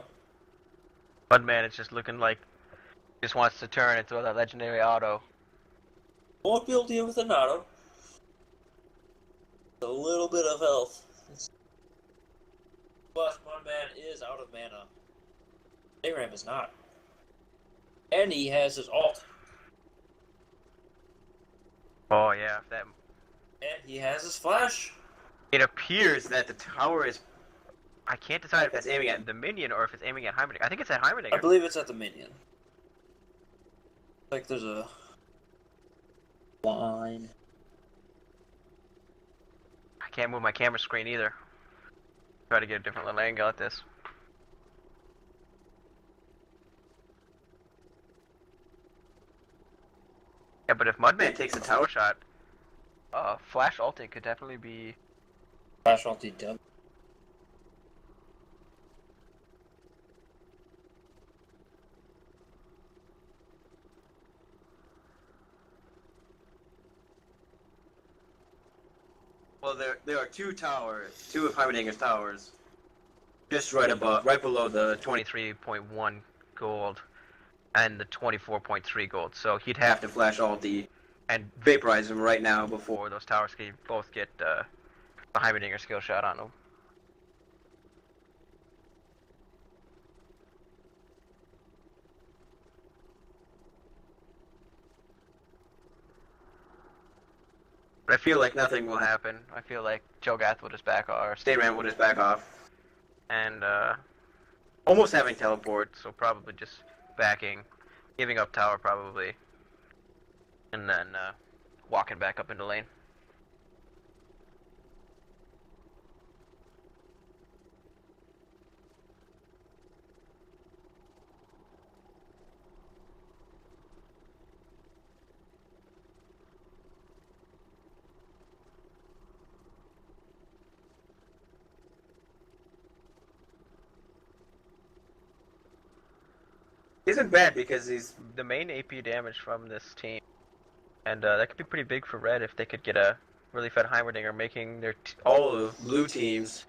Speaker 3: Mudman is just looking like just wants to turn and throw that legendary auto.
Speaker 1: Won't be able to deal with an auto. A little bit of health. Plus, Mudman is out of mana. Aram is not. And he has his ult.
Speaker 3: Oh yeah, if that.
Speaker 1: And he has his flash.
Speaker 3: It appears
Speaker 5: That the tower is.
Speaker 3: I can't decide if
Speaker 5: That's
Speaker 3: it's aiming at the minion or if it's aiming at Heimerdinger. I think it's at
Speaker 1: I
Speaker 3: Heimerdinger.
Speaker 1: believe it's at the minion. Like there's a line.
Speaker 3: I can't move my camera screen either. Try to get a different little angle at this. Yeah, but if Mudman takes a tower shot, flash ulting could definitely be.
Speaker 1: Flash ulti dub.
Speaker 5: Well, there are two of Heimerdinger's towers, just right below the
Speaker 3: 23.1 gold and the 24.3 gold. So he'd
Speaker 5: have
Speaker 3: have
Speaker 5: to
Speaker 3: to
Speaker 5: flash all the
Speaker 3: and
Speaker 5: vaporize him right now before.
Speaker 3: before those towers can both get the Heimerdinger skill shot on them. But I feel like nothing will happen. I feel like Cho'Gath will just back off, or
Speaker 5: Stayman will just back off,
Speaker 3: and
Speaker 5: almost having teleport.
Speaker 3: so probably just backing, giving up tower probably, and then walking back up into lane.
Speaker 5: Isn't bad because he's
Speaker 3: The main AP damage from this team, and that could be pretty big for Red if they could get a really fed Heimerdinger, making their
Speaker 5: all of blue teams.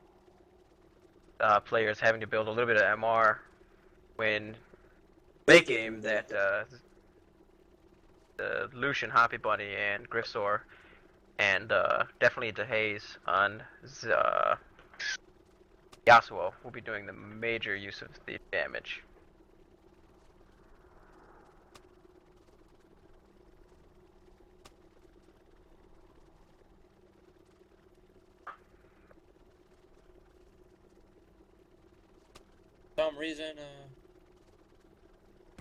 Speaker 3: players having to build a little bit of MR when
Speaker 5: Late game that
Speaker 3: the Lucian, Hoppy Bunny, and Griffsaur, and definitely DeHaze on Yasuo will be doing the major use of the damage.
Speaker 1: some reason,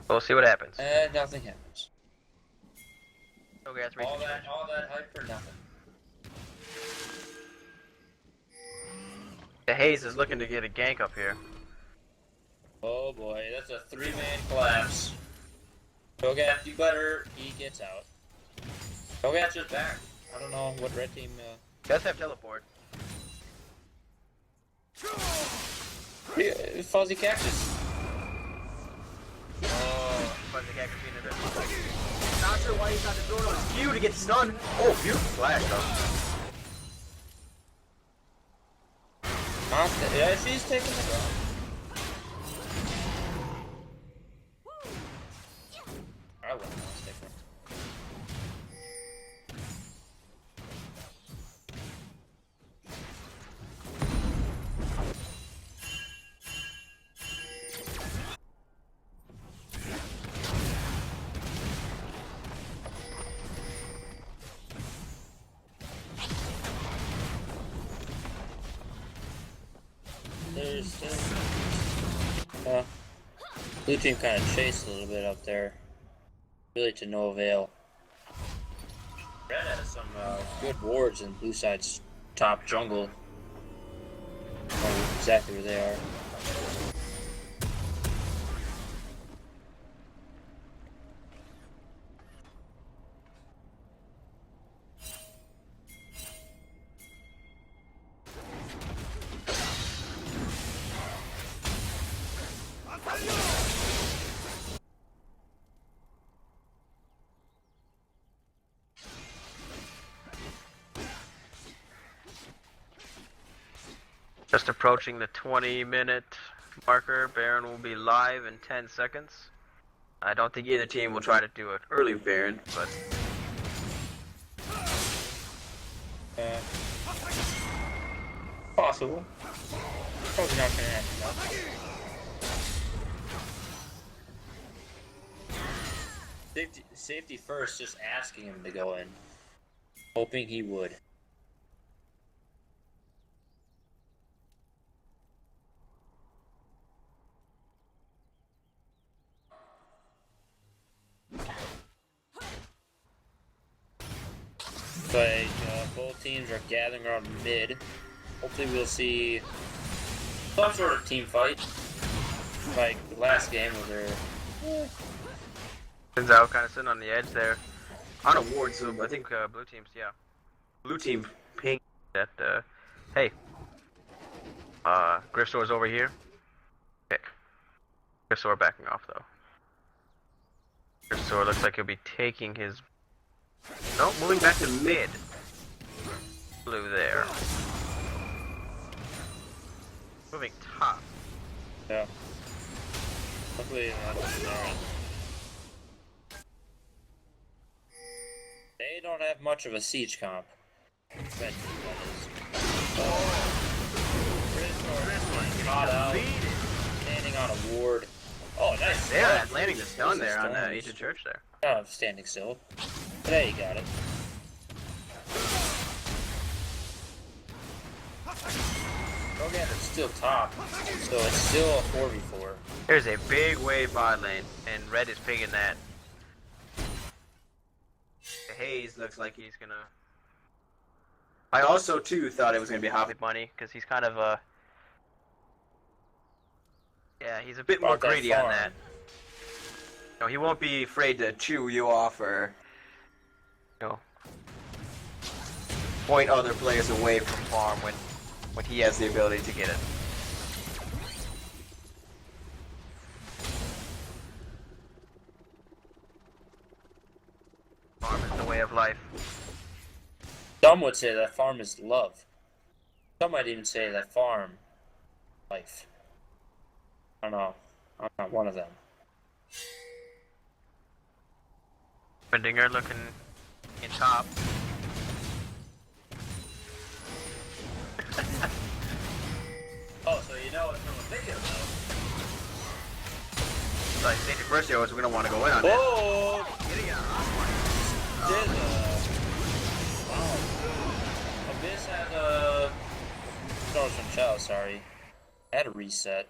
Speaker 3: We'll see what happens.
Speaker 1: nothing happens.
Speaker 3: Okay, that's
Speaker 1: All that hype for nothing.
Speaker 3: The Haze is looking to get a gank up here.
Speaker 1: Oh boy, that's a 3-man collapse. Cho'Gath, you better. He gets out. Cho'Gath's just back. I don't know what red team.
Speaker 3: Does have teleport.
Speaker 1: Yeah, Fuzzy Cactus.
Speaker 3: Oh, Fuzzy Cactus being invisible.
Speaker 5: Not sure why he's not throwing on his Q to get stunned. Oh, beautiful flash though.
Speaker 1: Yeah, she's taking the ground. I wouldn't want to stick her. Blue team kind of chased a little bit up there. Really to no avail. Red has some good wards in blue side's top jungle. I don't know exactly where they are.
Speaker 3: Just approaching the 20-minute marker. Baron will be live in 10 seconds. I don't think either team will try to do an early Baron, but
Speaker 1: Possible. Probably not gonna happen though. Safety first, just asking him to go in. Hoping he would. Like, both teams are gathering around mid. Hopefully we'll see some sort of team fight. Like the last game where they're...
Speaker 3: Zinzao kind of sitting on the edge there. On a ward, so I think blue team's, yeah. Blue team ping that, hey. Griffstore's over here. Okay. Griffstore backing off, though. Griffstore looks like he'll be taking his... No, moving back to mid. Blue there. Moving top.
Speaker 1: Yeah. Hopefully they don't have much of a siege comp. Red team, that is. Caught out. Standing on a ward. Oh, nice.
Speaker 3: Yeah, landing the stun there on Ancient Church there.
Speaker 1: Oh, standing still. There you got it. Cho'Gath is still top, so it's still a 4v4.
Speaker 3: There's a big wave bot lane, and Red is picking that. The Haze looks like he's gonna... I also, too, thought it was gonna be Hoppy Bunny, because he's kind of a... Yeah, he's a bit more greedy on that. No, he won't be afraid to chew you off or... You know, point other players away from farm when he has the ability to get it. Farm is the way of life.
Speaker 1: Some would say that farm is love. Some might even say that farm life. I don't know. I'm not one of them.
Speaker 3: Bendinger looking in top.
Speaker 1: Oh, so you know it's from a video though.
Speaker 3: Like Saint Versio is gonna want to go in on it.
Speaker 1: Oh!
Speaker 3: Getting it on.
Speaker 1: Abyss had a... Stars from Chow, sorry. Had a reset.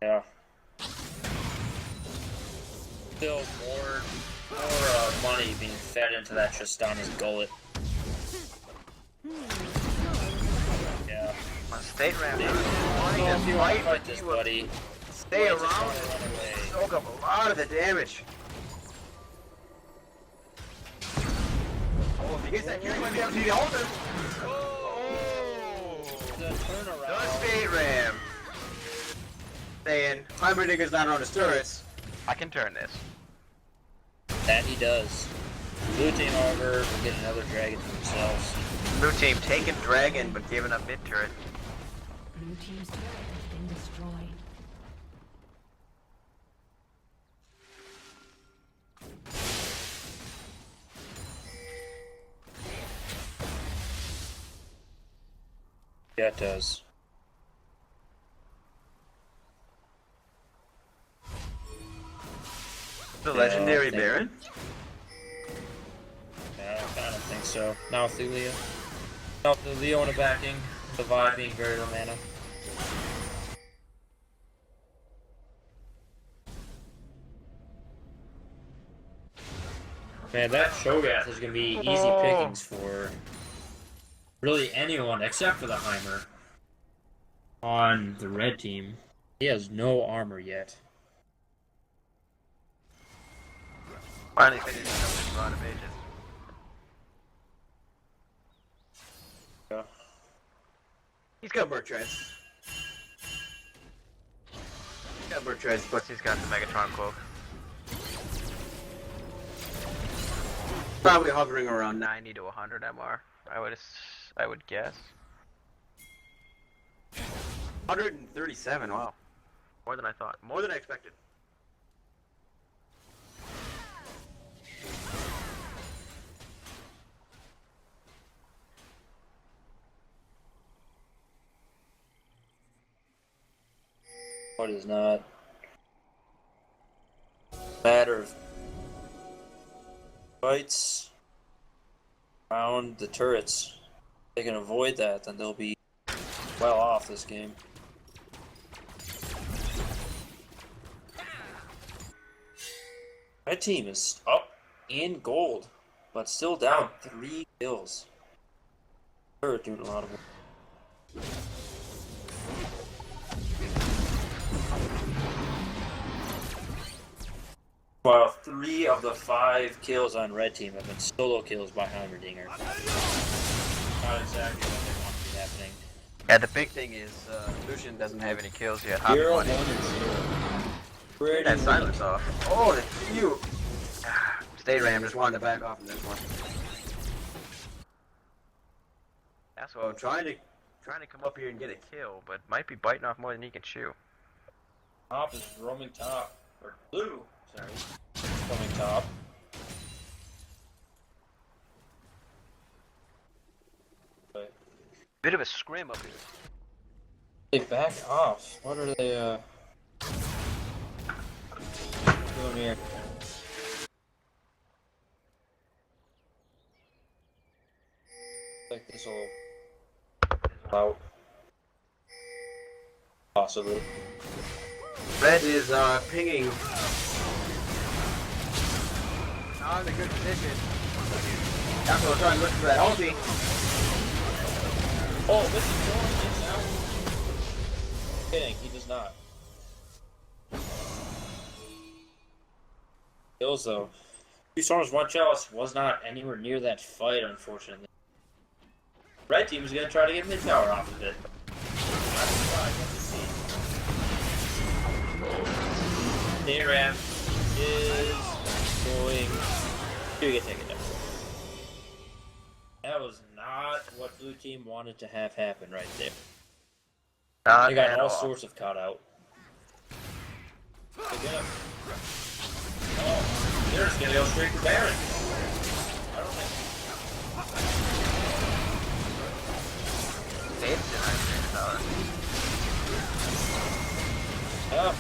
Speaker 1: Yeah. Still more money being fed into that Tristana's gullet. Yeah.
Speaker 3: My state ramp.
Speaker 1: If you want to fight this, buddy,
Speaker 3: Stay
Speaker 1: just
Speaker 3: around.
Speaker 1: wanna run away.
Speaker 3: Soak up a lot of the damage. Oh, if he gets that kill, he might be able to the altar.
Speaker 1: The
Speaker 3: The
Speaker 1: turnaround.
Speaker 3: state ram. Saying, Heimerdinger's not on his turrets. I can turn this.
Speaker 1: That he does. Blue team, however, will get another dragon for themselves.
Speaker 3: Blue team taking dragon, but giving up mid turret.
Speaker 6: Blue team's turret has been destroyed.
Speaker 1: Yeah, it does.
Speaker 3: The
Speaker 1: Yeah,
Speaker 3: legendary
Speaker 1: I think-
Speaker 3: Baron.
Speaker 1: Yeah, I don't think so. Now with Leo. Now with the Leo in the backing, the vibe being very low mana. Man, that Shogath is going to be easy pickings for really anyone except for the Heimer on the red team. He has no armor yet.
Speaker 3: Finally finishing up this run of ages.
Speaker 1: Yeah.
Speaker 3: He's got Bertrand's. He's got Bertrand's, plus he's got the Megatron cloak. Probably hovering around 90 to 100 MR. I would guess. 137. Wow. More than I thought. More than I expected.
Speaker 1: What is not matter of fights around the turrets. If they can avoid that, then they'll be well off this game. My team is up in gold, but still down 3 kills. They're doing a lot of work. While 3 of the 5 kills on red team have been solo kills by Heimerdinger. Not exactly what they want to be happening.
Speaker 3: Yeah, the big thing is Lucian doesn't have any kills yet.
Speaker 1: 0, 1,
Speaker 3: Hobby
Speaker 1: and 0. Pretty
Speaker 3: that
Speaker 1: weak.
Speaker 3: silence off. Oh, the you. State Ram just wanted to back off in this one. That's what I'm trying to come up here and get a kill, but might be biting off more than he can chew.
Speaker 1: Top is roaming top. Or blue, sorry. Roaming top. But
Speaker 3: Bit of a scrim up here.
Speaker 1: they back off. What are they doing here? Like this will out. Possibly.
Speaker 3: Red is pinging. Not in a good position. That's what I'm trying to look for that ulti.
Speaker 1: Oh, this is going this out. Kidding, he does not. Kills though. 2 storms, 1 chalice was not anywhere near that fight, unfortunately. Red team is gonna try to get mid tower off of it. Not surprised, let's see. Ram is going to get taken down. That was not what blue team wanted to have happen right there. They got all sorts of caught out. They're gonna... Oh, they're just gonna go straight for Baron. I don't think... Yeah.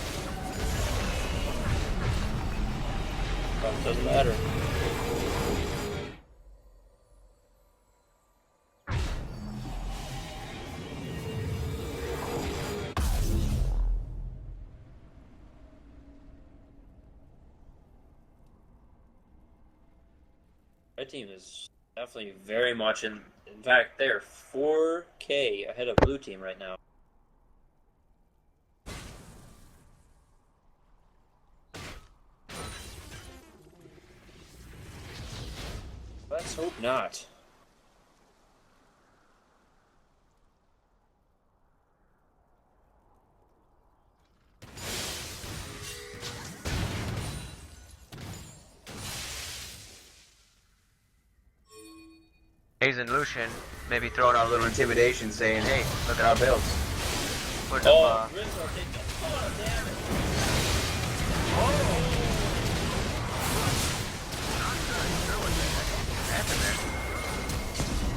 Speaker 1: But it doesn't matter. Red team is definitely very much in. In fact, they're 4K ahead of blue team right now. Let's hope not.
Speaker 3: Hayes and Lucian maybe throwing out a little intimidation, saying, "Hey, look at our builds." Put
Speaker 1: Oh, Rizzo taking a ton of damage. Oh!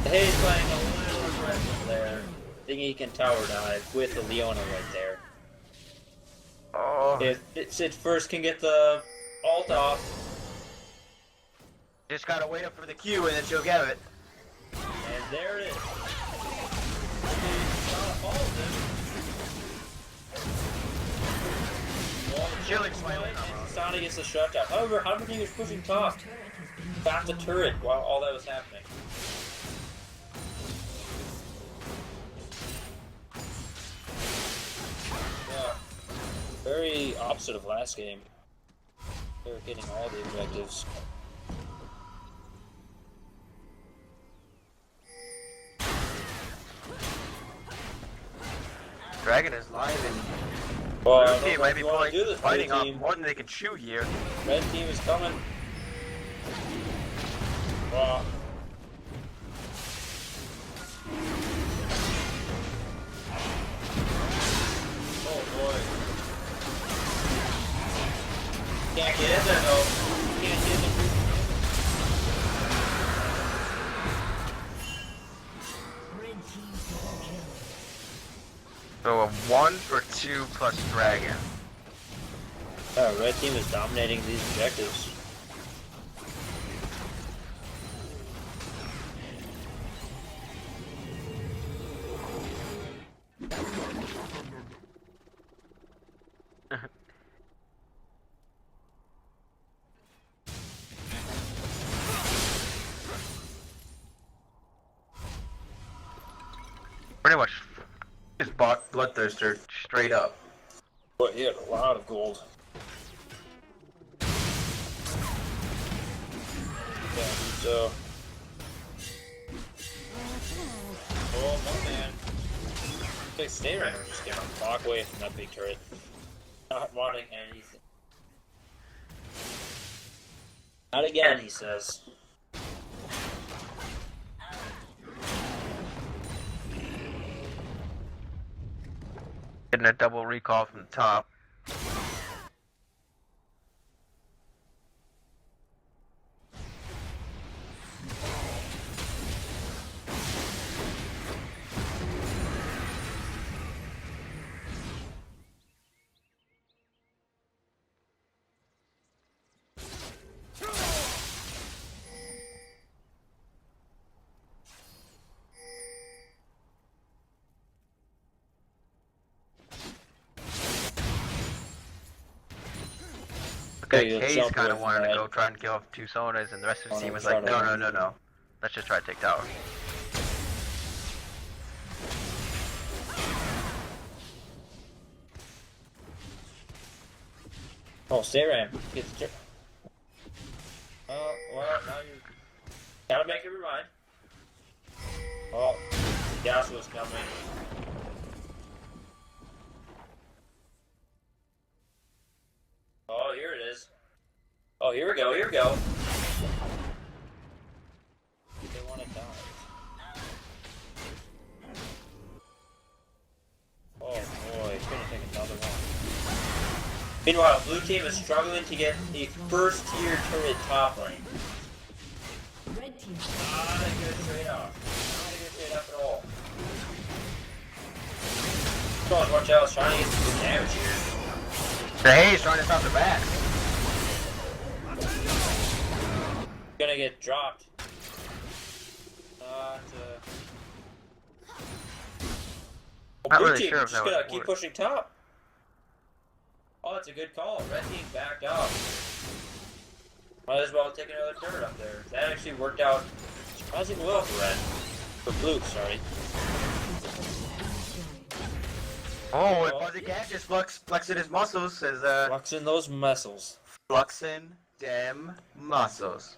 Speaker 1: Hayes playing a little aggressive there. Thinking he can tower dive with the Leona right there.
Speaker 3: Oh,
Speaker 1: If Sid first can get the ult off.
Speaker 3: just gotta wait up for the Q and then she'll get it.
Speaker 1: And there it is.
Speaker 3: Chilling slightly.
Speaker 1: Sonic gets the shutdown. However, Humperdinck was pushing top. Got the turret while all that was happening. Yeah. Very opposite of last game. They were getting all the objectives.
Speaker 3: Dragon is live and
Speaker 1: Well, I
Speaker 3: blue
Speaker 1: don't
Speaker 3: team
Speaker 1: know
Speaker 3: might
Speaker 1: if
Speaker 3: be
Speaker 1: you want to do this,
Speaker 3: fighting
Speaker 1: blue
Speaker 3: off
Speaker 1: team.
Speaker 3: more than they can chew here.
Speaker 1: Red team is coming. Wow. Oh boy. Can't get in there though. Can't get in there.
Speaker 6: Red team double kill.
Speaker 3: So a 1 for 2 plus Dragon.
Speaker 1: Red team is dominating these objectives.
Speaker 3: Pretty much just bought Bloodthirster straight up.
Speaker 1: But he had a lot of gold. Yeah, so. Oh, my man. Okay, stay right here. Just gonna walk away from that big turret. Not wanting anything. Not again, he says.
Speaker 3: Getting a double recall from the top.
Speaker 1: Okay, you'll
Speaker 3: Hayes
Speaker 1: jump
Speaker 3: kind
Speaker 1: away
Speaker 3: of
Speaker 1: from
Speaker 3: wanted to
Speaker 1: that.
Speaker 3: go try and kill off 2 Sonas, and the rest of the
Speaker 1: Oh,
Speaker 3: team
Speaker 1: no,
Speaker 3: was
Speaker 1: try
Speaker 3: like,
Speaker 1: to
Speaker 3: no,
Speaker 1: run.
Speaker 3: no, no, no. Let's just try to take tower.
Speaker 1: Oh, stay right. Get the turret. Oh, well, now you gotta make up your mind. Oh, gas was coming. Oh, here it is. Oh, here we go, here we go. They want to die. Oh boy, couldn't take another one. Meanwhile, blue team is struggling to get a first tier turret top lane.
Speaker 6: Red team
Speaker 1: Not a good trade-off. Not a good trade-off at all. Come on, watch out, I was trying to get some good damage here.
Speaker 3: The Hayes trying to stop the back.
Speaker 1: Gonna get dropped.
Speaker 3: Not
Speaker 1: blue
Speaker 3: really
Speaker 1: team
Speaker 3: sure if
Speaker 1: just
Speaker 3: that would
Speaker 1: gonna keep
Speaker 3: work.
Speaker 1: pushing top. Oh, that's a good call. Red team backed up. Might as well take another turret up there. That actually worked out surprisingly well for red. For blue, sorry.
Speaker 3: Oh, and Fuzzy Cat just flexing his muscles, says,
Speaker 1: Flexing those muscles.
Speaker 3: flexing them muscles.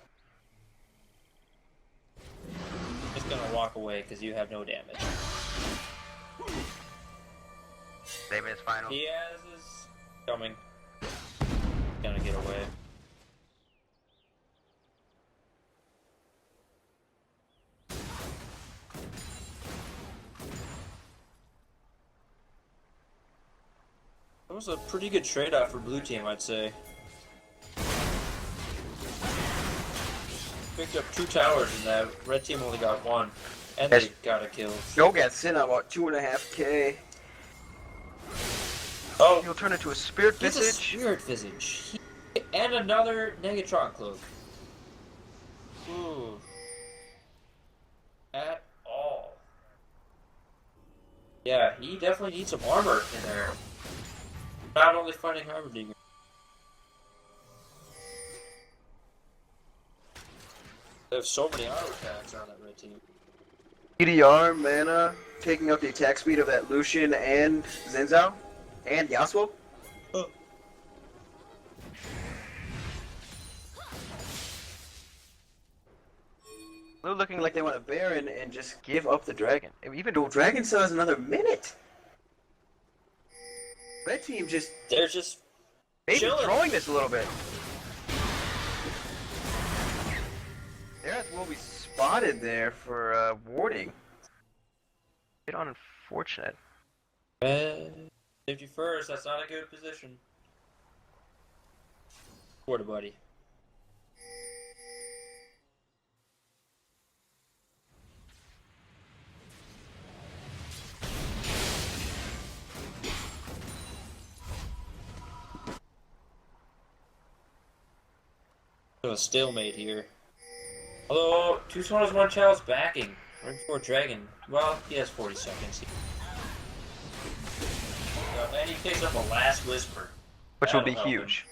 Speaker 1: Just gonna walk away because you have no damage.
Speaker 3: Saving his final.
Speaker 1: He has his coming. Gonna get away. That was a pretty good trade-off for blue team, I'd say. Picked up 2 towers and that red team only got 1. And
Speaker 3: Yes.
Speaker 1: they got a kill.
Speaker 3: Joe got sent on about 2.5k.
Speaker 1: Oh,
Speaker 3: He'll turn into a spirit
Speaker 1: he's a
Speaker 3: visage.
Speaker 1: spirit visage. And another Negatron cloak. Ooh. At all. Yeah, he definitely needs some armor in there. Not only fighting Harbinger. They have so many auto attacks on that red team.
Speaker 3: EDR, mana, taking up the attack speed of that Lucian and Zinzao. And Yasuo.
Speaker 1: Oh.
Speaker 3: They're looking like they want a Baron and just give up the dragon. Even though Dragon still has another minute. Red team just
Speaker 1: They're just
Speaker 3: maybe
Speaker 1: chilling.
Speaker 3: throwing this a little bit. There will be spotted there for warding. Bit unfortunate.
Speaker 1: Safety first, that's not a good position. Quarter buddy. So a stalemate here. Although, 2 Swarms, 1 Child's backing. Right before Dragon. Well, he has 40 seconds. And he picks up a last whisper.
Speaker 3: Which will be
Speaker 1: That'll help him.
Speaker 3: huge.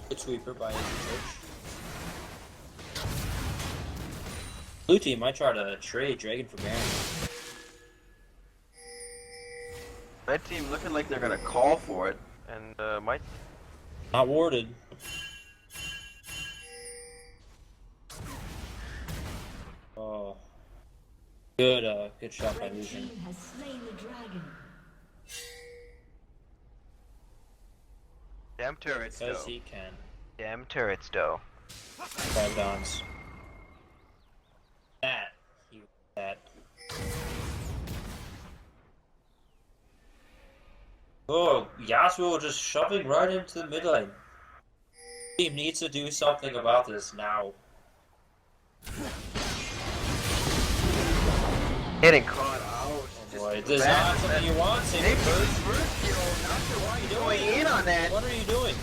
Speaker 1: Good sweeper by Church. Blue team might try to trade Dragon for Baron.
Speaker 3: Red team looking like they're gonna call for it. And might
Speaker 1: Not warded. Oh. Good shot by
Speaker 6: Red
Speaker 1: Lucian.
Speaker 6: team has slain the dragon.
Speaker 3: damn turrets
Speaker 1: Because
Speaker 3: though.
Speaker 1: he can.
Speaker 3: Damn turrets though.
Speaker 1: 5 downs. That. Oh, Yasuo just shoving right into the mid lane. Team needs to do something about this now.
Speaker 3: Getting caught out.
Speaker 1: Oh boy, this is not something you want,
Speaker 3: They
Speaker 1: Saber
Speaker 3: first
Speaker 1: First.
Speaker 3: kill. Not sure why you're going in on that.
Speaker 1: What are you doing?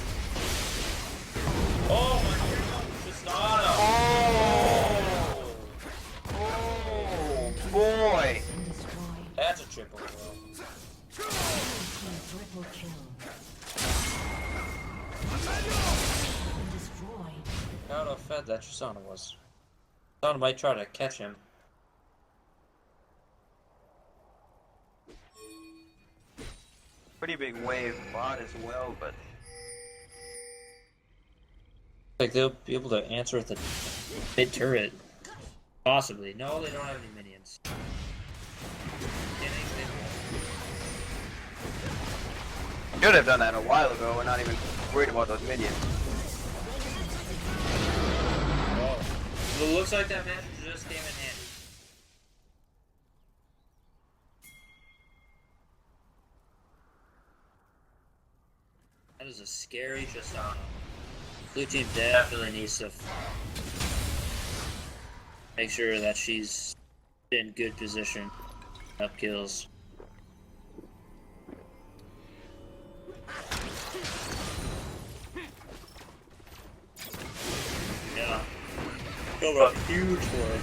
Speaker 1: Oh my god, Tristana!
Speaker 3: Oh boy.
Speaker 6: Been destroyed.
Speaker 1: That's a triple kill.
Speaker 6: Team triple kill. Been destroyed.
Speaker 1: How fed that Tristana was. Tristana might try to catch him.
Speaker 3: Pretty big wave bot as well, but
Speaker 1: Like they'll be able to answer with a mid turret. Possibly. No, they don't have any minions.
Speaker 3: should have done that a while ago. We're not even worried about those minions.
Speaker 1: Oh. Well, it looks like that match just came in handy. That is a scary Tristana. Blue team definitely needs to make sure that she's in good position. Up kills. pulled a huge one.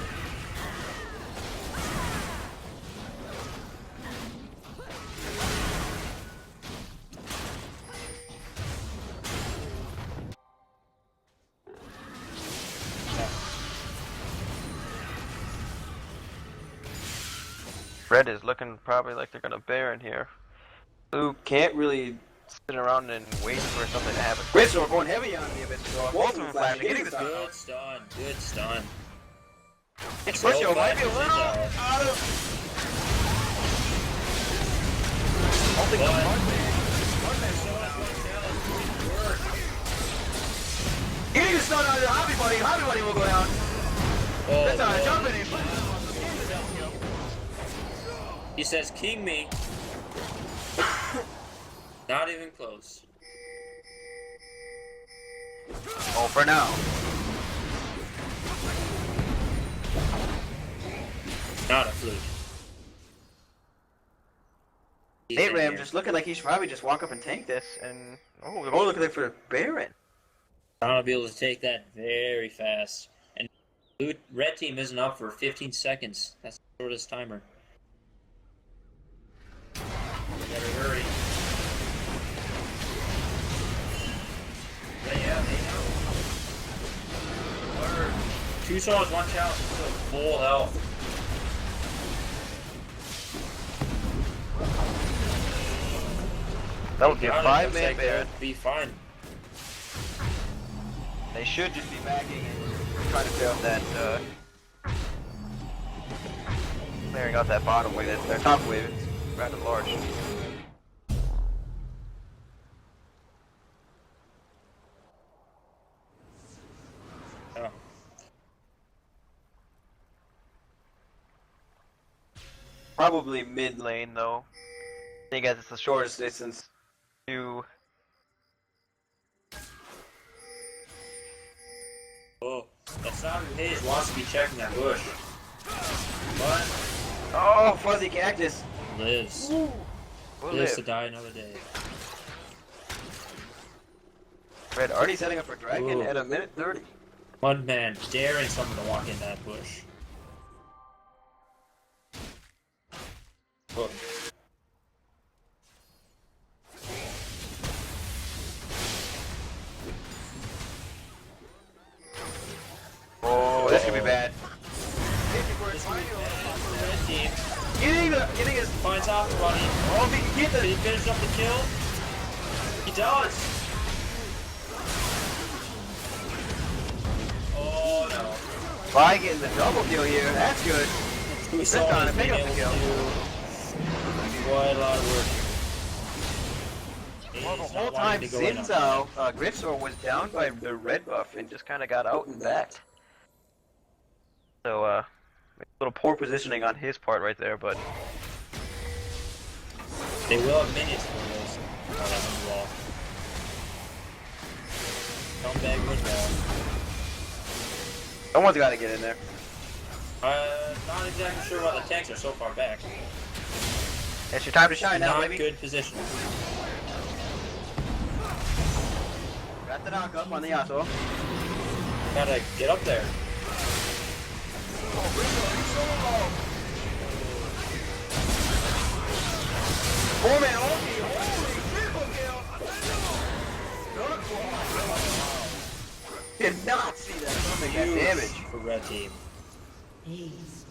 Speaker 3: Red is looking probably like they're gonna Baron here.
Speaker 5: Blue can't really.
Speaker 3: Sit around and wait for something to happen.
Speaker 5: Red Sword going heavy on the Abyss Storm.
Speaker 3: Both of them flashing,
Speaker 5: getting
Speaker 3: getting
Speaker 5: the stun.
Speaker 1: Good stun. Good stun.
Speaker 5: It's Pusho might be a little
Speaker 1: But-
Speaker 5: out of.
Speaker 3: I don't think the
Speaker 1: But-
Speaker 3: Mudman.
Speaker 5: Getting the stun on the Hobby Buddy. Hobby Buddy will go down.
Speaker 1: Oh,
Speaker 5: That's not a
Speaker 1: boy.
Speaker 5: jump in it.
Speaker 1: He says, "King me." Not even close.
Speaker 5: Oh, for now.
Speaker 1: Not a fluke.
Speaker 5: Nate Ram just looking like he should probably just walk up and tank this.
Speaker 3: And oh,
Speaker 5: Oh,
Speaker 3: they're
Speaker 5: look at it for the Baron.
Speaker 1: I'm gonna be able to take that very fast. And red team isn't up for 15 seconds. That's the shortest timer. Better hurry. But yeah, they know. Word. 2 souls, 1 challenge, still full health.
Speaker 3: that would be a
Speaker 1: Got it.
Speaker 3: 5-man
Speaker 1: Looks like
Speaker 3: Baron.
Speaker 1: they'll be fine.
Speaker 5: They should just be backing and trying to clear up that.
Speaker 3: Clearing out that bottom wave. That's their top wave. It's rather large.
Speaker 1: Oh.
Speaker 5: Probably mid lane.
Speaker 3: Lane though. I think as it's the
Speaker 5: Shortest
Speaker 3: shortest
Speaker 5: distance.
Speaker 3: to
Speaker 1: Oh, that's not Hayes wants to be checking that bush. But
Speaker 5: Oh, Fuzzy Cactus.
Speaker 1: lives.
Speaker 3: will
Speaker 1: Lives to
Speaker 3: live.
Speaker 1: die another day.
Speaker 3: Red
Speaker 5: Already setting up for Dragon
Speaker 1: Ooh.
Speaker 5: at a minute 30.
Speaker 1: One man daring someone to walk in that bush. Whoa.
Speaker 5: Oh, this could be bad.
Speaker 1: This will be bad for red team.
Speaker 5: Getting his.
Speaker 1: Finds out running.
Speaker 5: Oh, if he can get
Speaker 1: Did he
Speaker 5: the.
Speaker 1: finish up the kill? He does! Oh no.
Speaker 5: By getting the double kill here. That's good.
Speaker 1: We
Speaker 5: This
Speaker 1: saw
Speaker 5: time,
Speaker 1: him
Speaker 5: pick
Speaker 1: being
Speaker 5: up
Speaker 1: able
Speaker 5: the
Speaker 1: to
Speaker 5: kill.
Speaker 1: do quite a lot of work.
Speaker 5: Well, the
Speaker 1: He's
Speaker 5: whole
Speaker 1: not
Speaker 5: time
Speaker 1: wanting to go in on
Speaker 5: Sinzao, Gripsor was down by the red buff and just kind of got out and back.
Speaker 3: So a little poor positioning on his part right there, but
Speaker 1: that. They will have minions for this. On the wall. Come back with wall.
Speaker 5: Someone's got to get in there.
Speaker 1: Not exactly sure why the tanks are so far back.
Speaker 5: It's your time to shine now,
Speaker 1: Not
Speaker 5: baby.
Speaker 1: good position.
Speaker 5: Got the knock up on the Yasuo.
Speaker 1: Gotta get up there.
Speaker 5: Oh man, holy triple kill! Did not see that coming. That
Speaker 1: Huge
Speaker 5: damage.
Speaker 1: for red team.
Speaker 6: Aced.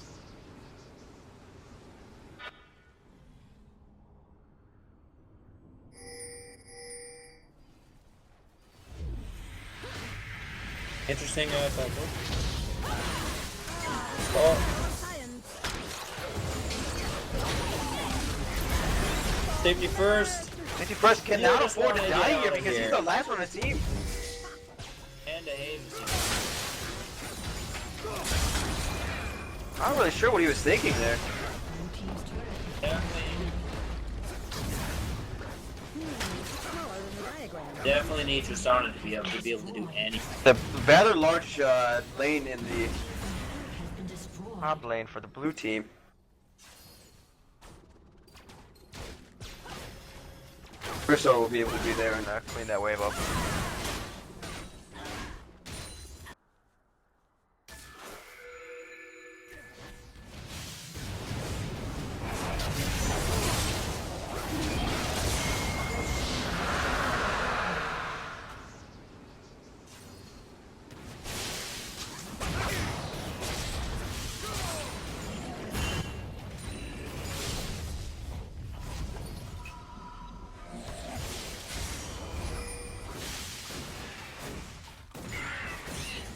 Speaker 1: Interesting teleport. Oh, safety first.
Speaker 5: 51st cannot
Speaker 1: Yeah, just
Speaker 5: afford to
Speaker 1: wanna
Speaker 5: die
Speaker 1: get
Speaker 5: here
Speaker 1: out of
Speaker 5: because he's
Speaker 1: here.
Speaker 5: the last one on his team.
Speaker 1: And a Hayes.
Speaker 5: I'm not really sure what he was thinking there.
Speaker 6: Blue team's turret has
Speaker 1: Definitely need Tristana to be able to do anything.
Speaker 5: The rather large lane in the
Speaker 6: been destroyed.
Speaker 3: top lane for the blue team.
Speaker 5: Grisso will be able to be there.
Speaker 3: And clean that wave up.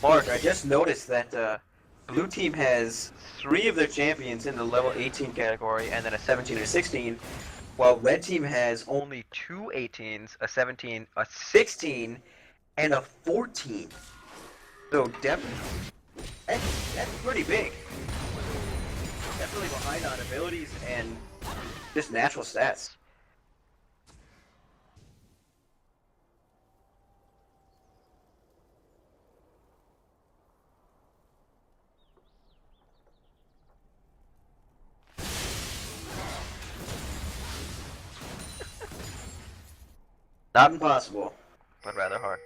Speaker 5: Mark, I just noticed that blue team has 3 of their champions in the level 18 category, and then a 17 and a 16, while red team has only 2 18s, a 17, a 16, and a 14. So definitely, that's pretty big. Definitely behind on abilities and just natural stats. Not impossible, but rather hard.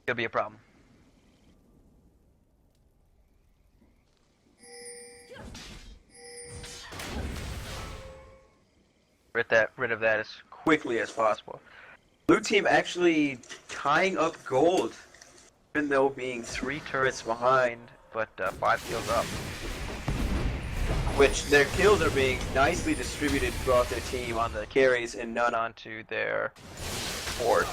Speaker 5: Could be a problem. Rid of that as quickly as possible. Blue team actually tying up gold, even though being 3 turrets behind, but 5 kills up. Which their kills are being nicely distributed throughout their team on the carries and none onto their board.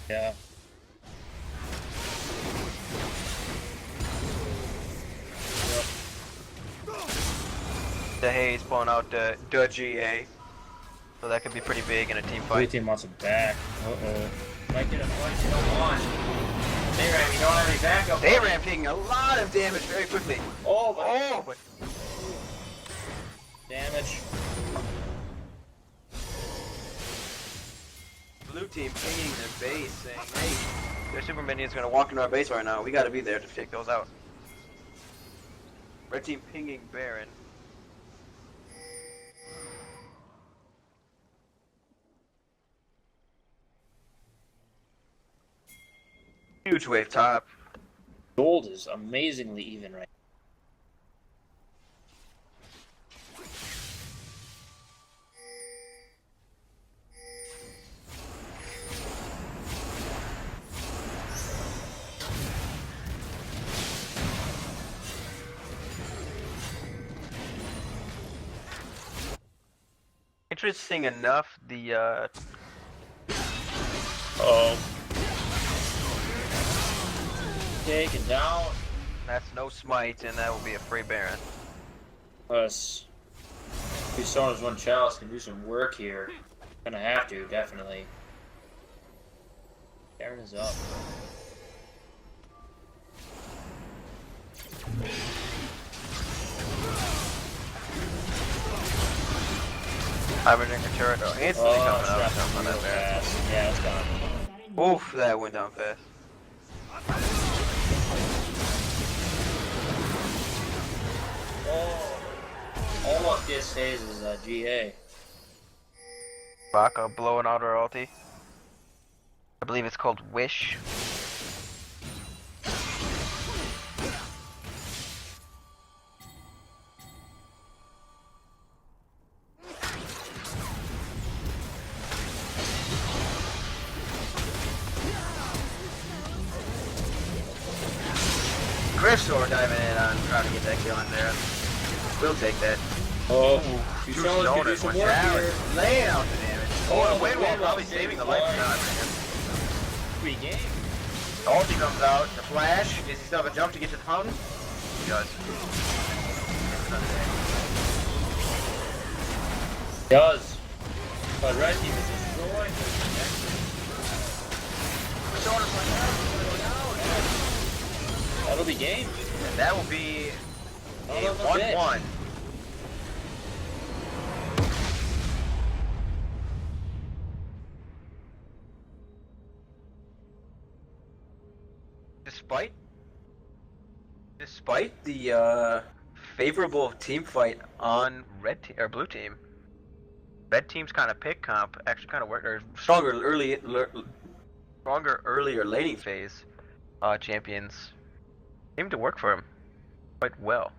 Speaker 1: Yeah.
Speaker 5: The Hayes pulling out the GA. So that could be pretty big in a team
Speaker 1: Blue
Speaker 5: fight.
Speaker 1: team wants him back. Uh-oh. Might get a punch you don't want. Dayram, you don't have any backup.
Speaker 5: Dayram taking a lot of damage very quickly.
Speaker 1: Oh,
Speaker 5: but
Speaker 1: damage.
Speaker 5: blue team pinging their base saying, hey, their super minion's gonna walk into our base right now. We gotta be there to take those out. Red team pinging Baron. Huge wave top.
Speaker 1: Gold is amazingly even right
Speaker 5: Interesting enough, the
Speaker 1: Oh. Taken down.
Speaker 5: that's no smite, and that will be a free Baron.
Speaker 1: Us. Persona's one chalice can do some work here. Gonna have to, definitely. Baron is up.
Speaker 5: Hibernator turret instantly coming out.
Speaker 1: Strapped
Speaker 5: Something
Speaker 1: real
Speaker 5: like that.
Speaker 1: fast. Yeah, it's gone.
Speaker 5: Oof, that went down fast.
Speaker 1: Oh. All of this phase is GA.
Speaker 5: Baka blowing out her ulti. I believe it's called Wish. Griffsword diving in on trying to get that kill in there. We'll take that.
Speaker 1: Oh,
Speaker 5: Two
Speaker 1: Persona's can do some
Speaker 5: went
Speaker 1: work
Speaker 5: down.
Speaker 1: here.
Speaker 5: Laying out the damage.
Speaker 1: Oh,
Speaker 5: the Wind Wall
Speaker 1: Wind Wall
Speaker 5: probably saving the life of God, man.
Speaker 1: Sweet game.
Speaker 5: Ulti comes out, the flash. Does he still have a jump to get to the fountain? He does.
Speaker 1: Does. But red team is destroying That'll be game.
Speaker 5: And that will be
Speaker 1: Son
Speaker 5: a
Speaker 1: of a bitch.
Speaker 5: 1-1. Despite the favorable team fight on red team or blue team, red team's kind of pick comp actually kind of worked. Or stronger earlier laning phase champions seem to work for him quite well.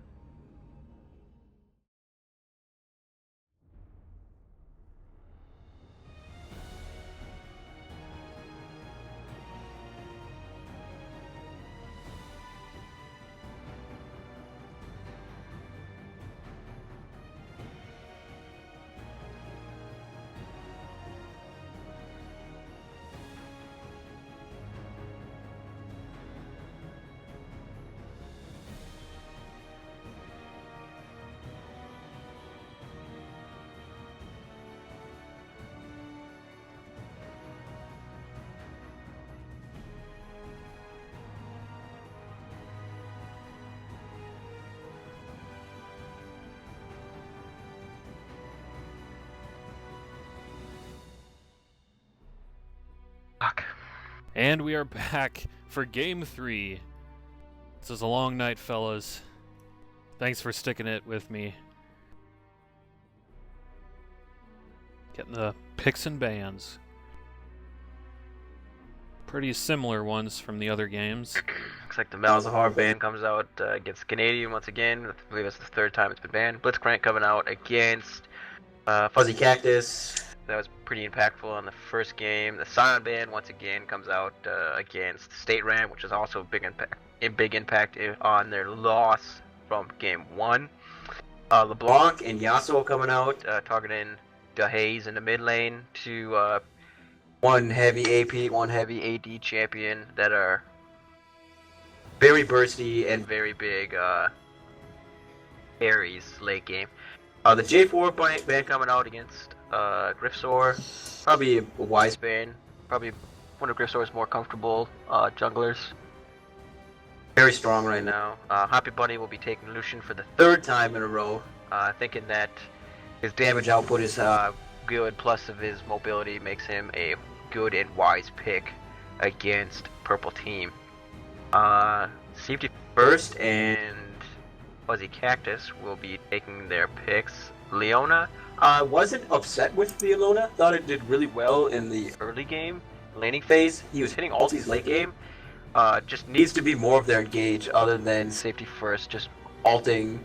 Speaker 2: And we are back for Game 3. This is a long night, fellas. Thanks for sticking it with me. Getting the picks and bans. Pretty similar ones from the other games.
Speaker 3: Looks like the Malzahar ban comes out against Canadian once again. I believe it's the third time it's been banned. Blitzcrank coming out against
Speaker 5: Fuzzy Cactus.
Speaker 3: That was pretty impactful on the first game. The Scion ban once again comes out against State Ram, which is also a big impact on their loss from game 1. LeBlanc and Yasuo coming out, targeting DeHaze in the mid lane to one heavy AP, one heavy AD champion that are very bursty and very big carries late game. The J4 ban coming out against Griffsaur, probably a wise ban, probably one of Griffsaur's more comfortable junglers. Very strong right now. Happy Bunny will be taking Lucian for the third time in a row, thinking that his damage output is good, plus of his mobility makes him a good and wise pick against Purple Team. Safety First and Fuzzy Cactus will be taking their picks. Leona wasn't upset with Leona, thought it did really well in the early game, laning phase. He was hitting ultis late game. Just needs to be more of their engage other than Safety First just ulting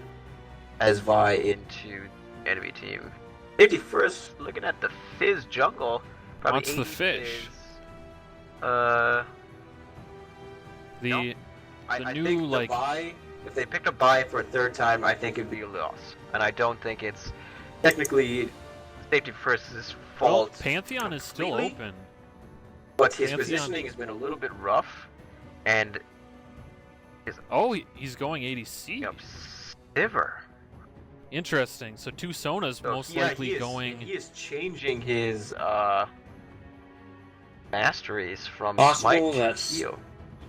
Speaker 3: as Vi into enemy team. Safety First looking at the Fizz jungle. Probably
Speaker 2: What's the fish?
Speaker 3: Fizz.
Speaker 2: The
Speaker 5: I
Speaker 2: new,
Speaker 5: think
Speaker 2: like...
Speaker 5: the Vi, if they picked up Vi for a third time, I think it'd be a loss. And I don't think it's technically Safety First's fault.
Speaker 2: Pantheon is still
Speaker 5: completely,
Speaker 2: open.
Speaker 5: But his
Speaker 2: Pantheon-
Speaker 5: positioning has been a little bit rough, and
Speaker 2: Oh, he's going ADC.
Speaker 3: up Sivir.
Speaker 2: Interesting. So two Sona's
Speaker 5: so,
Speaker 2: most
Speaker 5: yeah,
Speaker 2: likely
Speaker 5: he is,
Speaker 2: going...
Speaker 5: He is changing his
Speaker 3: Masteries from
Speaker 1: Possible
Speaker 3: Smite
Speaker 1: that's-
Speaker 3: to Heal.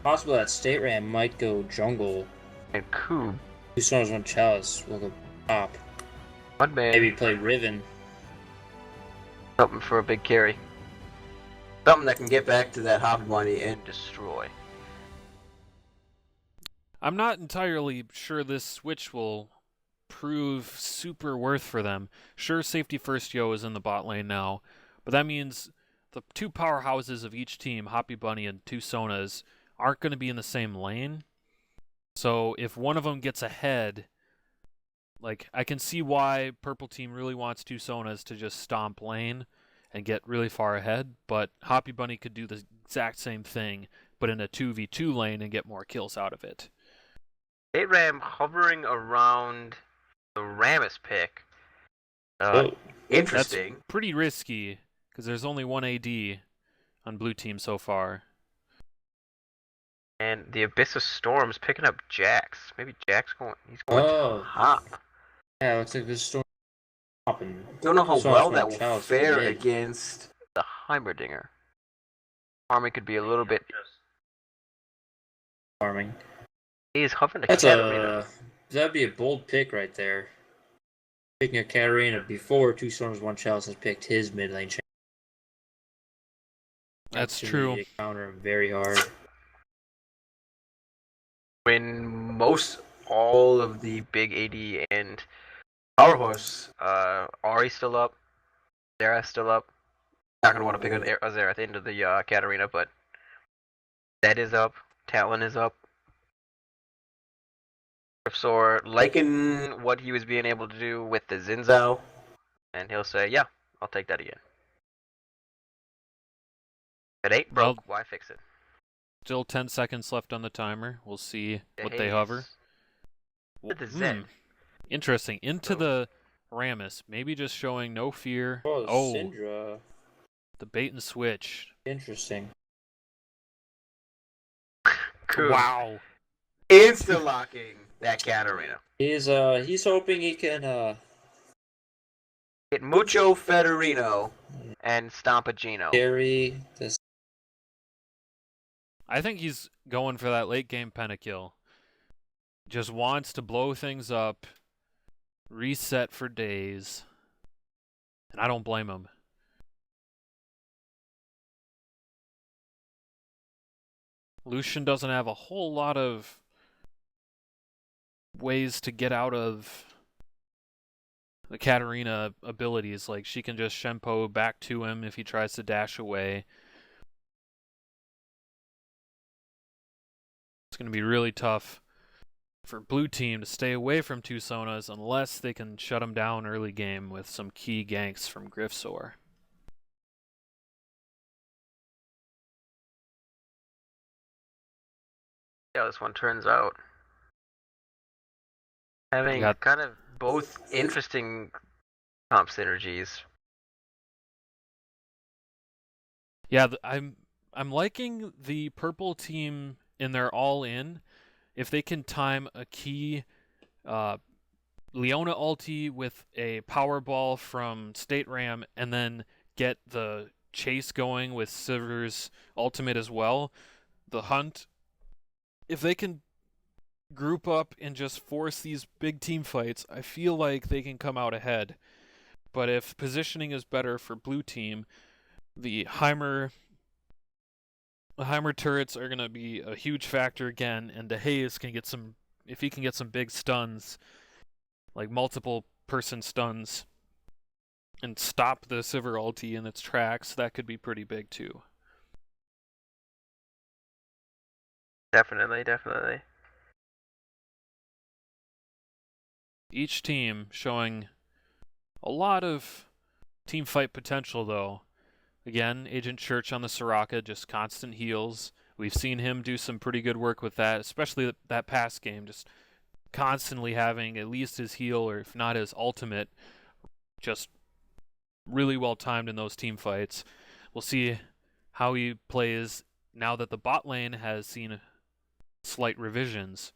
Speaker 1: Possible that State Ram might go jungle.
Speaker 3: And Coob.
Speaker 1: Two Storms, one Chalice will go top.
Speaker 3: Mudman.
Speaker 1: Maybe play Riven.
Speaker 3: Something for a big carry.
Speaker 5: something that can get back to that Hobby Bunny and
Speaker 3: Destroy.
Speaker 2: I'm not entirely sure this switch will prove super worth for them. Sure, Safety First Yo is in the bot lane now, but that means the two powerhouses of each team, Hoppy Bunny and two Sonas, aren't going to be in the same lane. So if one of them gets ahead, like, I can see why Purple Team really wants two Sonas to just stomp lane and get really far ahead, but Hoppy Bunny could do the exact same thing, but in a 2v2 lane and get more kills out of it.
Speaker 3: Ram hovering around the Rammus pick.
Speaker 5: interesting.
Speaker 2: That's pretty risky, because there's only one AD on blue team so far.
Speaker 3: And the Abyss of Storms picking up Jax. Maybe Jax he's going to hop.
Speaker 1: Yeah, looks like this storm hopping.
Speaker 5: Don't know how
Speaker 1: So
Speaker 5: well
Speaker 1: much
Speaker 5: that
Speaker 1: more
Speaker 5: will
Speaker 1: Chalice
Speaker 5: fare
Speaker 1: today.
Speaker 5: against.
Speaker 3: The Heimerdinger. Army could be a little bit.
Speaker 1: Farming.
Speaker 3: He's hovering to
Speaker 1: That's
Speaker 3: Katarina.
Speaker 1: that'd be a bold pick right there. Picking a Katarina before two Storms, one Chalice has picked his mid lane champion.
Speaker 2: That's
Speaker 1: Opportunity
Speaker 2: true.
Speaker 1: to counter him very hard.
Speaker 3: When most all of the big AD and Power Horse, Ari's still up, Zera's still up. Not gonna want to pick a Zera at the end of the Katarina, but Zed is up, Talon is up. Griffsaur liking what he was being able to do with the Zinzao, and he'll say, "Yeah, I'll take that again." If it ain't broke, why fix it?
Speaker 2: Still 10 seconds left on the timer. We'll see what they
Speaker 3: Haze.
Speaker 2: hover.
Speaker 3: Look at the Zed.
Speaker 2: Interesting. Into
Speaker 3: So-
Speaker 2: the Rammus. Maybe just showing no fear.
Speaker 1: Oh,
Speaker 2: Oh,
Speaker 1: Syndra.
Speaker 2: the bait and switch.
Speaker 1: Interesting.
Speaker 3: Cool.
Speaker 2: Wow.
Speaker 5: Insta locking that Katarina.
Speaker 1: He's hoping he can
Speaker 5: Get Mucho Federino.
Speaker 3: And Stompagino.
Speaker 1: carry this.
Speaker 2: I think he's going for that late game pentakill. Just wants to blow things up, reset for days. And I don't blame him. Lucian doesn't have a whole lot of ways to get out of the Katarina abilities. Like, she can just Shempo back to him if he tries to dash away. It's going to be really tough for blue team to stay away from two Sonas unless they can shut him down early game with some key ganks from Griffsor.
Speaker 3: Yeah, this one turns out. Having
Speaker 2: Got-
Speaker 3: kind of both interesting comp synergies.
Speaker 2: Yeah, I'm liking the purple team in their all-in. If they can time a key Leona ulti with a power ball from State Ram and then get the chase going with Sivir's ultimate as well, the hunt, if they can group up and just force these big team fights, I feel like they can come out ahead. But if positioning is better for blue team, the Heimer turrets are going to be a huge factor again, and DeHaze can get some, if he can get some big stuns, like multiple person stuns, and stop the Sivir ulti in its tracks, that could be pretty big too.
Speaker 3: Definitely, definitely.
Speaker 2: Each team showing a lot of team fight potential though. Again, Agent Church on the Soraka, just constant heals. We've seen him do some pretty good work with that, especially that past game, just constantly having at least his heal, or if not his ultimate, just really well timed in those team fights. We'll see how he plays now that the bot lane has seen slight revisions.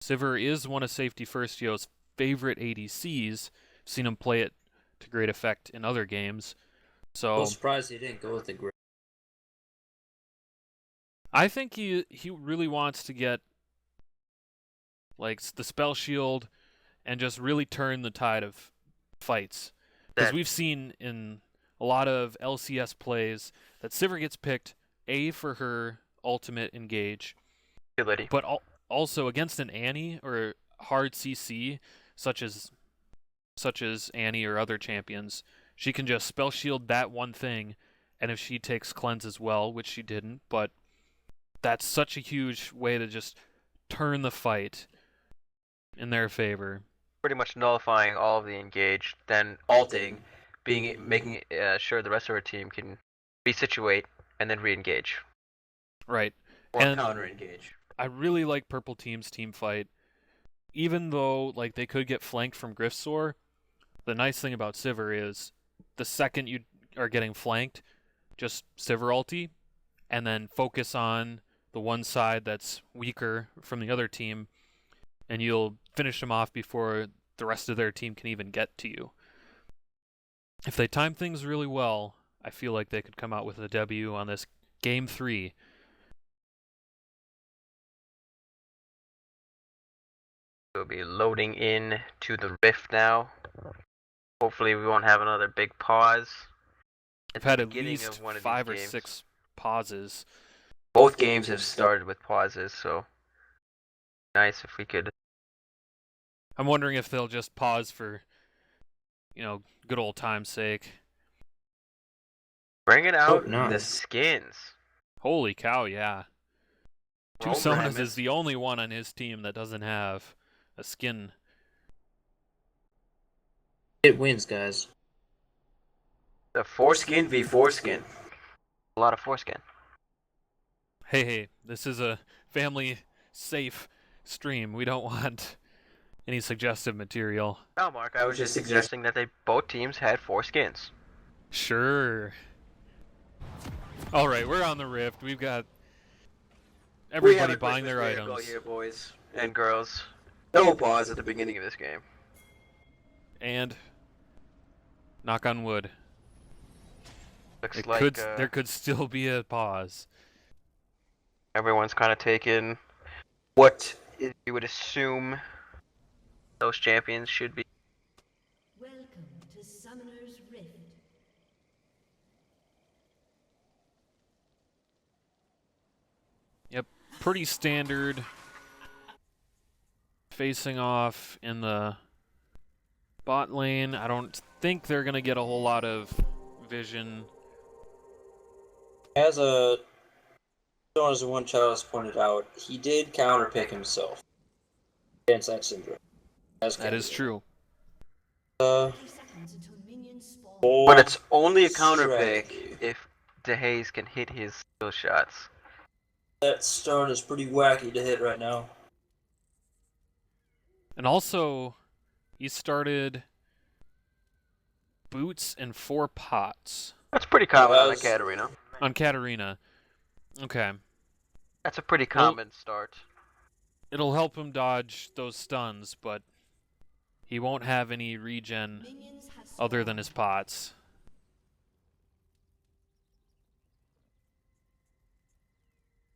Speaker 2: Sivir is one of Safety First Yo's favorite ADCs. Seen him play it to great effect in other games. So
Speaker 1: I'm surprised he didn't go with the grip.
Speaker 2: I think he really wants to get like the spell shield and just really turn the tide of fights. Because we've seen in a lot of LCS plays that Sivir gets picked for her ultimate engage,
Speaker 3: Ability.
Speaker 2: but also against an Annie or hard CC such as Annie or other champions, she can just spell shield that one thing, and if she takes cleanse as well, which she didn't, but that's such a huge way to just turn the fight in their favor.
Speaker 3: Pretty much nullifying all of the engage, then ulting, making sure the rest of our team can resituate and then re-engage.
Speaker 2: Right.
Speaker 5: Or
Speaker 2: And
Speaker 5: counter-engage.
Speaker 2: I really like purple team's team fight. Even though like they could get flanked from Griffsor, the nice thing about Sivir is the second you are getting flanked, just Sivir ulti, and then focus on the one side that's weaker from the other team, and you'll finish them off before the rest of their team can even get to you. If they time things really well, I feel like they could come out with a W on this Game 3.
Speaker 3: We'll be loading in to the Rift now. Hopefully we won't have another big pause.
Speaker 2: I've
Speaker 3: the
Speaker 2: had at
Speaker 3: beginning
Speaker 2: least
Speaker 3: of one of
Speaker 2: 5
Speaker 3: these
Speaker 2: or
Speaker 3: games.
Speaker 2: 6 pauses.
Speaker 3: Both games have started with pauses, so nice if we could.
Speaker 2: I'm wondering if they'll just pause for, good old time's sake.
Speaker 3: Bring it out
Speaker 1: not.
Speaker 3: the skins.
Speaker 2: Holy cow, yeah. Two
Speaker 3: Roll
Speaker 2: Sonas
Speaker 3: Ramus.
Speaker 2: is the only one on his team that doesn't have a skin.
Speaker 1: It wins, guys.
Speaker 5: The foreskin v foreskin.
Speaker 3: A lot of foreskin.
Speaker 2: Hey, this is a family-safe stream. We don't want any suggestive material.
Speaker 3: Oh, Mark, I was just suggesting that both teams had 4 skins.
Speaker 2: Sure. All right, we're on the Rift. We've got everybody buying their items.
Speaker 5: Here, boys
Speaker 3: And girls.
Speaker 5: No pause at the beginning of this game.
Speaker 2: And knock on wood,
Speaker 3: Looks
Speaker 2: it
Speaker 3: like
Speaker 2: there could still be a pause.
Speaker 3: everyone's kind of taken what you would assume those champions should be.
Speaker 6: Welcome to Summoner's Rift.
Speaker 2: pretty standard facing off in the bot lane. I don't think they're going to get a whole lot of vision.
Speaker 1: As one child has pointed out, he did counterpick himself against that syndrome.
Speaker 2: That is true.
Speaker 6: 30 seconds until minions spawn.
Speaker 5: But it's only a counter
Speaker 1: Strategy.
Speaker 5: pick if DeHaze can hit his skill shots.
Speaker 1: That stun is pretty wacky to hit right now.
Speaker 2: And also, he started boots and 4 pots
Speaker 5: That's pretty common on the
Speaker 1: Yes.
Speaker 5: Katarina.
Speaker 2: on Katarina. Okay.
Speaker 5: That's a pretty
Speaker 2: Well-
Speaker 5: common start.
Speaker 2: It'll help him dodge those stuns, but he won't have any regen
Speaker 6: Minions have
Speaker 2: other than
Speaker 6: spawned.
Speaker 2: his pots.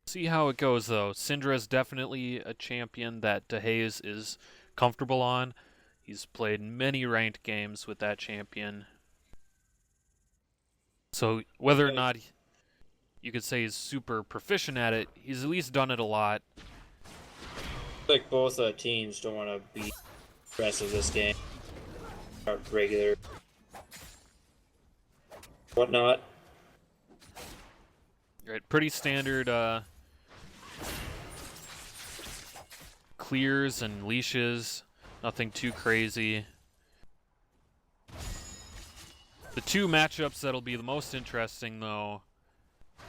Speaker 2: See how it goes, though. Syndra is definitely a champion that DeHaze is comfortable on. He's played many ranked games with that champion. So whether or not you could say he's super proficient at it, he's at least done it a lot.
Speaker 1: Like both teams don't want to beat the rest of this game. Or regular. Whatnot.
Speaker 2: Right, pretty standard clears and leashes, nothing too crazy. The two matchups that'll be the most interesting, though,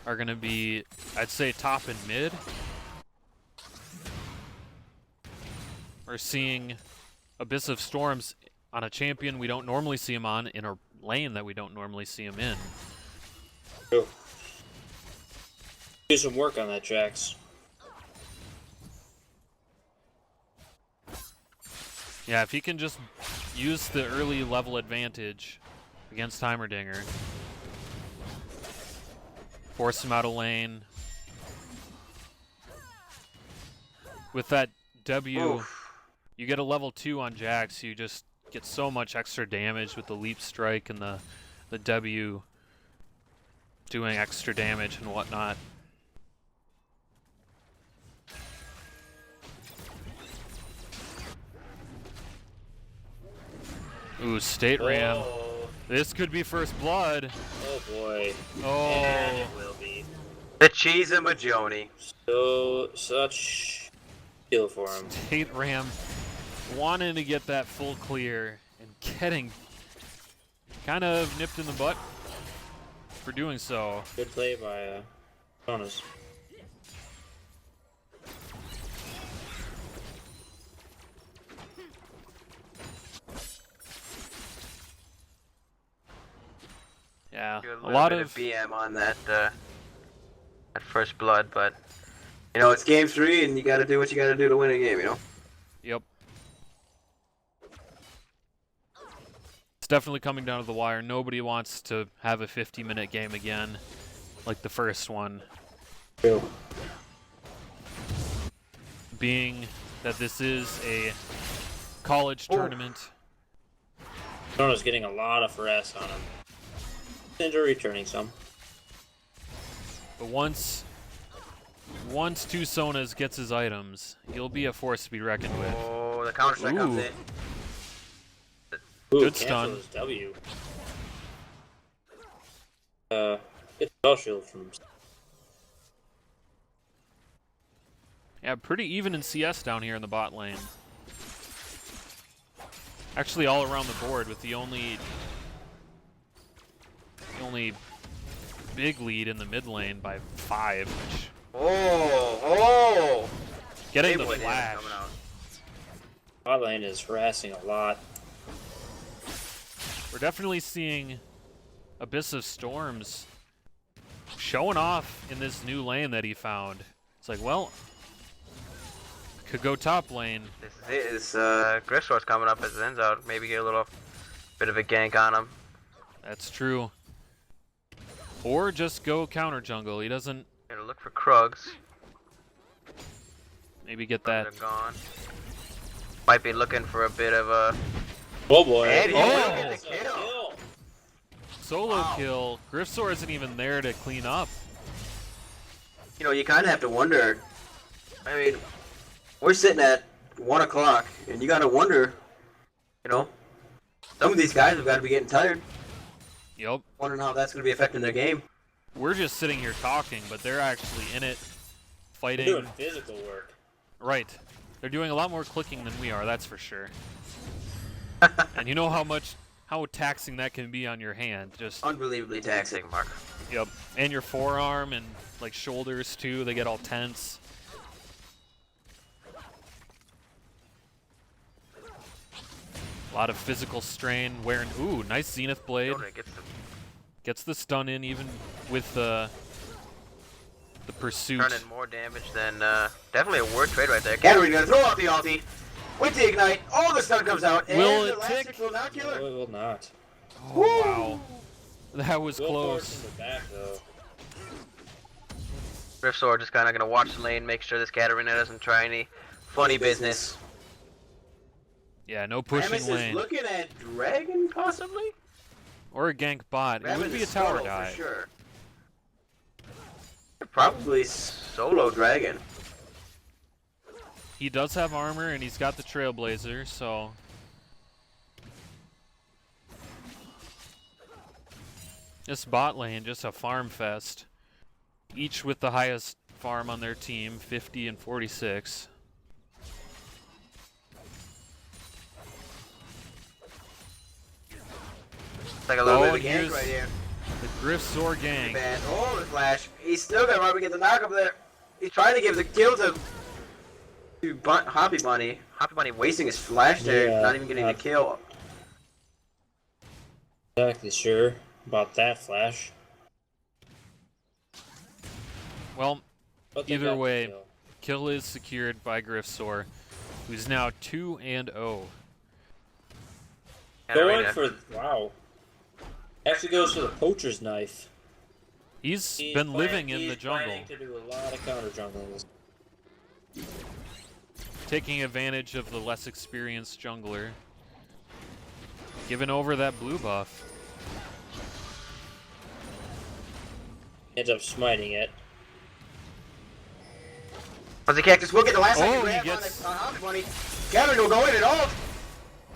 Speaker 2: are going to be, I'd say, top and mid. We're seeing Abyss of Storms on a champion we don't normally see him on, in a lane that we don't normally see him in.
Speaker 1: True. Do some work on that, Jax.
Speaker 2: Yeah, if he can just use the early level advantage against Heimerdinger, force him out of lane. With that W,
Speaker 5: Oof.
Speaker 2: you get a level 2 on Jax, you just get so much extra damage with the leap strike and the W doing extra damage and whatnot. Ooh, State Ram.
Speaker 1: Oh,
Speaker 2: This could be first blood.
Speaker 1: oh boy.
Speaker 2: Oh,
Speaker 1: And it will be.
Speaker 5: The cheese and Majoni.
Speaker 1: So, such skill for him.
Speaker 2: State Ram wanting to get that full clear and getting kind of nipped in the butt for doing so.
Speaker 1: Good play by Jonas.
Speaker 2: Yeah,
Speaker 5: A
Speaker 2: a
Speaker 5: little
Speaker 2: lot
Speaker 5: bit
Speaker 2: of
Speaker 5: BM on that first blood, but you know it's game 3, and you got to do what you got to do to win a game. You know.
Speaker 2: Yep. It's definitely coming down to the wire. Nobody wants to have a 50-minute game again, like the first one.
Speaker 1: True.
Speaker 2: Being that this is a college tournament.
Speaker 1: Jonas getting a lot of finesse on him. Syndra returning some.
Speaker 2: But once Two Sonas gets his items, he'll be a force to be reckoned with.
Speaker 5: Oh, the counter strike comes
Speaker 2: Ooh.
Speaker 5: in.
Speaker 1: Ooh,
Speaker 2: Good
Speaker 1: cancel
Speaker 2: stun.
Speaker 1: his W. It's spell shield from.
Speaker 2: Yeah, pretty even in CS down here in the bot lane. Actually, all around the board, with the only big lead in the mid lane by 5. Which
Speaker 5: Oh!
Speaker 2: getting the
Speaker 5: Maywood is
Speaker 2: flash.
Speaker 5: coming out.
Speaker 1: Bot lane is harassing a lot.
Speaker 2: We're definitely seeing Abyss of Storms showing off in this new lane that he found. It's like, well, could go top lane.
Speaker 5: This is Grissor's coming up as it ends out. Maybe get a little bit of a gank on him.
Speaker 2: That's true. Or just go counter jungle. He doesn't
Speaker 5: Gonna look for Krugs.
Speaker 2: maybe get
Speaker 5: They're
Speaker 2: that.
Speaker 5: gone. Might be looking for a bit of a.
Speaker 1: Oh boy.
Speaker 5: And he
Speaker 2: Oh!
Speaker 5: will get the kill.
Speaker 2: Solo
Speaker 5: Wow.
Speaker 2: kill. Griffsor isn't even there to clean up.
Speaker 5: You know, you kind of have to wonder I mean, we're sitting at 1 o'clock, and you gotta wonder, some of these guys have got to be getting tired.
Speaker 2: Yep.
Speaker 5: Wondering how that's gonna be affecting their game.
Speaker 2: We're just sitting here talking, but they're actually in it, fighting.
Speaker 1: They're doing physical work.
Speaker 2: Right. They're doing a lot more clicking than we are, that's for sure. And you know how taxing that can be on your hand. Just
Speaker 5: Unbelievably taxing, Mark.
Speaker 2: Yep. And your forearm and like shoulders too, they get all tense. A lot of physical strain wearing ooh, nice Zenith Blade. Gets the stun in even with the pursuit.
Speaker 3: Turning more damage than definitely a word trade right there.
Speaker 5: Katarina gonna throw out the ulti with the ignite. All the stun comes out,
Speaker 2: Will
Speaker 5: and
Speaker 2: it
Speaker 5: the last
Speaker 2: tick?
Speaker 5: six will not kill
Speaker 1: No,
Speaker 5: her.
Speaker 1: it will not.
Speaker 2: Oh, wow. That was
Speaker 1: Will force
Speaker 2: close.
Speaker 1: in the back though.
Speaker 3: Griffsword just kind of gonna watch the lane, make sure this Katarina doesn't try any
Speaker 5: Funny business.
Speaker 2: Yeah, no pushing
Speaker 5: Rammus
Speaker 2: lane.
Speaker 5: is looking at Dragon, possibly?
Speaker 2: Or a gank bot. It
Speaker 5: Rammus
Speaker 2: would be a
Speaker 5: is
Speaker 2: tower
Speaker 5: solo
Speaker 2: dive.
Speaker 5: for sure. Probably solo Dragon.
Speaker 2: He does have armor and he's got the Trailblazer, so this bot lane just a farm fest. Each with the highest farm on their team, 50 and 46.
Speaker 5: It's like a little
Speaker 2: Oh,
Speaker 5: bit of a
Speaker 2: and
Speaker 5: gank
Speaker 2: here's
Speaker 5: right here.
Speaker 2: the Griffsor gang.
Speaker 5: Bad. Oh, the flash. He's still gonna probably get the knock up there. He's trying to give the kill to Hoppy Bunny. Hoppy Bunny wasting his flash there,
Speaker 1: Yeah,
Speaker 5: not even getting the kill.
Speaker 1: Exactly sure about that flash.
Speaker 2: Well,
Speaker 1: But they
Speaker 2: either
Speaker 1: got the
Speaker 2: way,
Speaker 1: kill.
Speaker 2: kill is secured by Griffsor, who's now 2-0.
Speaker 1: Going
Speaker 3: Katarina.
Speaker 1: for wow. Actually goes for the poacher's knife.
Speaker 2: He's
Speaker 1: He's
Speaker 2: been living in
Speaker 1: he's
Speaker 2: the jungle,
Speaker 1: planning to do a lot of counter jungling.
Speaker 2: taking advantage of the less experienced jungler, giving over that blue buff.
Speaker 1: Ends up smiting it.
Speaker 5: Fuzzy Cactus will get the last
Speaker 2: Oh,
Speaker 5: second
Speaker 2: he
Speaker 5: grab
Speaker 2: gets-
Speaker 5: on Hoppy Bunny. Gavin will go in and ult.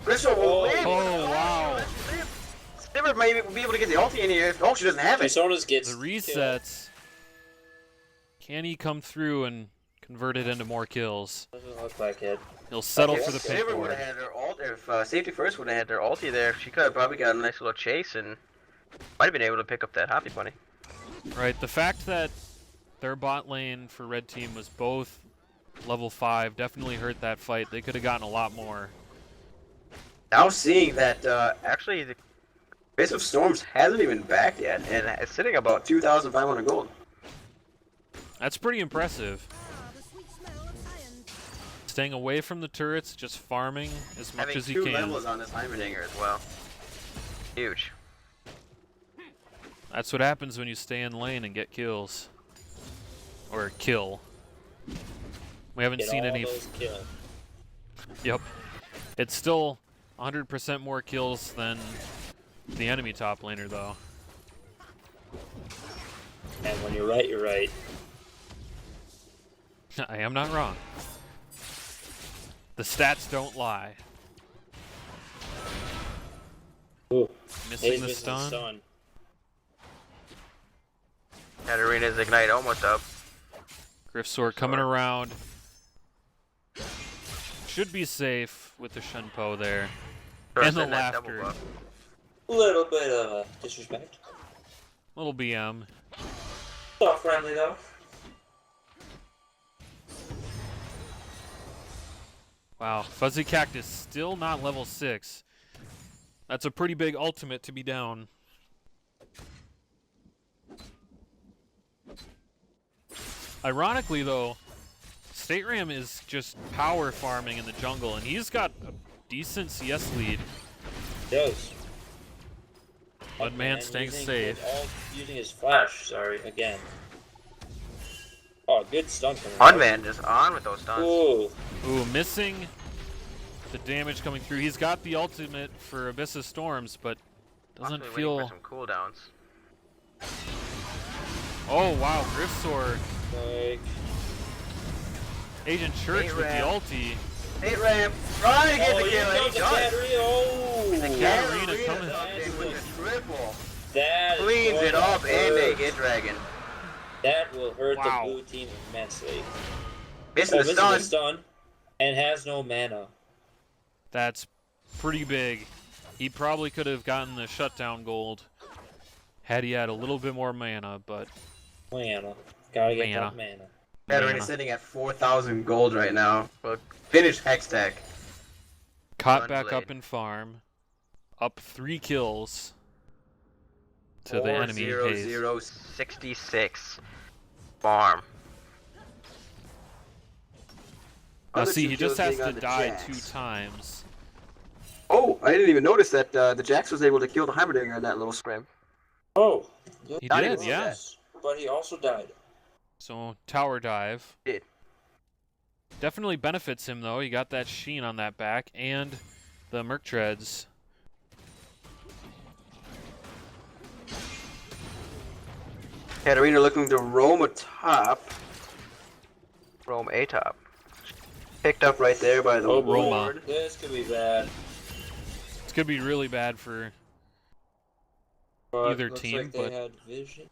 Speaker 5: Bristol will win.
Speaker 2: Oh, wow.
Speaker 5: Sniver may be able to get the ulti in here if she doesn't have it.
Speaker 1: Personas gets
Speaker 2: The resets. Can he come through and convert it into more kills?
Speaker 1: Doesn't look like it.
Speaker 2: He'll settle
Speaker 5: If
Speaker 2: for the
Speaker 5: Sniver would
Speaker 2: pickboard.
Speaker 5: have had her ult, if Safety First would have had their ulti there, she could have probably got a nice little chase and might have been able to pick up that Hoppy Bunny.
Speaker 2: Right, the fact that their bot lane for red team was both level 5 definitely hurt that fight. They could have gotten a lot more.
Speaker 5: Now seeing that actually the Base of Storms hasn't even backed yet, and it's sitting about 2,500 gold.
Speaker 2: That's pretty impressive. Staying away from the turrets, just farming as much
Speaker 5: Having
Speaker 2: as he
Speaker 5: 2
Speaker 2: can.
Speaker 5: levels on this Heimerdinger as well. Huge.
Speaker 2: That's what happens when you stay in lane and get kills. Or kill. We haven't
Speaker 1: Get
Speaker 2: seen
Speaker 1: all
Speaker 2: any.
Speaker 1: those kills.
Speaker 2: Yep. It's still 100% more kills than the enemy top laner, though.
Speaker 1: And when you're right, you're right.
Speaker 2: I am not wrong. The stats don't lie.
Speaker 1: Ooh.
Speaker 2: Missing
Speaker 1: He's
Speaker 2: the
Speaker 1: missing
Speaker 2: stun.
Speaker 3: Katarina's ignite almost up.
Speaker 2: Griffsor coming around. Should be safe with the Shenpo there.
Speaker 3: First
Speaker 2: And the
Speaker 3: in that double
Speaker 2: laughter.
Speaker 3: buff.
Speaker 1: Little bit of disrespect.
Speaker 2: Little BM.
Speaker 1: Not friendly though.
Speaker 2: Wow, Fuzzy Cactus still not level 6. That's a pretty big ultimate to be down. Ironically though, State Ram is just power farming in the jungle and he's got a decent CS lead.
Speaker 1: He does.
Speaker 2: But man, staying safe.
Speaker 1: Using his flash, sorry, again. Oh, good stun from him.
Speaker 3: Unman just on with those stuns.
Speaker 1: Ooh.
Speaker 2: Ooh, missing the damage coming through. He's got the ultimate for Abyss of Storms, but doesn't
Speaker 3: Possibly waiting
Speaker 2: feel...
Speaker 3: for some cooldowns.
Speaker 2: Oh wow, Griffsor.
Speaker 1: Like,
Speaker 2: Agent Church with the
Speaker 5: ramp.
Speaker 2: ulti.
Speaker 5: 8 ramp, trying to get the kill, and he does.
Speaker 2: The
Speaker 5: The
Speaker 2: Katarina
Speaker 5: Katarina
Speaker 2: coming.
Speaker 5: comes in with a triple.
Speaker 1: That
Speaker 5: Cleans it up, and they get Dragon.
Speaker 1: That will hurt
Speaker 2: Wow.
Speaker 1: the blue team immensely.
Speaker 5: Missing the
Speaker 1: missing
Speaker 5: stun.
Speaker 1: the stun, and has no mana.
Speaker 2: That's pretty big. He probably could have gotten the shutdown gold had he had a little bit more mana, but
Speaker 1: Mana. Gotta get
Speaker 2: Mana.
Speaker 1: that mana.
Speaker 5: Katarina sitting at 4,000 gold right now. But finished Hextech.
Speaker 2: caught back
Speaker 5: Unblade.
Speaker 2: up in farm. Up 3 kills to the enemy Haze.
Speaker 3: 4-0-0-66. Farm.
Speaker 2: Now
Speaker 5: Other
Speaker 2: see,
Speaker 5: two
Speaker 2: he just
Speaker 5: kills
Speaker 2: has
Speaker 5: being
Speaker 2: to
Speaker 5: on the
Speaker 2: die
Speaker 5: Jax.
Speaker 2: 2 times.
Speaker 5: Oh, I didn't even notice that the Jax was able to kill the Heimerdinger in that little scrim.
Speaker 1: Oh,
Speaker 2: He
Speaker 5: Not
Speaker 2: did,
Speaker 5: even
Speaker 2: yeah.
Speaker 5: that.
Speaker 1: but he also died.
Speaker 2: So tower dive.
Speaker 5: Did.
Speaker 2: Definitely benefits him though. He got that sheen on that back and the Merc Treads.
Speaker 5: Katarina looking to roam a top.
Speaker 3: Roam A top.
Speaker 5: Picked up right there by the
Speaker 1: Oh,
Speaker 2: Roma.
Speaker 5: ward.
Speaker 1: This could be bad.
Speaker 2: It's gonna be really bad for
Speaker 1: But
Speaker 2: Either
Speaker 1: looks
Speaker 2: team,
Speaker 1: like they
Speaker 2: but-
Speaker 1: had vision.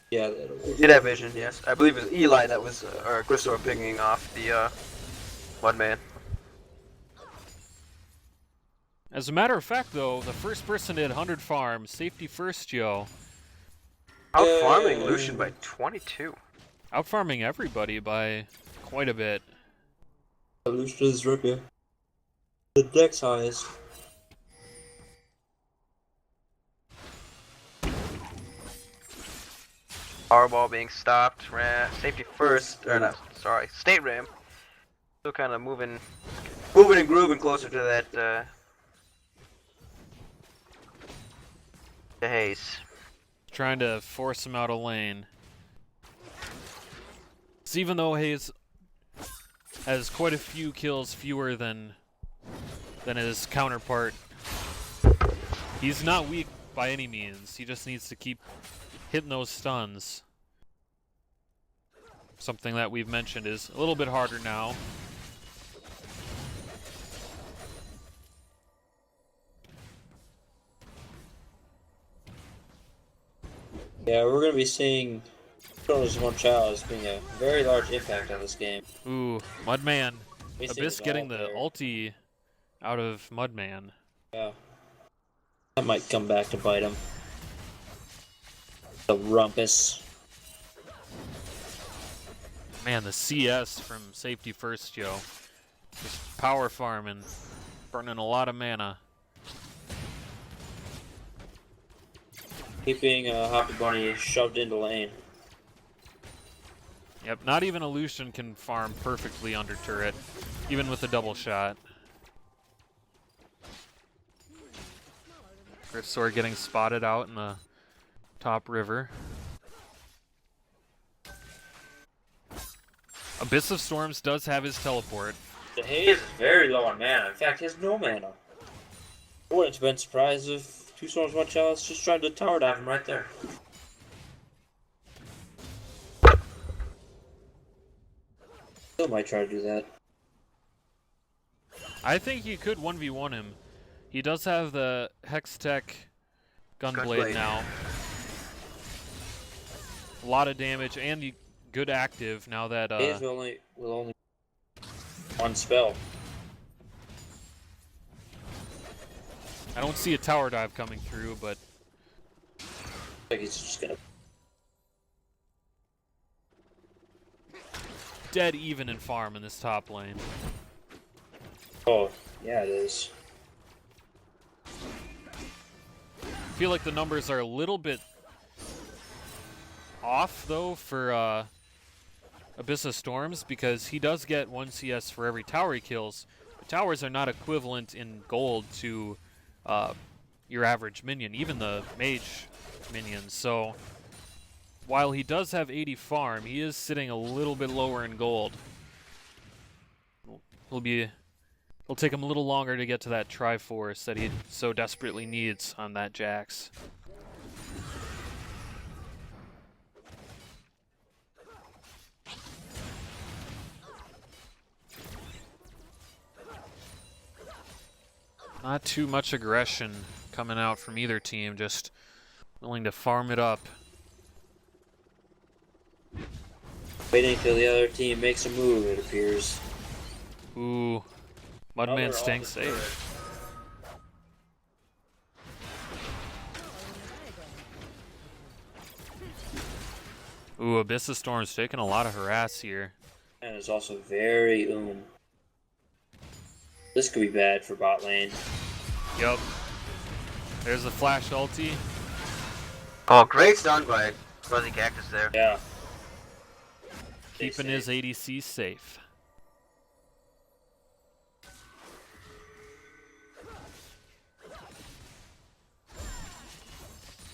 Speaker 1: Yeah, that'll work.
Speaker 5: Did have vision, yes. I believe it was Eli that was, or Grisor picking off the Mudman.
Speaker 2: As a matter of fact, though, the first person to hit 100 farms, safety first, Joe,
Speaker 5: Out farming Lucian by 22.
Speaker 2: outfarming everybody by quite a bit.
Speaker 1: Lucia's rookie. The deck's highest.
Speaker 3: Powerball being stopped. Safety first. Or not, sorry. State Ram. Still kind of moving.
Speaker 5: Moving and grooving closer to that,
Speaker 3: The Haze.
Speaker 2: Trying to force him out of lane. So even though Hayes has quite a few kills fewer than his counterpart, he's not weak by any means. He just needs to keep hitting those stuns. Something that we've mentioned is a little bit harder now.
Speaker 1: Yeah, we're gonna be seeing Chronos One Child as being a very large impact on this game.
Speaker 2: Ooh, Mudman.
Speaker 1: We've seen
Speaker 2: Abyss
Speaker 1: it
Speaker 2: getting
Speaker 1: all
Speaker 2: the
Speaker 1: there.
Speaker 2: ulti out of Mudman.
Speaker 1: Yeah. That might come back to bite him. The rumpus.
Speaker 2: Man, the CS from safety first, Joe. Just power farming, burning a lot of mana.
Speaker 1: Keeping Hoppy Bunny shoved into lane.
Speaker 2: Yep, not even a Lucian can farm perfectly under turret, even with a double shot. Grisor getting spotted out in the top river. Abyss of Storms does have his teleport.
Speaker 1: The Haze is very low on mana. In fact, he has no mana. I wouldn't have been surprised if Two Storms One Child just tried to tower dive him right there. Still might try to do that.
Speaker 2: I think he could 1v1 him. He does have the Hextech Gunblade
Speaker 5: Gunblade.
Speaker 2: now. A lot of damage and good active now that
Speaker 1: Haze will only one spell.
Speaker 2: I don't see a tower dive coming through, but
Speaker 1: Like he's just gonna.
Speaker 2: dead even in farm in this top lane.
Speaker 1: Oh, yeah, it is.
Speaker 2: I feel like the numbers are a little bit off though for Abyss of Storms because he does get 1 CS for every tower he kills. But towers are not equivalent in gold to your average minion, even the mage minions. So while he does have 80 farm, he is sitting a little bit lower in gold. It'll take him a little longer to get to that Triforce that he so desperately needs on that Jax. Not too much aggression coming out from either team, just willing to farm it up.
Speaker 1: Waiting till the other team makes a move, it appears.
Speaker 2: Ooh, Mudman staying safe. Ooh, Abyss of Storm's taking a lot of harass here.
Speaker 1: And it's also very This could be bad for bot lane.
Speaker 2: Yup. There's the flash ulti.
Speaker 3: Oh, great stun by Fuzzy Cactus there.
Speaker 1: Yeah.
Speaker 2: Keeping his ADC safe.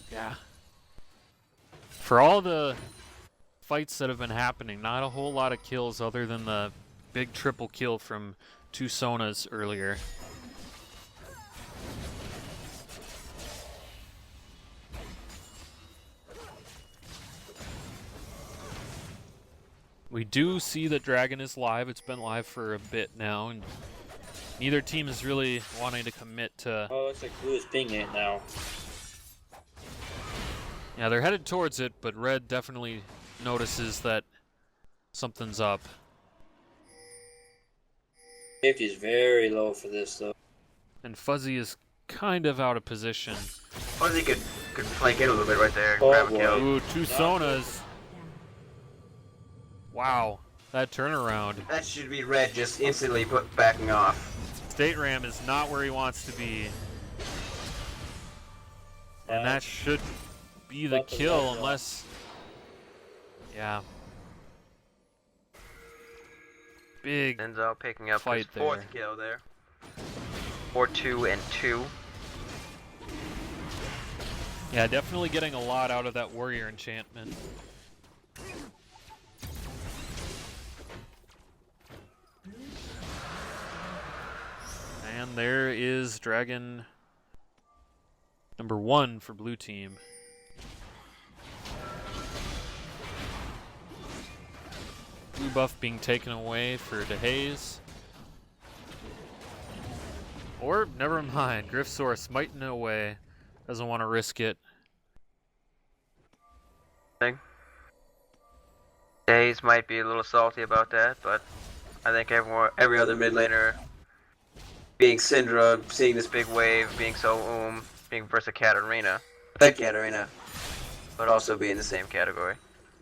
Speaker 2: Yeah. For all the fights that have been happening, not a whole lot of kills other than the big triple kill from two Sonas earlier. We do see that Dragon is live. It's been live for a bit now, and neither team is really wanting to commit to...
Speaker 1: Oh, looks like Blue is pinging it now.
Speaker 2: Yeah, they're headed towards it, but Red definitely notices that something's up.
Speaker 1: Safety is very low for this, though.
Speaker 2: And Fuzzy is kind of out of position.
Speaker 3: Fuzzy could flank in a little bit right there and
Speaker 1: Oh,
Speaker 3: grab a
Speaker 1: boy.
Speaker 3: kill.
Speaker 2: Ooh, two Sonas. Wow, that turnaround.
Speaker 5: That should be Red just instantly backing off.
Speaker 2: State Ram is not where he wants to be. And that should be the kill unless... Yeah. Big
Speaker 3: Ends up picking up his
Speaker 2: fight
Speaker 3: fourth
Speaker 2: there.
Speaker 3: kill there. 4-2 and 2.
Speaker 2: Yeah, definitely getting a lot out of that warrior enchantment. And there is Dragon number 1 for blue team. Blue buff being taken away for DeHaze. Or, never mind, Griffsaur smiting it away. Doesn't want to risk it.
Speaker 3: Days might be a little salty about that, but I think every other mid laner, being Syndra, seeing this big wave, being so being versus Katarina,
Speaker 5: That Katarina.
Speaker 3: but also be in the same category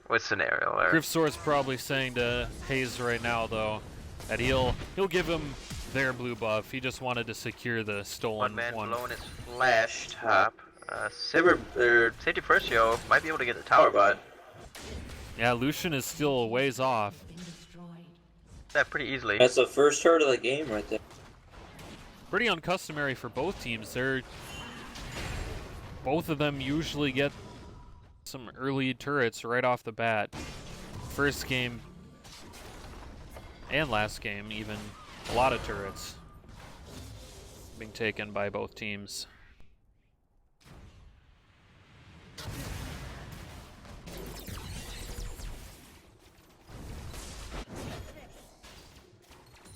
Speaker 3: with scenario. Or
Speaker 2: Griffsaur's probably saying to Hayes right now, though, that he'll give him their blue buff. He just wanted to secure the stolen
Speaker 3: one man
Speaker 2: one.
Speaker 3: blowing his flash top. Safety first, yo, might be able to get the tower bot.
Speaker 2: Yeah, Lucian is still a ways off.
Speaker 6: Been destroyed.
Speaker 3: That pretty easily.
Speaker 1: That's the first turret of the game right there.
Speaker 2: Pretty uncustomary for both teams. Both of them usually get some early turrets right off the bat. First game and last game, even a lot of turrets being taken by both teams.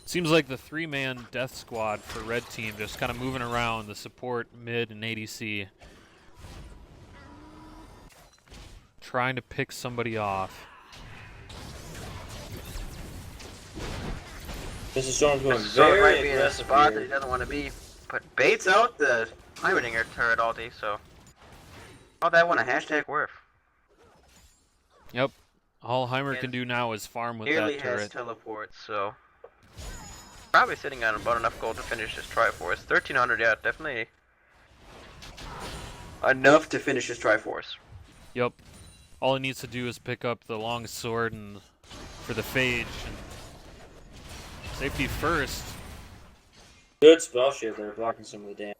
Speaker 2: Seems like the three-man death squad for red team just kind of moving around the support, mid, and ADC. Trying to pick somebody off.
Speaker 1: This is Storm's going
Speaker 3: So it might
Speaker 1: very
Speaker 3: be in a
Speaker 1: aggressive
Speaker 3: spot that
Speaker 1: here.
Speaker 3: he doesn't want to be. But baits out the Heimerdinger turret ulti, so all that one a hashtag worth.
Speaker 2: Yep. All Heimer
Speaker 3: And
Speaker 2: can do now is farm with
Speaker 3: Nearly
Speaker 2: that
Speaker 3: has
Speaker 2: turret.
Speaker 3: teleport, so probably sitting on about enough gold to finish his Triforce. 1300, yeah, definitely
Speaker 5: Enough to finish his Triforce.
Speaker 2: Yep. All he needs to do is pick up the long sword and for the phage. And safety first.
Speaker 1: Good spell shield there, blocking some of the damage.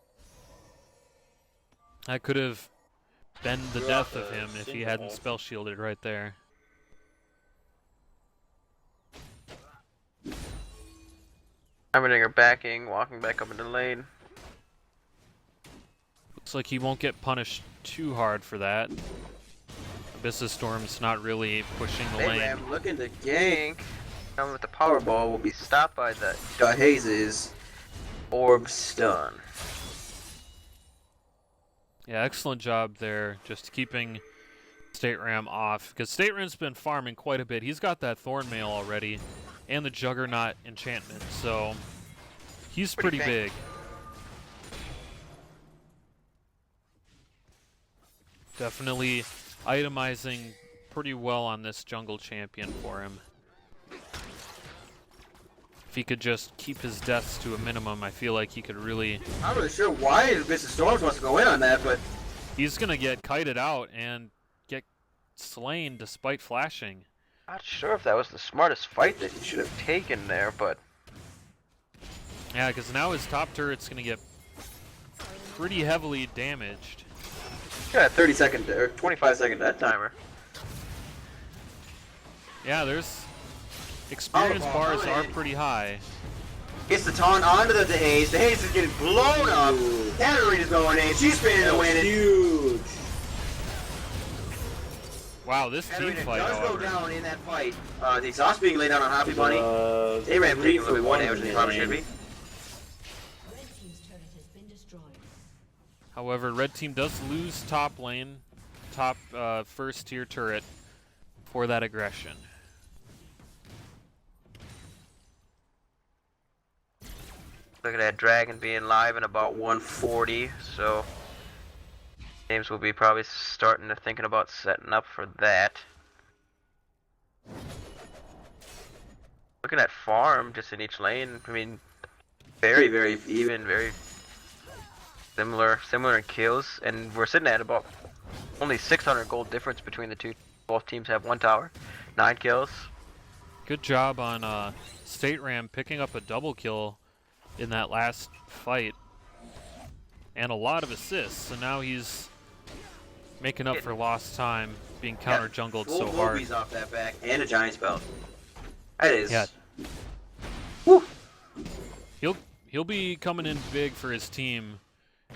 Speaker 2: That could have been the
Speaker 1: Threw
Speaker 2: death
Speaker 1: out
Speaker 2: of
Speaker 1: the
Speaker 2: him if he
Speaker 1: single
Speaker 2: hadn't
Speaker 1: ult.
Speaker 2: spell shielded right there.
Speaker 3: Heimerdinger backing, walking back up into the lane.
Speaker 2: Looks like he won't get punished too hard for that. Abyss's Storm's not really pushing the lane.
Speaker 5: Mayram looking to gank.
Speaker 3: Coming with the power ball will be stopped by the
Speaker 5: Hazes. Orb stun.
Speaker 2: Yeah, excellent job there, just keeping State Ram off, because State Ram's been farming quite a bit. He's got that Thorn Mail already, and the Juggernaut enchantment, so he's pretty big. Definitely itemizing pretty well on this jungle champion for him. If he could just keep his deaths to a minimum, I feel like he could really...
Speaker 5: I'm not really sure why Mr. Storms wants to go in on that, but...
Speaker 2: He's going to get kited out and get slain despite flashing.
Speaker 3: Not sure if that was the smartest fight that he should have taken there, but...
Speaker 2: Yeah, because now his top turret's going to get pretty heavily damaged.
Speaker 5: Got a 30-second or 25-second death timer.
Speaker 2: Yeah, there's... Experience bars are pretty high.
Speaker 5: Gets the taunt onto the haze. The haze is getting blown up. Tenebris is going in. She's spinning to win it. Huge.
Speaker 2: Wow, this team fight,
Speaker 5: does go
Speaker 2: however.
Speaker 5: down in that fight. The exhaust being laid down on Hoppy Bunny. They ran taking a little bit more damage than they probably should be.
Speaker 6: Red team's turret has been destroyed.
Speaker 2: However, red team does lose top lane, top first tier turret for that aggression.
Speaker 3: Look at that dragon being live in about 140, so James will be probably starting to thinking about setting up for that. Looking at farm just in each lane, I mean, very, very even, very similar in kills, and we're sitting at about only 600 gold difference between the two. Both teams have 1 tower, 9 kills.
Speaker 2: Good job on State Ram picking up a double kill in that last fight, and a lot of assists, so now he's making up for lost time being counter jungled so hard.
Speaker 5: Full off that back and a giant spell. That is.
Speaker 2: Yeah.
Speaker 5: Woo.
Speaker 2: He'll be coming in big for his team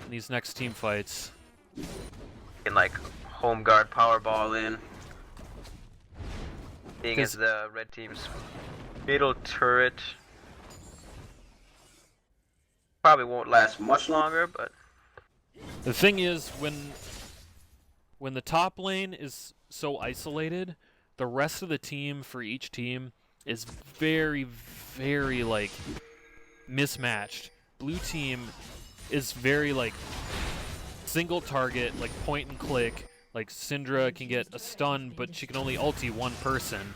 Speaker 2: in these next team fights.
Speaker 3: And like home guard power ball in. Being as the red team's middle turret probably won't last much longer, but
Speaker 2: The thing is, when the top lane is so isolated, the rest of the team for each team is very, very like mismatched. Blue team is very like single target, like point and click. Like Syndra can get a stun, but she can only ulti one person.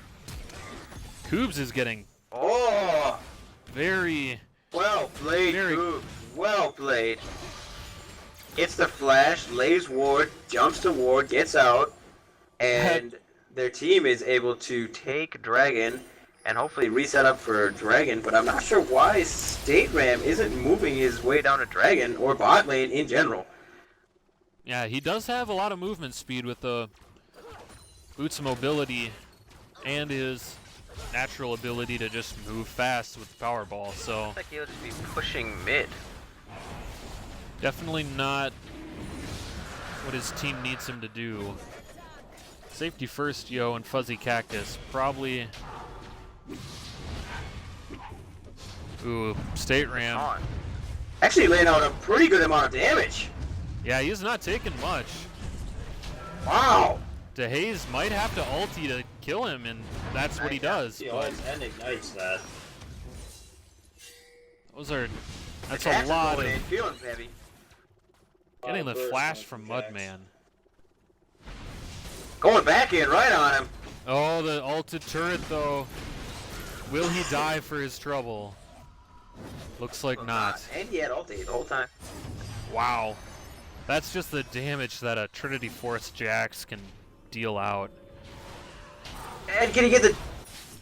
Speaker 2: Koobs is getting very
Speaker 5: Well played,
Speaker 2: Very-
Speaker 5: Coop. Well played. Gets the flash, lays ward, jumps to ward, gets out, and their team is able to take Dragon and hopefully reset up for Dragon, but I'm not sure why State Ram isn't moving his way down to Dragon or bot lane in general.
Speaker 2: Yeah, he does have a lot of movement speed with the Boots' mobility and his natural ability to just move fast with the Powerball, so
Speaker 3: looks like he'll just be pushing mid.
Speaker 2: definitely not what his team needs him to do. Safety first, Yo, and Fuzzy Cactus. Probably... Ooh, State Ram.
Speaker 3: On.
Speaker 5: Actually laying out a pretty good amount of damage.
Speaker 2: Yeah, he's not taking much.
Speaker 5: Wow.
Speaker 2: DeHaze might have to ulti to kill him, and that's what he does. But
Speaker 1: and ignites that.
Speaker 2: those are... That's
Speaker 5: Attacks
Speaker 2: a
Speaker 5: are
Speaker 2: lot
Speaker 5: going in,
Speaker 2: of...
Speaker 5: feeling heavy.
Speaker 2: Getting the
Speaker 1: Burst
Speaker 2: flash
Speaker 1: on
Speaker 2: from
Speaker 1: Jax.
Speaker 2: Mudman.
Speaker 5: Going back in right on him.
Speaker 2: Oh, the ulted turret, though. Will he die for his trouble? Looks like not.
Speaker 5: And he had ulti the whole time.
Speaker 2: Wow. That's just the damage that a Trinity Force Jax can deal out.
Speaker 5: And can he get the...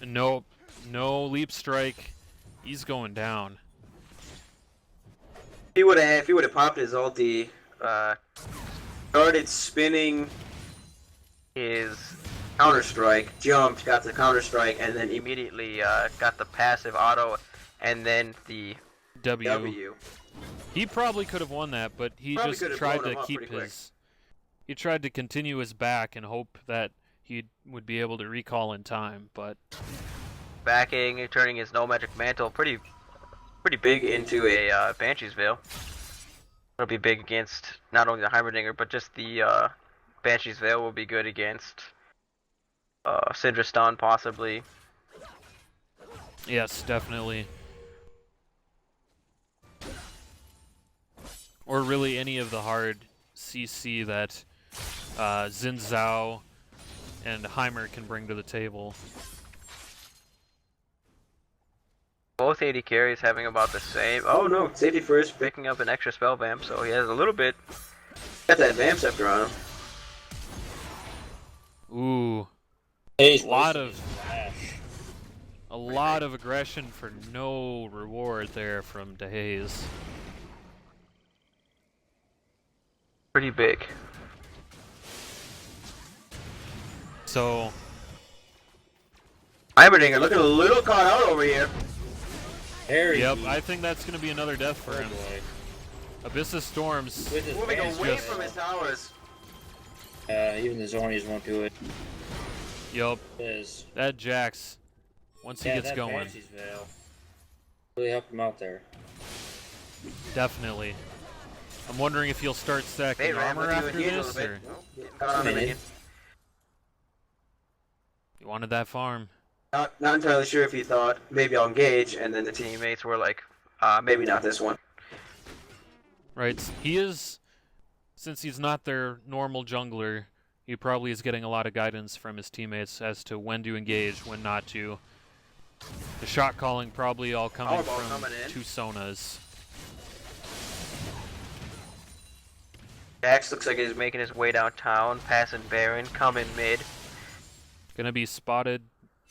Speaker 2: Nope. No leap strike. He's going down.
Speaker 5: If he would have popped his ulti, started spinning his counter strike, jumped, got the counter strike, and then
Speaker 3: Immediately got the passive auto and then the
Speaker 5: W.
Speaker 2: He probably could have won that, but he
Speaker 5: Probably
Speaker 2: just
Speaker 5: could have
Speaker 2: tried
Speaker 5: blown
Speaker 2: to
Speaker 5: him up
Speaker 2: keep
Speaker 5: pretty quick.
Speaker 2: his... He tried to continue his back and hope that he would be able to recall in time, but...
Speaker 3: backing, turning his no magic mantle pretty pretty big into a Banshee's Veil. It'll be big against not only the Heimerdinger, but just the Banshee's Veil will be good against Sidristan possibly.
Speaker 2: Yes, definitely. Or really any of the hard CC that Xin Zhao and Heimer can bring to the table.
Speaker 3: Both AD carries having about the same. Oh no, safety first, picking up an extra spell vamp, so he has a little bit. Got that vamp scepter on him.
Speaker 2: Ooh,
Speaker 1: He's
Speaker 2: a lot
Speaker 1: wasting
Speaker 2: of
Speaker 1: his flash.
Speaker 2: a lot of aggression for no reward there from DeHaze.
Speaker 3: Pretty big.
Speaker 2: So
Speaker 5: Heimerdinger looking a little caught out over here.
Speaker 1: Harry.
Speaker 2: yep, I think that's gonna be another death for him. Abyss of Storms.
Speaker 1: With his
Speaker 5: Moving
Speaker 1: Banshee's
Speaker 5: away
Speaker 2: just-
Speaker 5: from his towers.
Speaker 1: Even the Zonies won't do it.
Speaker 2: Yup,
Speaker 1: Is
Speaker 2: that Jax. Once he gets
Speaker 1: that
Speaker 2: going,
Speaker 1: Banshee's Veil really helped him out there.
Speaker 2: definitely. I'm wondering if he'll start stacking
Speaker 5: Hey, Ram,
Speaker 2: armor
Speaker 5: looking to
Speaker 2: after
Speaker 5: engage a
Speaker 2: this,
Speaker 5: little
Speaker 2: or
Speaker 5: bit. Oh, getting caught on a minion.
Speaker 2: you wanted that farm.
Speaker 5: Not entirely sure if he thought maybe I'll engage, and then the teammates were like, maybe not this one.
Speaker 2: Right, he is, since he's not their normal jungler, he probably is getting a lot of guidance from his teammates as to when to engage, when not to. The shot calling probably all coming
Speaker 5: Powerball
Speaker 2: from
Speaker 5: coming in.
Speaker 2: two Sonas.
Speaker 3: Jax looks like he's making his way downtown, passing Baron, coming mid.
Speaker 2: Gonna be spotted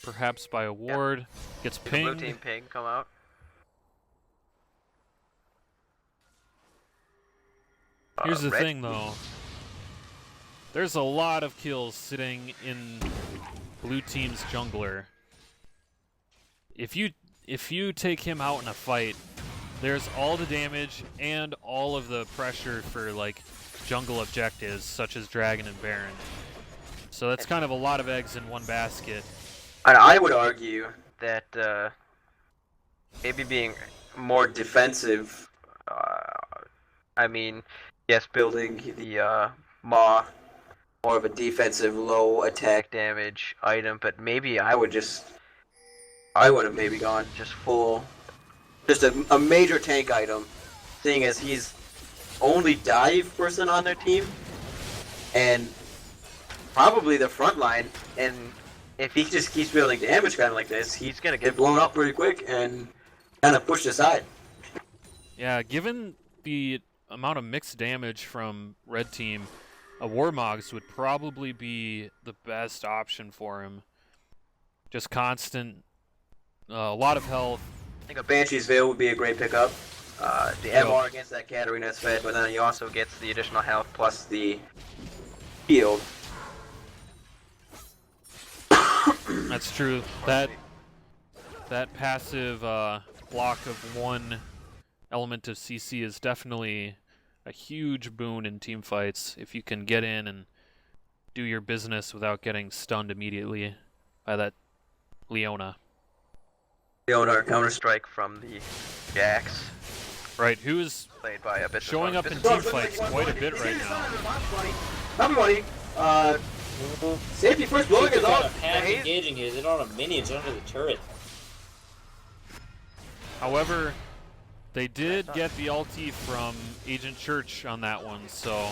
Speaker 2: perhaps by a ward, gets
Speaker 3: The blue
Speaker 2: pinged.
Speaker 3: team ping come out.
Speaker 2: Here's the
Speaker 3: Red-
Speaker 2: thing though. There's a lot of kills sitting in blue team's jungler. If you take him out in a fight, there's all the damage and all of the pressure for like jungle objectives such as Dragon and Baron. So that's kind of a lot of eggs in one basket.
Speaker 5: And I would argue
Speaker 3: That
Speaker 5: maybe being more defensive. I mean, yes, building the Maw more of a defensive, low attack
Speaker 3: damage item, but
Speaker 5: maybe I would have maybe gone just full, just a major tank item, seeing as he's only dive person on their team, and probably the front line, and if he just keeps building damage kind of like this, he's gonna get blown up pretty quick and kind of pushed aside.
Speaker 2: Yeah, given the amount of mixed damage from red team, a Warmogs would probably be the best option for him. Just constant, a lot of health.
Speaker 5: I think a Banshee's Veil would be a great pickup. The MR against that Katarina is fed, but then he also gets the additional health plus the heal.
Speaker 2: That's true. That passive block of one element of CC is definitely a huge boon in team fights if you can get in and do your business without getting stunned immediately by that Leona.
Speaker 5: Leona counter
Speaker 3: strike from the Jax,
Speaker 2: Right, who is
Speaker 3: played by Abyss of
Speaker 2: showing up
Speaker 3: Storms.
Speaker 2: in team fights quite a bit right now.
Speaker 5: Not money. Safety first, blowing is
Speaker 1: Kind
Speaker 5: off.
Speaker 1: of half engaging his. They don't have minions under the turret.
Speaker 2: However, they did get the ulti from Agent Church on that one, so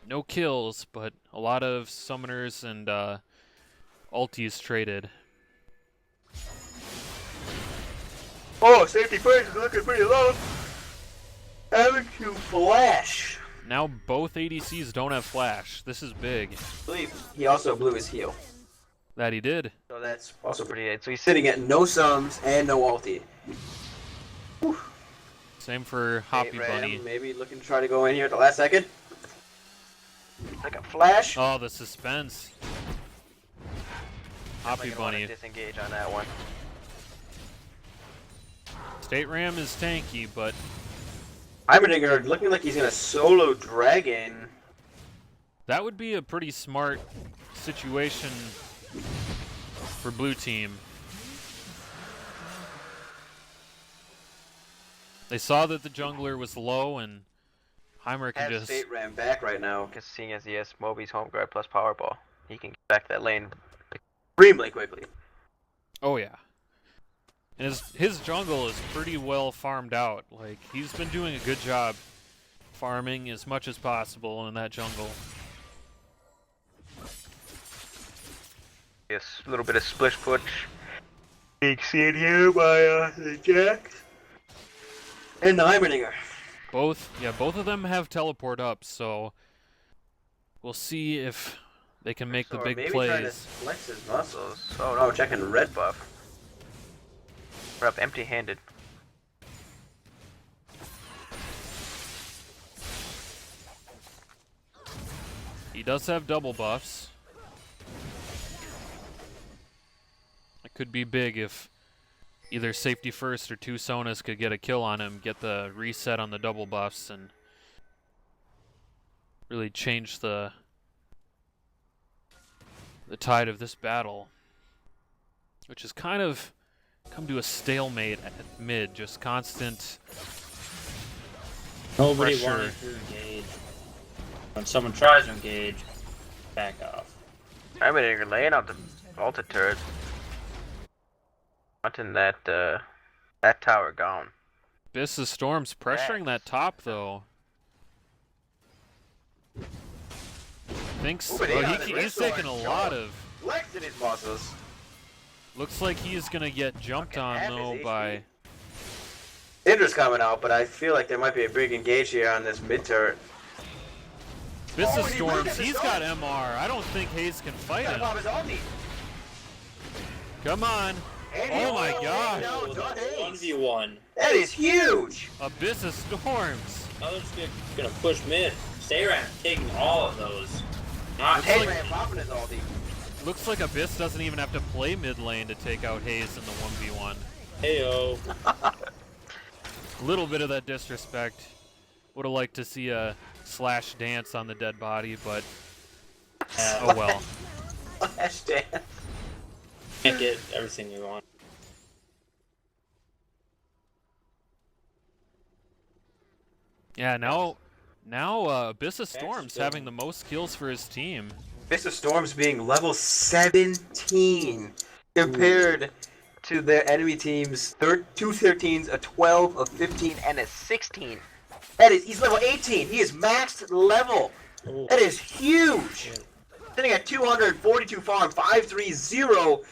Speaker 2: no kills, but a lot of summoners and ultis traded.
Speaker 5: Oh, safety first is looking pretty low. Having to flash.
Speaker 2: Now both ADCs don't have flash. This is big.
Speaker 5: I believe he also blew his heal.
Speaker 2: That he did.
Speaker 5: So that's also pretty good. So he's sitting at no sums and no ulti.
Speaker 2: Same for Hoppy
Speaker 5: Ram
Speaker 2: Bunny.
Speaker 5: maybe looking to try to go in here at the last second. Like a flash.
Speaker 2: Oh, the suspense. Hoppy
Speaker 3: Might wanna
Speaker 2: Bunny.
Speaker 3: disengage on that one.
Speaker 2: State Ram is tanky, but
Speaker 5: Heimerdinger looking like he's gonna solo Dragon.
Speaker 2: that would be a pretty smart situation for blue team. They saw that the jungler was low, and Heimer can
Speaker 5: Have
Speaker 2: just...
Speaker 5: Fate ram back right now, because seeing as he has Moby's home guard plus Powerball, he can get back that lane extremely quickly.
Speaker 2: Oh yeah. And his jungle is pretty well farmed out. Like, he's been doing a good job farming as much as possible in that jungle.
Speaker 3: Yes, a little bit of splish push. Being seen here by the Jax and the Heimerdinger.
Speaker 2: Both of them have teleport up, so we'll see if they can make the big
Speaker 5: maybe trying to
Speaker 2: plays.
Speaker 5: flex his muscles. Oh no, checking red buff. We're up empty-handed.
Speaker 2: He does have double buffs. It could be big if either safety first or two Sonas could get a kill on him, get the reset on the double buffs, and really change the tide of this battle, which has kind of come to a stalemate at mid, just constant
Speaker 1: Nobody
Speaker 2: pressure.
Speaker 1: wanted to engage. When someone tries to engage, back off.
Speaker 3: Heimerdinger laying out the ulti turret. Wanting that tower gone.
Speaker 2: Abyss of Storm's pressuring that top, though. Thinks
Speaker 5: Ooh, but yeah, the
Speaker 2: he's
Speaker 5: Red
Speaker 2: taking a
Speaker 5: Sword
Speaker 2: lot of.
Speaker 5: Flexing his muscles.
Speaker 2: Looks like he's gonna get jumped
Speaker 5: Fucking
Speaker 2: on
Speaker 5: half
Speaker 2: though
Speaker 5: his
Speaker 2: by.
Speaker 5: Syndra's coming out, but I feel like there might be a big engage here on this mid turret.
Speaker 2: Abyss
Speaker 5: Oh,
Speaker 2: of
Speaker 5: and he
Speaker 2: Storms.
Speaker 5: looked at the
Speaker 2: He's
Speaker 5: storm.
Speaker 2: got MR. I don't think Hayes can fight
Speaker 5: Gotta
Speaker 2: him.
Speaker 5: pop his ulti.
Speaker 2: Come on.
Speaker 5: And
Speaker 2: Oh my
Speaker 5: he-
Speaker 2: God.
Speaker 5: no, Dot Hayes.
Speaker 1: 1v1.
Speaker 5: That is huge.
Speaker 2: Abyss of Storms.
Speaker 1: Others gonna push mid. Stayran taking all of those. Not
Speaker 5: Hayes
Speaker 1: like
Speaker 5: ran popping his ulti.
Speaker 2: Looks like Abyss doesn't even have to play mid lane to take out Hayes in the 1v1.
Speaker 1: Heyo.
Speaker 2: A little bit of that disrespect. Would have liked to see a slash dance on the dead body, but oh well.
Speaker 5: Flash dance.
Speaker 1: Can't get everything you want.
Speaker 2: Yeah, now Abyss of Storm's having the most kills for his team.
Speaker 5: Mr. Storm's being level 17 compared to their enemy team's 2 13s, a 12, a 15, and a 16. He's level 18. He is maxed level.
Speaker 1: Ooh.
Speaker 5: That is huge. Sitting at 242 farm, 530,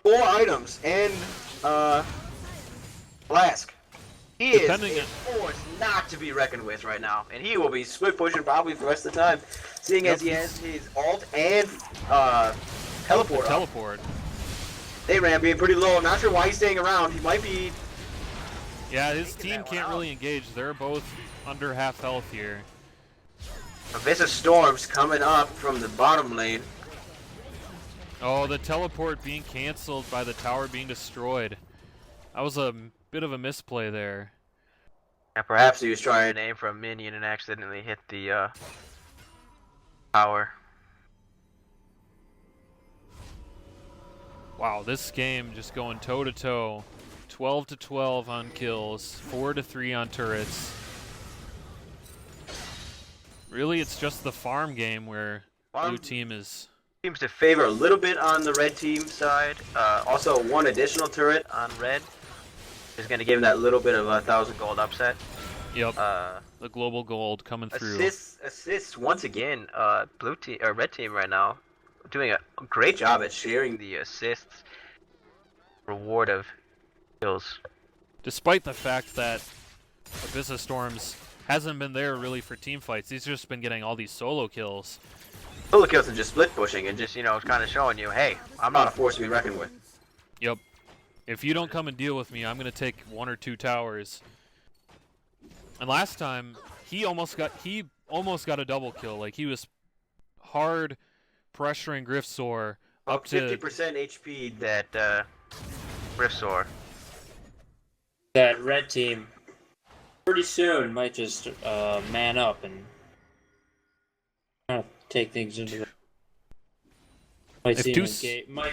Speaker 5: 4 items, and flask. He is
Speaker 2: Depending
Speaker 5: a
Speaker 2: on-
Speaker 5: force not to be reckoned with right now, and he will be split pushing probably for the rest of the time, seeing as he has his ult and teleport. up.
Speaker 2: Teleport.
Speaker 5: Hey, Ram being pretty low. I'm not sure why he's staying around. He might be.
Speaker 2: Yeah, his
Speaker 5: Taking
Speaker 2: team
Speaker 5: that one
Speaker 2: can't
Speaker 5: out.
Speaker 2: really engage. They're both under half health here.
Speaker 5: Abyss of Storms coming up from the bottom lane.
Speaker 2: Oh, the teleport being canceled by the tower being destroyed. That was a bit of a misplay there.
Speaker 5: And perhaps he was trying.
Speaker 3: Aim for a minion and accidentally hit the tower.
Speaker 2: Wow, this game just going toe to toe. 12 to 12 on kills, 4 to 3 on turrets. Really, it's just the farm game where blue team is.
Speaker 5: Seems to favor a little bit on the red team side. Also, one additional turret on red is going to give him that little bit of 1,000 gold upset.
Speaker 2: Yep, the global gold coming through.
Speaker 5: Assists once again. Blue team or red team right now doing a great job at sharing the assists. Reward of kills.
Speaker 2: Despite the fact that Abyss of Storms hasn't been there really for team fights, he's just been getting all these solo kills.
Speaker 5: Solo kills and just split pushing and just kind of showing you, hey, I'm not a force to be reckoned with.
Speaker 2: Yep. If you don't come and deal with me, I'm gonna take 1 or 2 towers. And last time, he almost got a double kill. Like, he was hard pressuring Griffsor up to
Speaker 5: 50% HP that Griffsor.
Speaker 1: That red team pretty soon might just man up and take things into the. Might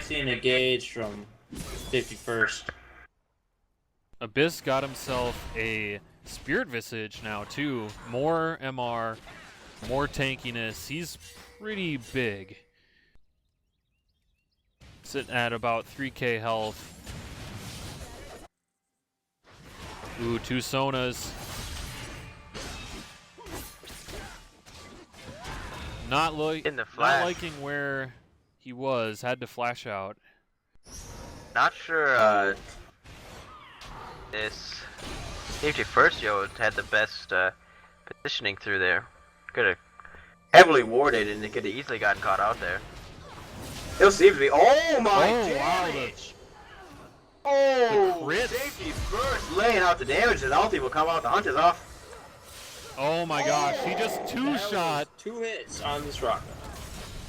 Speaker 1: see an engage from 51st.
Speaker 2: Abyss got himself a Spirit Visage now too. More MR, more tankiness. He's pretty big. Sitting at about 3k health. Ooh, 2 Sonas. Not liking where he was. Had to flash out.
Speaker 3: Not sure. This Safety First had the best positioning through there. Could have heavily warded, and it could have easily gotten caught out there.
Speaker 5: It'll seem to be. Oh my
Speaker 2: damage!
Speaker 5: Oh,
Speaker 2: The crit?
Speaker 5: Safety First laying out the damage, and ulti will come out. The hunt is off.
Speaker 2: Oh my gosh, he just two-shot.
Speaker 1: 2 hits on this rocket.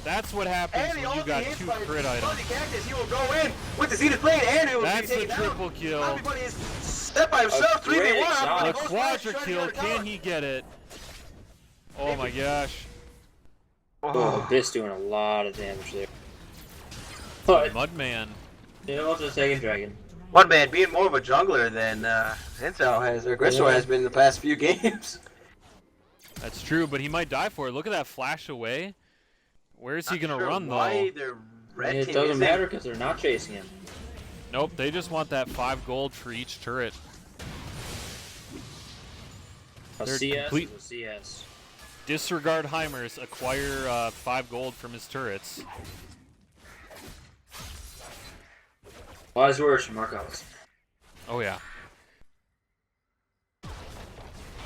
Speaker 2: That's what happens when you got 2 crit items.
Speaker 5: Cactus, he will go in with the Zenith Blade, and it will
Speaker 2: That's
Speaker 5: be
Speaker 2: the
Speaker 5: taken
Speaker 2: triple
Speaker 5: down.
Speaker 2: kill.
Speaker 5: Everybody is set by himself.
Speaker 1: A great
Speaker 5: 3v1.
Speaker 1: example.
Speaker 2: The
Speaker 5: Everybody goes
Speaker 2: quadra
Speaker 5: back,
Speaker 2: kill,
Speaker 5: trying to get
Speaker 2: can he get it? Oh my gosh.
Speaker 1: Oh, Abyss doing a lot of damage there. But,
Speaker 2: Mudman.
Speaker 1: you know, just second dragon.
Speaker 5: One man being more of a jungler than Zinzao has, or Grisso has been in the past few games.
Speaker 2: That's true, but he might die for it. Look at that flash away. Where is he going to run,
Speaker 5: why
Speaker 2: though?
Speaker 5: the red
Speaker 1: It
Speaker 5: team
Speaker 1: doesn't
Speaker 5: isn't-
Speaker 1: matter because they're not chasing him.
Speaker 2: Nope, they just want that 5 gold for each turret.
Speaker 1: A
Speaker 2: They're
Speaker 1: CS
Speaker 2: complete-
Speaker 1: is a CS.
Speaker 2: Disregard Heimers, acquire 5 gold from his turrets.
Speaker 1: Wise words from Marcos.
Speaker 2: Oh yeah.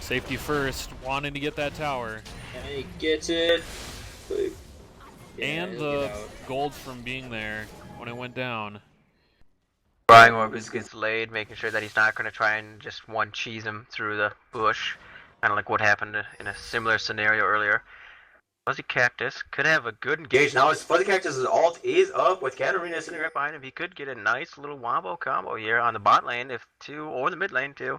Speaker 2: Safety first, wanting to get that tower.
Speaker 1: And he gets it. Yeah,
Speaker 2: And
Speaker 1: he'll
Speaker 2: the
Speaker 1: get out.
Speaker 2: gold from being there when it went down.
Speaker 3: Brian Orbis gets laid, making sure that he's not going to try and just one cheese him through the bush. Kind of like what happened in a similar scenario earlier. Fuzzy Cactus could have a good engage.
Speaker 5: Now his Fuzzy Cactus's ult is up with Katarina
Speaker 3: Sitting right behind him. He could get a nice little wombo combo here on the bot lane, or the mid lane too.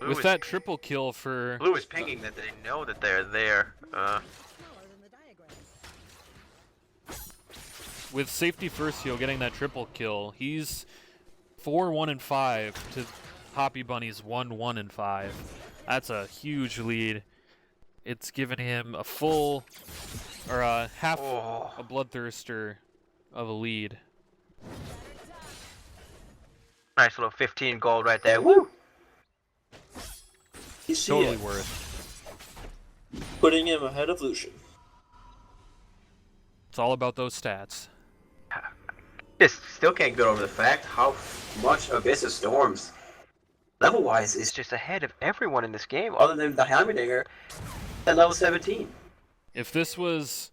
Speaker 2: With that triple kill for...
Speaker 3: Blue is pinging that they know that they're there.
Speaker 2: With safety first heal getting that triple kill, he's 4-1-5 to Hoppy Bunny's 1-1-5. That's a huge lead. It's given him a full, or a half a bloodthirster of a lead.
Speaker 3: Nice little 15 gold right there. Woo!
Speaker 1: You see
Speaker 2: Totally
Speaker 1: it.
Speaker 2: worth.
Speaker 1: Putting him ahead of Lucian.
Speaker 2: It's all about those stats.
Speaker 5: Just still can't get over the fact how much Abyss's Storms, level-wise, is
Speaker 3: Just ahead of everyone in this game.
Speaker 5: other than the Heimerdinger at level 17.
Speaker 2: If this was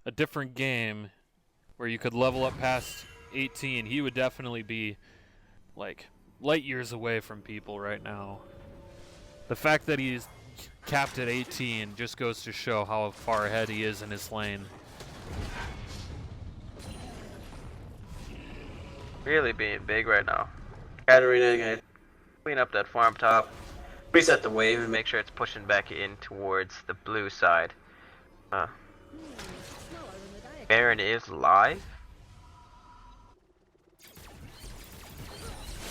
Speaker 2: a different game where you could level up past 18, he would definitely be like light years away from people right now. The fact that he's capped at 18 just goes to show how far ahead he is in his lane.
Speaker 3: Really being big right now.
Speaker 5: Katarina gonna
Speaker 3: Clean up that farm top.
Speaker 5: reset the wave and
Speaker 3: Make sure it's pushing back in towards the blue side. Baron is live.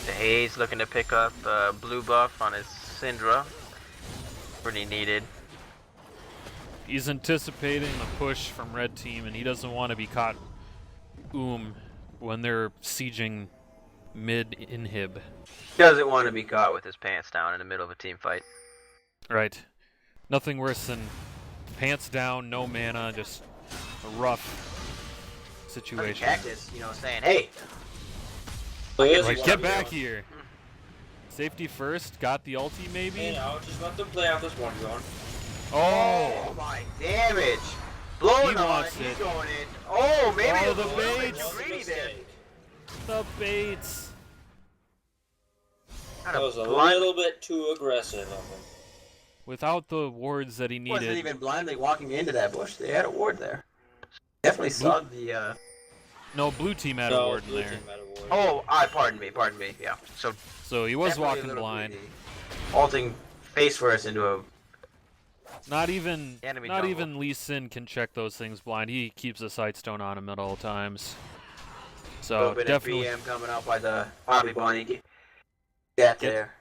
Speaker 3: The Haze looking to pick up blue buff on his Syndra. Pretty needed.
Speaker 2: He's anticipating the push from red team, and he doesn't want to be caught when they're sieging mid inhib.
Speaker 5: doesn't want to be caught with
Speaker 3: With his pants down in the middle of a team fight.
Speaker 2: Right. Nothing worse than pants down, no mana, just a rough
Speaker 5: Fuzzy
Speaker 2: situation.
Speaker 5: Cactus, saying, hey,
Speaker 2: Like, get back here. Safety first, got the ulti maybe?
Speaker 1: Hey, now just let them play out this one going.
Speaker 2: Oh!
Speaker 5: my damage. Blowing
Speaker 2: He
Speaker 5: on,
Speaker 2: wants
Speaker 5: he's
Speaker 2: it.
Speaker 5: going in. Oh, maybe
Speaker 2: Oh,
Speaker 5: it was
Speaker 2: the
Speaker 5: a little bit
Speaker 2: baits.
Speaker 5: too greedy there.
Speaker 2: The baits!
Speaker 1: That was a little bit too aggressive of him.
Speaker 2: Without the wards that he
Speaker 5: He wasn't
Speaker 2: needed.
Speaker 5: even blindly walking into that bush. They had a ward there. Definitely saw the,
Speaker 2: No, blue team had a
Speaker 1: No,
Speaker 2: ward in
Speaker 1: blue
Speaker 2: there.
Speaker 1: team had a ward.
Speaker 5: Oh, pardon me, yeah. So
Speaker 2: So he was
Speaker 5: definitely a
Speaker 2: walking
Speaker 5: little
Speaker 2: blind.
Speaker 5: greedy. Alting face first into a...
Speaker 2: Not even
Speaker 3: Enemy
Speaker 2: not
Speaker 3: jungle.
Speaker 2: even Lee Sin can check those things blind. He keeps a sight stone on him at all times. So
Speaker 5: little bit
Speaker 2: definitely
Speaker 5: of BM coming out by the Hobby Bunny. Get
Speaker 2: Get-
Speaker 5: there.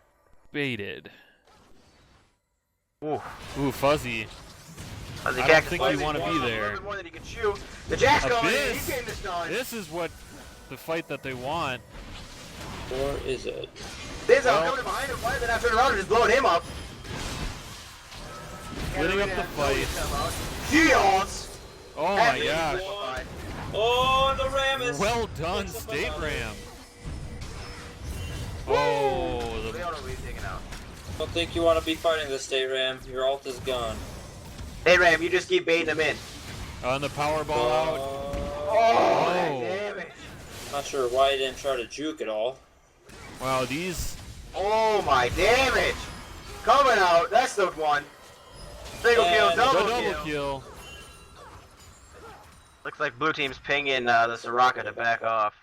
Speaker 2: Baited.
Speaker 3: Ooh.
Speaker 2: Ooh, Fuzzy.
Speaker 3: Fuzzy
Speaker 2: I don't
Speaker 3: Cactus
Speaker 2: think
Speaker 3: Fuzzy
Speaker 2: you want to be
Speaker 3: wants a
Speaker 2: there.
Speaker 3: little bit more than he can chew. The Jack's going in.
Speaker 2: Abyss.
Speaker 3: He's getting this done.
Speaker 2: This is what the fight that they want.
Speaker 1: Or is it?
Speaker 5: This
Speaker 2: Well-
Speaker 5: coming behind him. Why did they not turn around and just blowing him up?
Speaker 2: Splitting up the fight.
Speaker 5: Geos!
Speaker 2: Oh my gosh.
Speaker 1: Oh, the ram is.
Speaker 2: Well done,
Speaker 1: It's a
Speaker 2: State
Speaker 1: banana.
Speaker 2: Ram. Oh,
Speaker 3: They
Speaker 2: the,
Speaker 3: don't know what he's taking out.
Speaker 1: Don't think you want to be fighting this day, Ram. Your ult is gone.
Speaker 5: Hey, Ram, you just keep baiting him in.
Speaker 2: on the Powerball out.
Speaker 5: Oh,
Speaker 2: Oh.
Speaker 5: damn it.
Speaker 1: Not sure why he didn't try to juke at all.
Speaker 2: Wow, these.
Speaker 5: Oh, my damage. Coming out. That's the one. Single kill,
Speaker 1: And
Speaker 2: The
Speaker 5: double
Speaker 2: double
Speaker 5: kill.
Speaker 2: kill.
Speaker 3: Looks like blue team's pinging the Soraka to back off.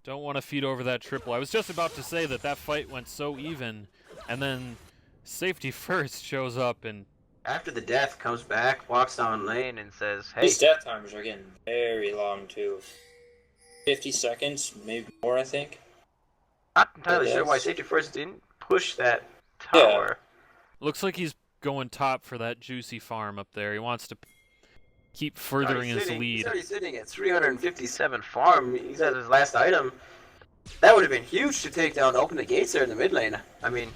Speaker 2: Don't want to feed over that triple. I was just about to say that fight went so even, and then Safety First shows up and
Speaker 5: After the death, comes back, walks down lane.
Speaker 3: Lane and says, "Hey,
Speaker 1: These death timers are getting very long too. 50 seconds, maybe more, I think.
Speaker 3: not entirely sure why
Speaker 1: Yes.
Speaker 3: Safety First didn't push that tower."
Speaker 2: looks like he's going top for that juicy farm up there. He wants to keep furthering his
Speaker 5: He's
Speaker 2: lead.
Speaker 5: already sitting at 357 farm. He's at his last item. That would have been huge to take down, to open the gates there in the mid lane. I mean,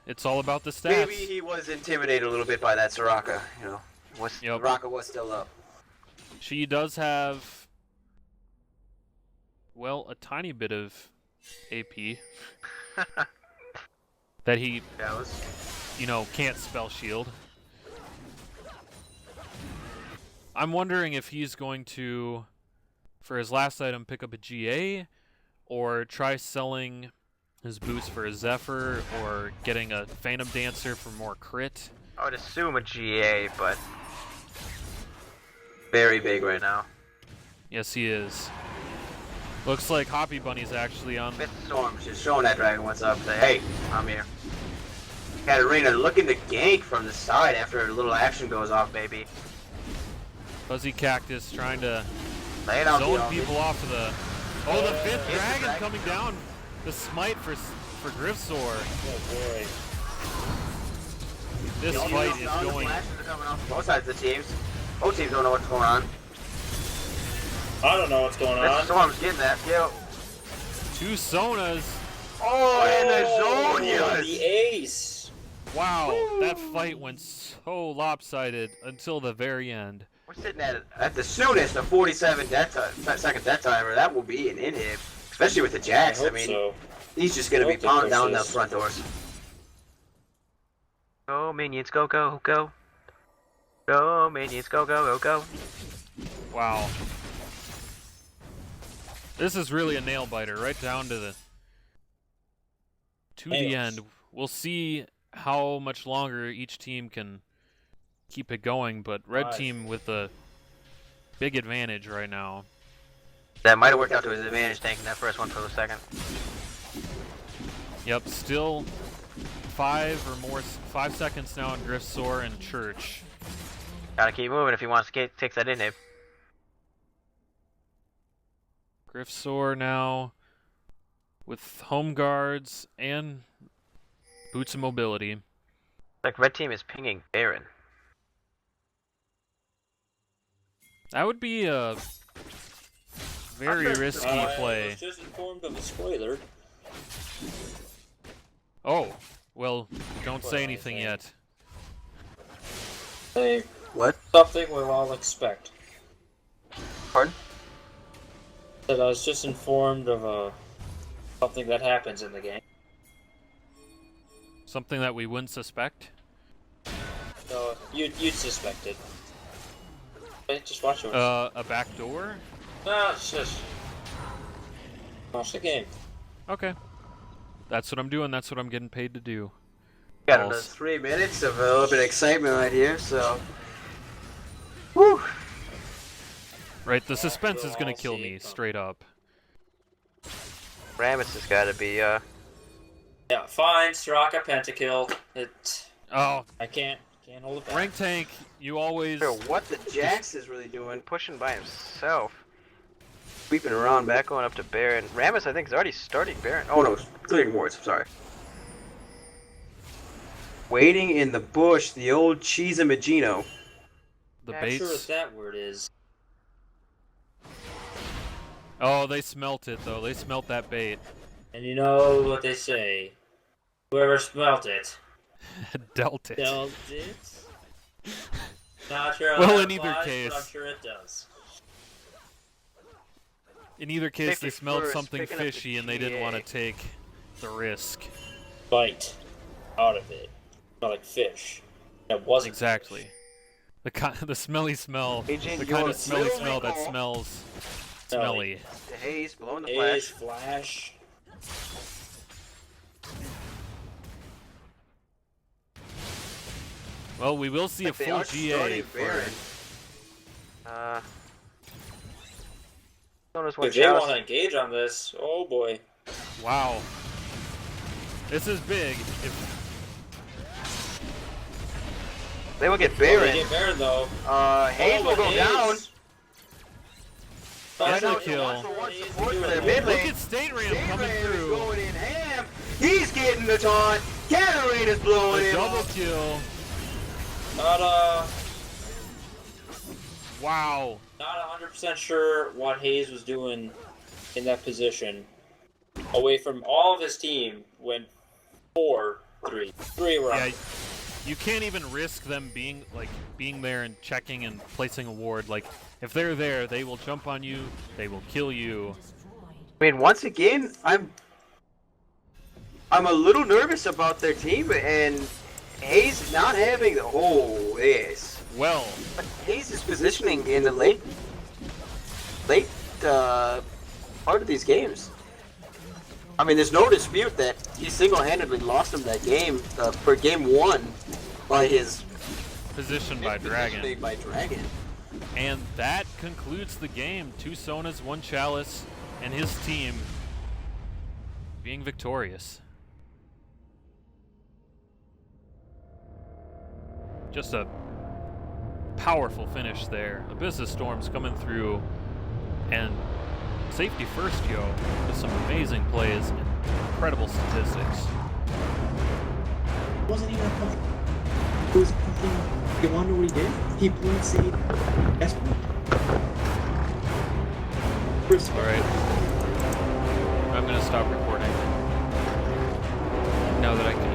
Speaker 2: It's all about the stats.
Speaker 5: maybe he was intimidated a little bit by that Soraka. You know,
Speaker 3: Was
Speaker 2: Yep.
Speaker 5: Soraka was still up.
Speaker 2: She does have, well, a tiny bit of AP that he,
Speaker 5: That was.
Speaker 2: can't spell shield. I'm wondering if he's going to, for his last item, pick up a GA, or try selling his boost for a Zephyr, or getting a Phantom Dancer for more crit.
Speaker 3: I would assume a GA, but
Speaker 5: Very big right now.
Speaker 2: Yes, he is. Looks like Hoppy Bunny's actually on.
Speaker 3: Fifth
Speaker 5: Storm just showing that dragon what's up. Say, hey, I'm here. Katarina looking to gank from the side after a little action goes off, baby.
Speaker 2: Fuzzy Cactus trying to
Speaker 5: Lay it out,
Speaker 2: zone
Speaker 5: Dion.
Speaker 2: people off of the. Oh, the fifth
Speaker 5: It's the
Speaker 2: dragon
Speaker 5: dragon.
Speaker 2: coming down. The smite for Griffsor.
Speaker 1: Oh boy.
Speaker 2: This
Speaker 5: The
Speaker 2: fight
Speaker 5: only
Speaker 2: is
Speaker 5: the
Speaker 2: going.
Speaker 5: flashes are coming off both sides of the teams. Both teams don't know what's going on.
Speaker 1: I don't know what's going
Speaker 3: Fifth
Speaker 1: on.
Speaker 3: Storm's getting that kill.
Speaker 2: Two Sonas.
Speaker 5: Oh, and the
Speaker 1: Oh,
Speaker 5: Zonias!
Speaker 1: the ace.
Speaker 2: Wow, that fight went so lopsided until the very end.
Speaker 5: We're sitting at the soonest a 47 second death timer. That will be an inhib, especially with the
Speaker 1: I
Speaker 5: Jax. I
Speaker 1: hope
Speaker 5: mean,
Speaker 1: so.
Speaker 5: he's just gonna
Speaker 1: I
Speaker 5: be
Speaker 1: hope they
Speaker 5: pounding
Speaker 1: push
Speaker 5: down
Speaker 1: this.
Speaker 5: those front doors.
Speaker 3: Go minions, go go go. Go minions, go go go go.
Speaker 2: Wow. This is really a nail biter, right down to the
Speaker 1: Nails.
Speaker 2: end. We'll see how much longer each team can keep it going, but red
Speaker 1: Right.
Speaker 2: team with a big advantage right now.
Speaker 3: That might have worked out to his advantage, tanking that first one for the second.
Speaker 2: Yep, still 5 seconds now on Griffsor and Church.
Speaker 3: Gotta keep moving if he wants to take that inhib.
Speaker 2: Griffsor now with home guards and boots of mobility.
Speaker 3: Like red team is pinging Baron.
Speaker 2: That would be a very risky
Speaker 1: I
Speaker 2: play.
Speaker 1: was just informed of a spoiler.
Speaker 2: Oh, well, don't say
Speaker 1: Well,
Speaker 2: anything
Speaker 1: okay.
Speaker 2: yet.
Speaker 1: Hey,
Speaker 5: What?
Speaker 1: something we'll all expect.
Speaker 5: Pardon?
Speaker 1: That I was just informed of something that happens in the game.
Speaker 2: Something that we wouldn't suspect?
Speaker 1: So you'd suspect it. Okay, just watch it.
Speaker 2: A back door?
Speaker 1: Nah, it's just watch the game.
Speaker 2: Okay. That's what I'm doing. That's what I'm getting paid to do.
Speaker 5: Got
Speaker 2: Balls.
Speaker 5: another 3 minutes of a little bit of excitement right here, so. Woo!
Speaker 2: Right, the suspense
Speaker 1: we'll
Speaker 2: is gonna
Speaker 1: all
Speaker 2: kill
Speaker 1: see
Speaker 2: me,
Speaker 1: it.
Speaker 2: straight up.
Speaker 3: Rammus has gotta be,
Speaker 1: Yeah, fine. Soraka pentakill.
Speaker 2: Oh,
Speaker 1: I can't hold it back.
Speaker 2: rank tank, you always.
Speaker 5: Sure, what the Jax is really doing.
Speaker 3: pushing by himself.
Speaker 5: Sweeping around, back going up to Baron. Rammus, I think, is already starting Baron. Oh no, clearing wards. I'm sorry. Waiting in the bush, the old Cheesamagino.
Speaker 2: The
Speaker 1: Not sure what
Speaker 2: baits.
Speaker 1: that word is.
Speaker 2: Oh, they smelt it though. They smelt that bait.
Speaker 1: And you know what they say. Whoever smelt it.
Speaker 2: Dealt it.
Speaker 1: Dealt it? Not sure how
Speaker 2: Well,
Speaker 1: that
Speaker 2: in either
Speaker 1: applies,
Speaker 2: case.
Speaker 1: but I'm sure it does.
Speaker 2: In either case, they smelled
Speaker 5: 51st,
Speaker 2: something
Speaker 5: picking up the
Speaker 2: fishy and they didn't want to
Speaker 5: GA.
Speaker 2: take the risk.
Speaker 1: Bite out of it. Not like fish. That wasn't
Speaker 2: Exactly. The smelly smell.
Speaker 5: Agent,
Speaker 2: The kind
Speaker 5: your
Speaker 2: of smelly
Speaker 5: little
Speaker 2: smell that
Speaker 5: recall.
Speaker 2: smells
Speaker 1: Smelly.
Speaker 2: smelly.
Speaker 5: The haze, blowing the
Speaker 1: Fish,
Speaker 5: flash.
Speaker 1: flash.
Speaker 2: Well, we will see a
Speaker 5: They
Speaker 2: full
Speaker 5: are
Speaker 2: GA
Speaker 5: starting
Speaker 2: for
Speaker 5: Baron. Notice one
Speaker 1: If they want
Speaker 5: chalice.
Speaker 1: to engage on this, oh boy.
Speaker 2: Wow. This is big.
Speaker 5: They will get
Speaker 1: Oh, they
Speaker 5: Baron.
Speaker 1: get Baron though.
Speaker 5: Hayes will go down.
Speaker 2: Gets
Speaker 5: now
Speaker 2: the kill.
Speaker 5: also wants
Speaker 1: Hayes
Speaker 5: support
Speaker 1: doing
Speaker 5: for their
Speaker 1: it.
Speaker 5: mid
Speaker 2: Look
Speaker 5: lane.
Speaker 2: at State Ram
Speaker 5: State
Speaker 2: coming
Speaker 5: Ram is
Speaker 2: through.
Speaker 5: going in ham. He's getting the taunt. Catarine is blowing
Speaker 2: The
Speaker 5: him
Speaker 2: double
Speaker 5: up.
Speaker 2: kill. Wow.
Speaker 1: Not 100% sure what Hayes was doing in that position. Away from all of his team when 4-3. 3 were
Speaker 2: Yeah,
Speaker 1: on.
Speaker 2: you can't even risk them being there and checking and placing a ward. Like, if they're there, they will jump on you, they will kill you.
Speaker 5: I mean, once again, I'm a little nervous about their team and Hayes not having the this.
Speaker 2: Well,
Speaker 5: But Hayes' positioning in the late part of these games. I mean, there's no dispute that he single-handedly lost him that game for game 1 by his
Speaker 2: positioned by Dragon.
Speaker 5: positioning by Dragon.
Speaker 2: And that concludes the game. 2 Sonas, 1 Chalice, and his team being victorious. Just a powerful finish there. Abyssal Storm's coming through, and safety first, yo, with some amazing plays and incredible statistics.
Speaker 7: Wasn't even a point. It was fucking. You wanna know what he did? He blind saved. That's
Speaker 2: Alright. I'm gonna stop recording now that I can